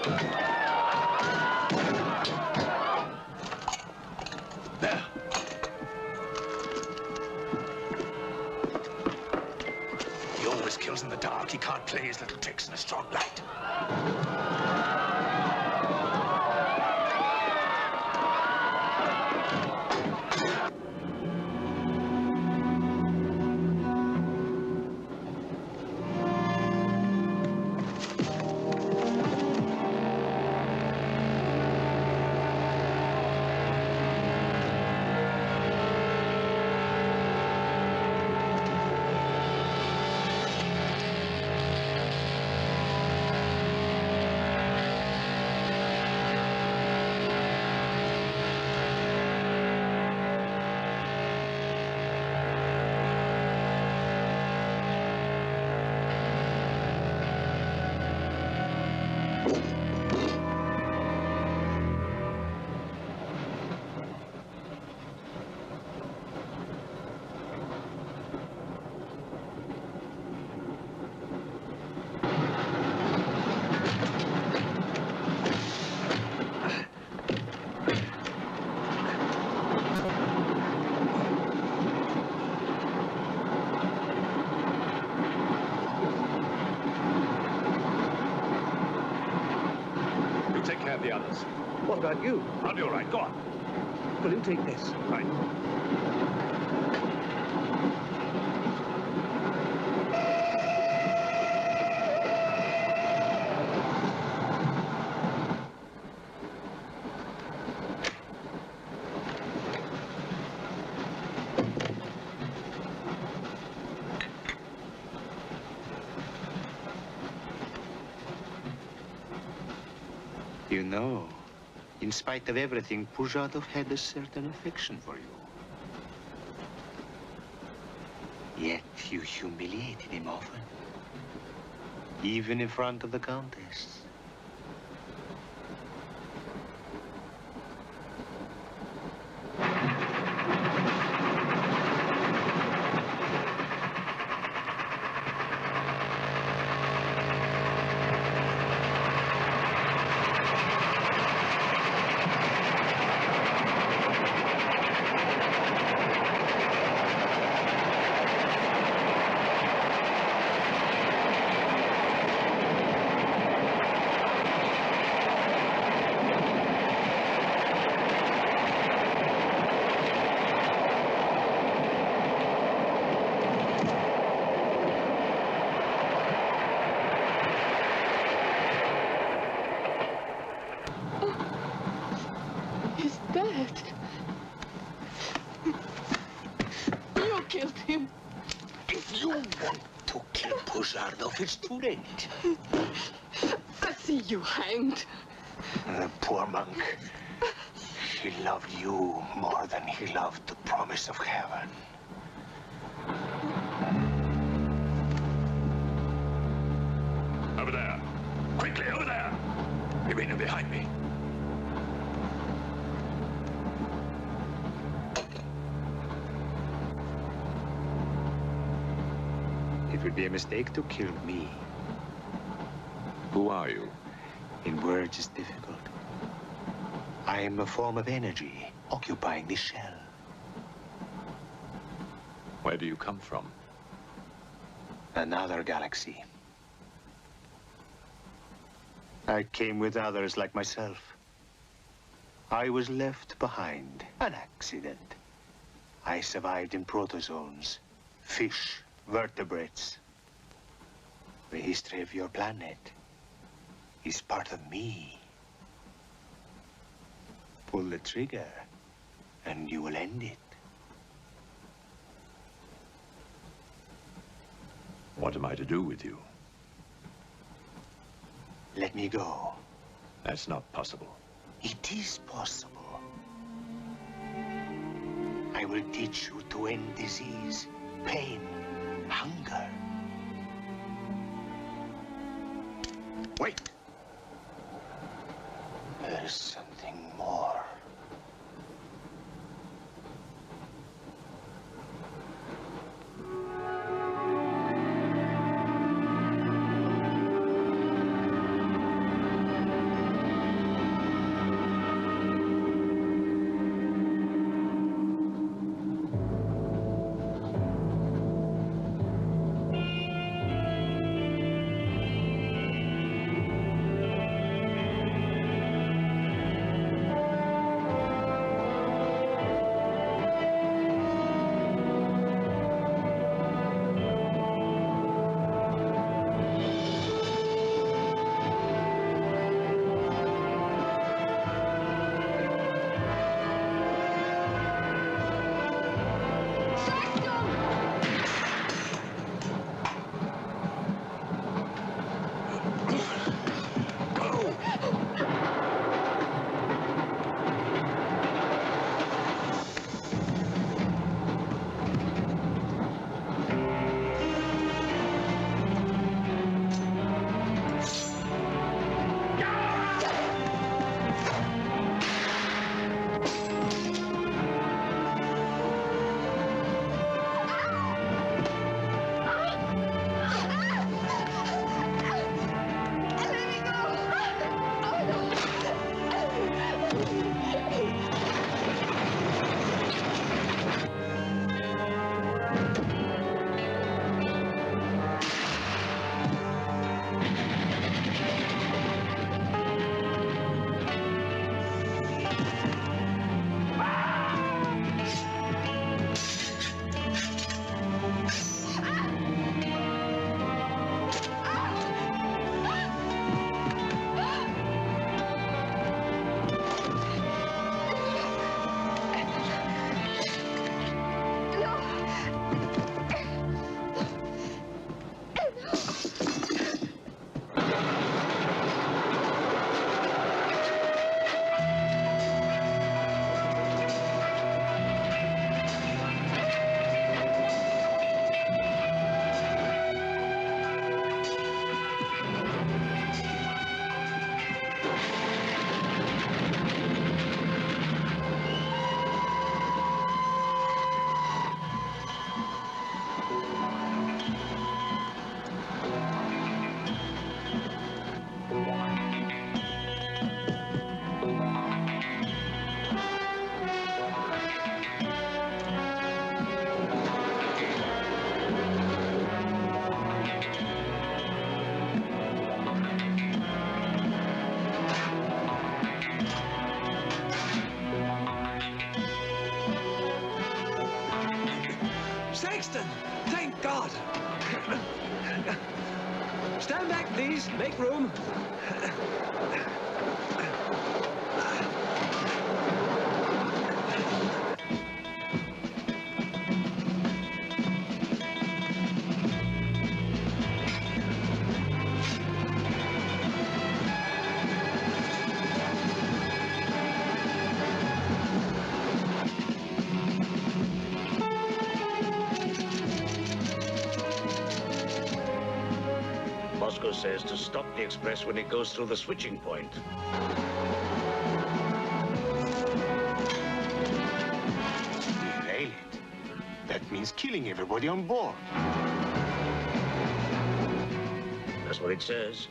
There. He always kills in the dark. He can't play his little tricks in a strong light. Take care of the others. What about you? I'll be all right. Go on. Will you take this? Right. You know, in spite of everything, Pujatov had a certain affection for you. Yet you humiliated him often, even in front of the Countess. It's too late. I see you hanged. The poor monk. He loved you more than he loved the promise of heaven. Over there. Quickly, over there. Remain behind me. It would be a mistake to kill me. Who are you? In words, it's difficult. I am a form of energy occupying this shell. Where do you come from? Another galaxy. I came with others like myself. I was left behind. An accident. I survived in protozoans, fish, vertebrates. The history of your planet is part of me. Pull the trigger, and you will end it. What am I to do with you? Let me go. That's not possible. It is possible. I will teach you to end disease, pain, hunger. Wait. There's something more. Saxton! Thank God! Stand back, please. Make room. Moscow says to stop the express when it goes through the switching point. Derail it. That means killing everybody on board. That's what it says.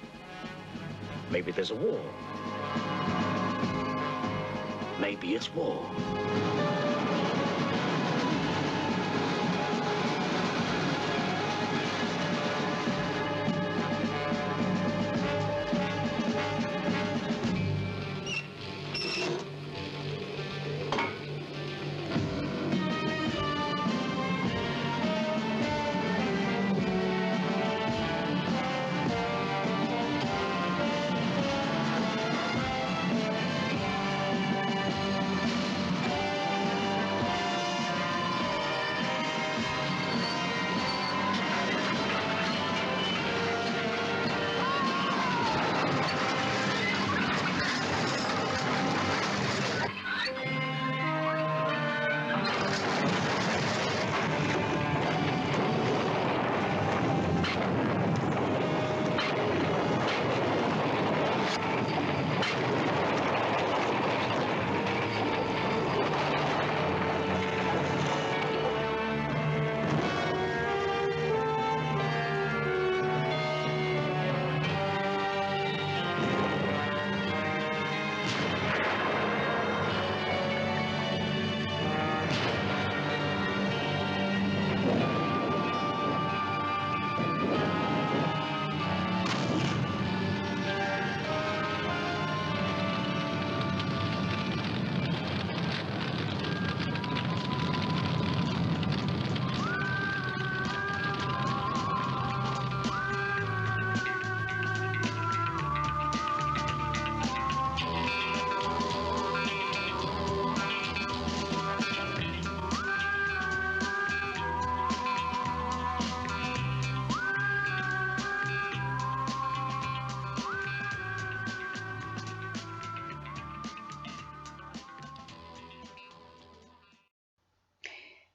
Maybe there's a war. Maybe it's war.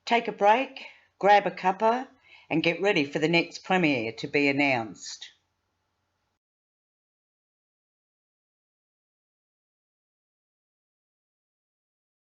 Take a break, grab a cuppa, and get ready for the next premiere to be announced.